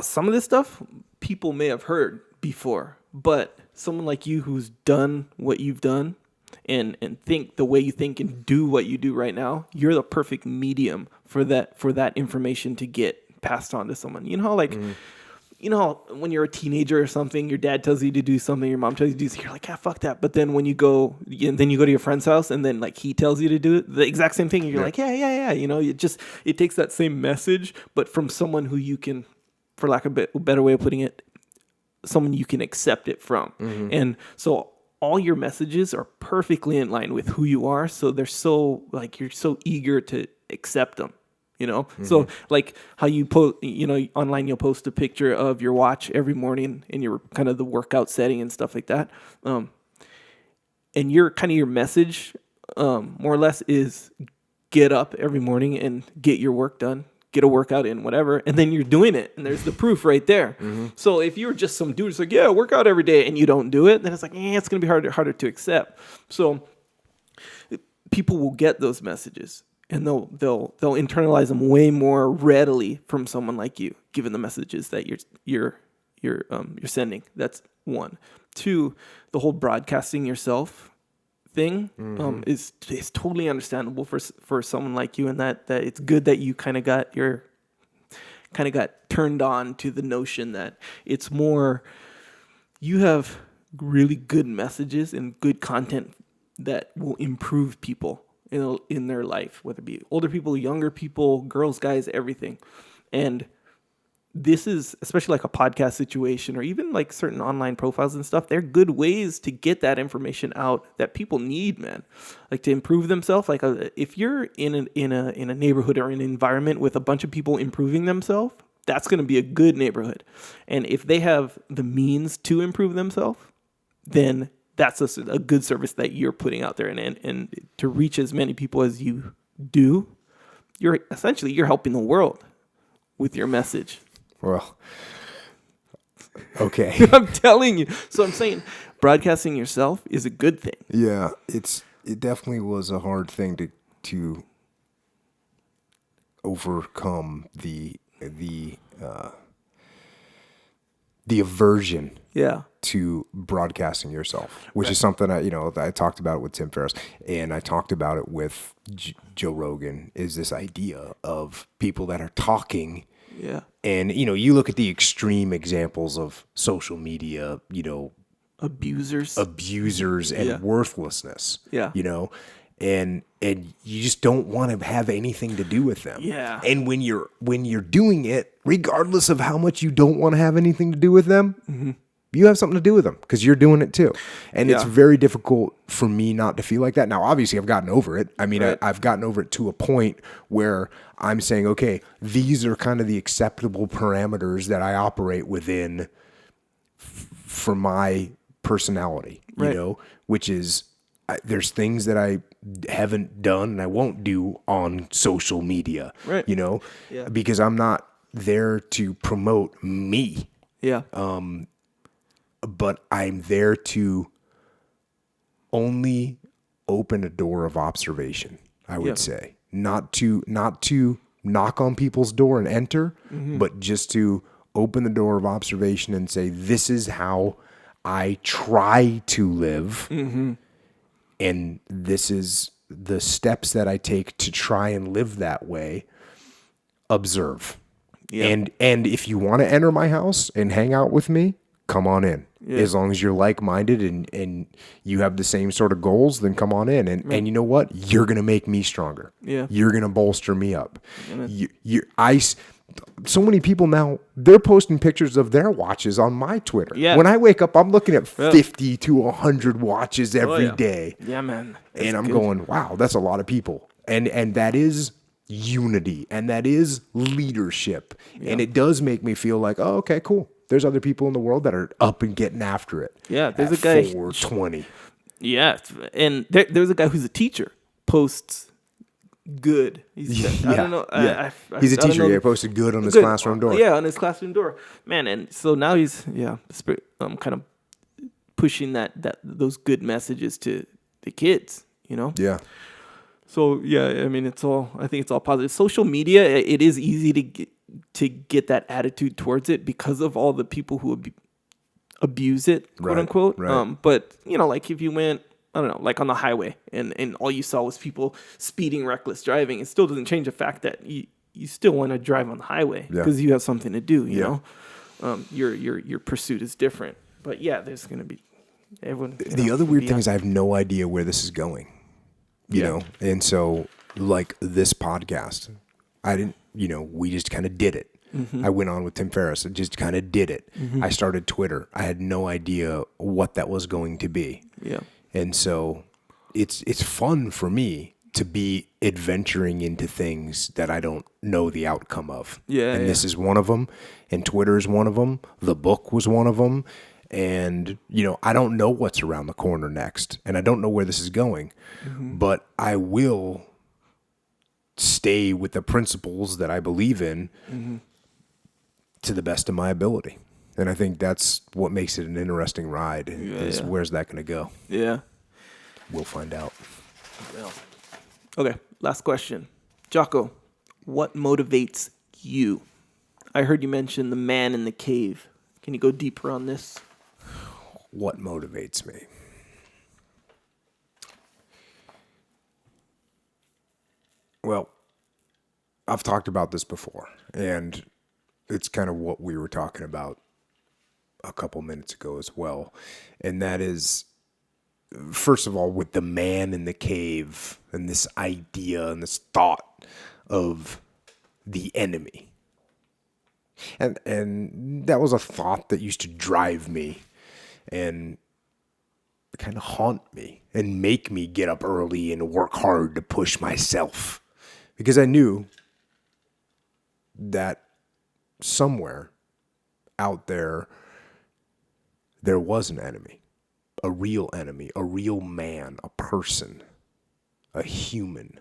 some of this stuff people may have heard before, but someone like you who's done what you've done and think the way you think and do what you do right now, you're the perfect medium for that information to get passed on to someone. You know, when you're a teenager or something, your dad tells you to do something, your mom tells you to do something, you're like, fuck that. But then when you go to your friend's house and then like he tells you to do it, the exact same thing, you're like, yeah. It takes that same message, but from someone who you can, for lack of a better way of putting it, someone you can accept it from. Mm-hmm. And so all your messages are perfectly in line with who you are. So they're so you're so eager to accept them. Mm-hmm. So like how you post, online, you'll post a picture of your watch every morning in your kind of the workout setting and stuff like that. And your message, more or less, is get up every morning and get your work done, get a workout in, whatever. And then you're doing it. And there's the proof right there. Mm-hmm. So if you're just some dude who's like, yeah, work out every day, and you don't do it, then it's like, it's going to be harder to accept. So people will get those messages. And they'll internalize them way more readily from someone like you, given the messages that you're sending. That's one. Two, the whole broadcasting yourself thing is totally understandable for someone like you, and that it's good that you kind of got turned on to the notion that it's more, you have really good messages and good content that will improve people in their life, whether it be older people, younger people, girls, guys, everything. And this is, especially like a podcast situation or even like certain online profiles and stuff, they're good ways to get that information out that people need, man. Like to improve themselves. Like if you're in a neighborhood or an environment with a bunch of people improving themselves, that's going to be a good neighborhood. And if they have the means to improve themselves, then that's a good service that you're putting out there, and to reach as many people as you do, you're helping the world with your message. Well, okay. I'm telling you. So I'm saying broadcasting yourself is a good thing. Yeah, it definitely was a hard thing to overcome the aversion. Yeah. To broadcasting yourself, which is something I talked about it with Tim Ferriss, and I talked about it with Joe Rogan, is this idea of people that are talking. Yeah. And, you look at the extreme examples of social media, abusers and worthlessness. Yeah. And you just don't want to have anything to do with them. Yeah. And when you're doing it, regardless of how much you don't want to have anything to do with them, mm-hmm. you have something to do with them because you're doing it too. And it's very difficult for me not to feel like that. Now, obviously, I've gotten over it. I mean, right. I've gotten over it to a point where I'm saying, okay, these are kind of the acceptable parameters that I operate within for my personality, right. Which is there's things that I haven't done and I won't do on social media, right. Because I'm not there to promote me. Yeah. But I'm there to only open a door of observation, I would say. Not to knock on people's door and enter, mm-hmm. but just to open the door of observation and say, this is how I try to live. Mm-hmm. And this is the steps that I take to try and live that way. Observe. Yeah. And if you want to enter my house and hang out with me, come on in. Yeah. As long as you're like-minded and you have the same sort of goals, then come on in. And you know what? You're going to make me stronger. Yeah. You're going to bolster me up. So many people now, they're posting pictures of their watches on my Twitter. Yeah. When I wake up, I'm looking at 50 to 100 watches every day. Yeah, man. That's and I'm good. Going, wow, that's a lot of people. And that is, unity, and that is leadership. Yeah. And it does make me feel like, oh, okay, cool. There's other people in the world that are up and getting after it. Yeah, there's a guy 420. Yeah, and there's a guy who's a teacher, posts good. I don't know. Yeah. He's a teacher. He posted good on his classroom door. Yeah, on his classroom door. Man, and so now he's kind of pushing those good messages to the kids, you know? Yeah. So yeah, I mean, I think it's all positive. Social media, it is easy to get that attitude towards it because of all the people who abuse it, quote unquote. Right. But you know, like if you went, I don't know, like on the highway and all you saw was people speeding, reckless driving, it still doesn't change the fact that you still want to drive on the highway because you have something to do, you know? Your pursuit is different. But yeah, there's going to be everyone. The other weird thing is I have no idea where this is going, you know? And so like this podcast, I didn't, you know, we just kind of did it. Mm-hmm. I went on with Tim Ferriss and just kind of did it. Mm-hmm. I started Twitter. I had no idea what that was going to be. Yeah. And so it's fun for me to be adventuring into things that I don't know the outcome of. Yeah. And this is one of them. And Twitter is one of them. The book was one of them. And, you know, I don't know what's around the corner next. And I don't know where this is going. Mm-hmm. But I will stay with the principles that I believe in to the best of my ability. And I think that's what makes it an interesting ride is where's that going to go? Yeah. We'll find out. Well. Okay, last question. Jocko, what motivates you? I heard you mention the man in the cave. Can you go deeper on this? What motivates me? Well, I've talked about this before, and it's kind of what we were talking about a couple minutes ago as well. And that is, first of all, with the man in the cave and this idea and this thought of the enemy. And that was a thought that used to drive me and kind of haunt me and make me get up early and work hard to push myself. Because I knew that somewhere out there was an enemy, a real man, a person, a human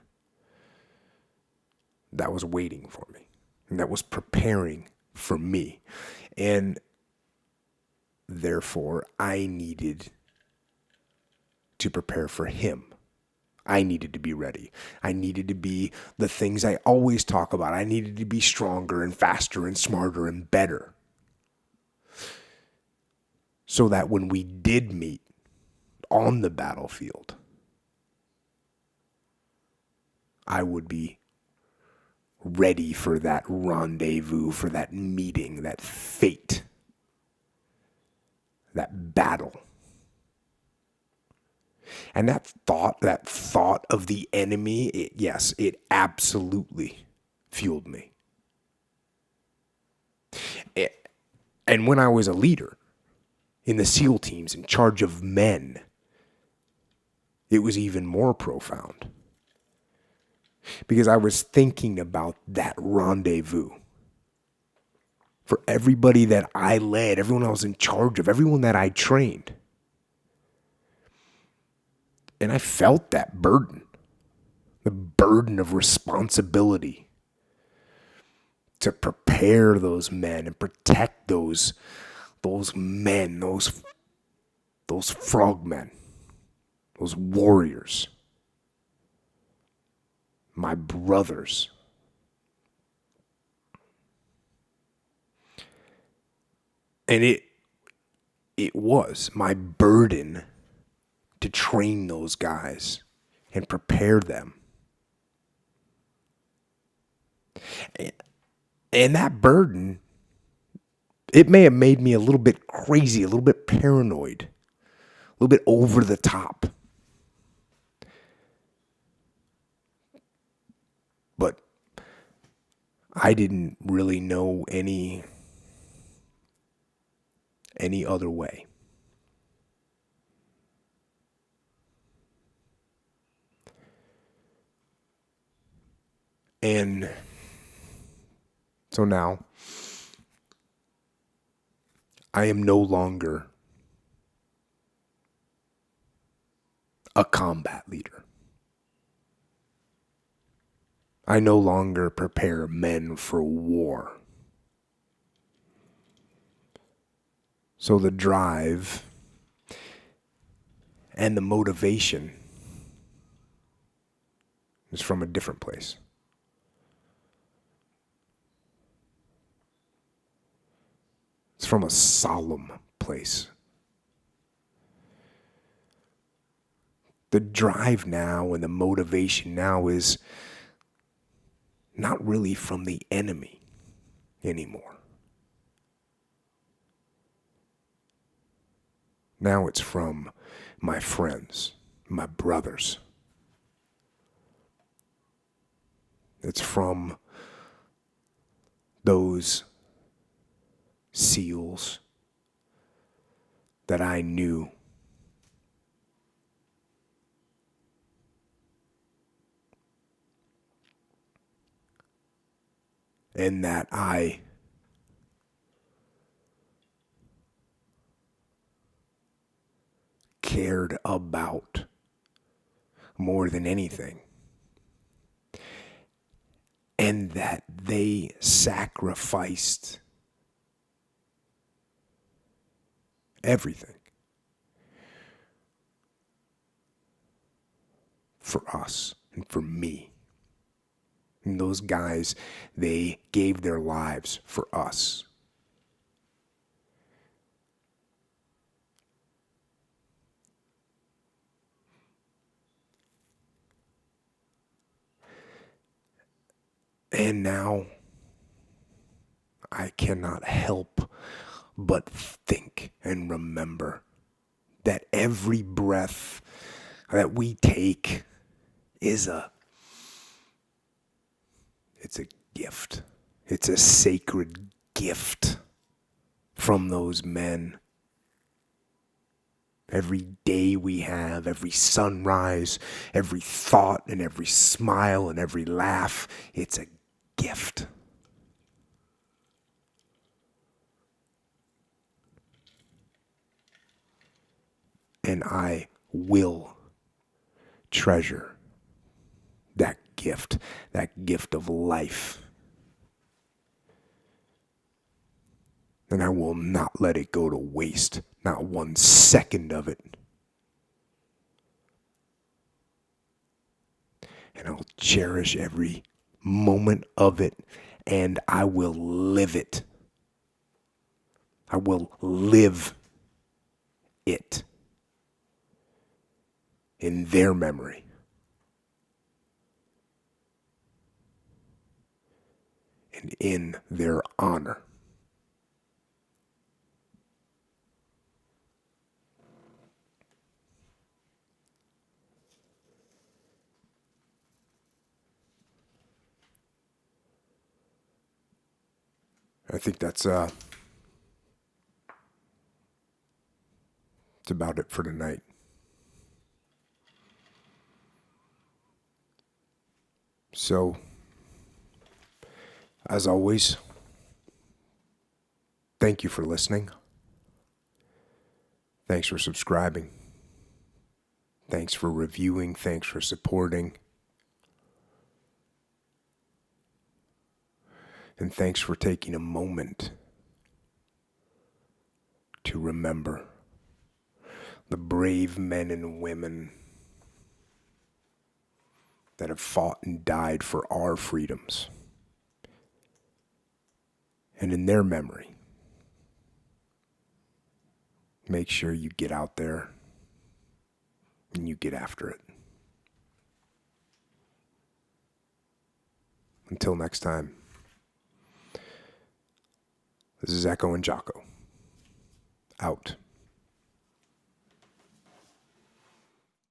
that was waiting for me and that was preparing for me. And therefore, I needed to prepare for him. I needed to be ready. I needed to be the things I always talk about. I needed to be stronger and faster and smarter and better. So that when we did meet on the battlefield, I would be ready for that rendezvous, for that meeting, that fate, that battle. And that thought of the enemy, it absolutely fueled me. And when I was a leader in the SEAL teams in charge of men, it was even more profound. Because I was thinking about that rendezvous. For everybody that I led, everyone I was in charge of, everyone that I trained. And I felt that burden. The burden of responsibility. To prepare those men and protect those men, those frogmen, those warriors. My brothers. And it was my burden to train those guys and prepare them. And that burden, it may have made me a little bit crazy, a little bit paranoid, a little bit over the top. But I didn't really know any other way. And so now, I am no longer a combat leader. I no longer prepare men for war. So the drive and the motivation is from a different place. It's from a solemn place. The drive now and the motivation now is not really from the enemy anymore. Now it's from my friends, my brothers. It's from those SEALs that I knew. And that I cared about more than anything. And that they sacrificed everything for us and for me. And those guys, they gave their lives for us. And now I cannot help but think and remember that every breath that we take is it's a gift. It's a sacred gift from those men. Every day we have, every sunrise, every thought and every smile and every laugh, it's a gift. And I will treasure that gift of life. And I will not let it go to waste, not 1 second of it. And I'll cherish every moment of it, and I will live it. I will live it in their memory. And in their honor. I think that's about it for tonight. So, as always, thank you for listening. Thanks for subscribing. Thanks for reviewing. Thanks for supporting. And thanks for taking a moment to remember the brave men and women that have fought and died for our freedoms. And in their memory, make sure you get out there and you get after it. Until next time, this is Echo and Jocko. Out.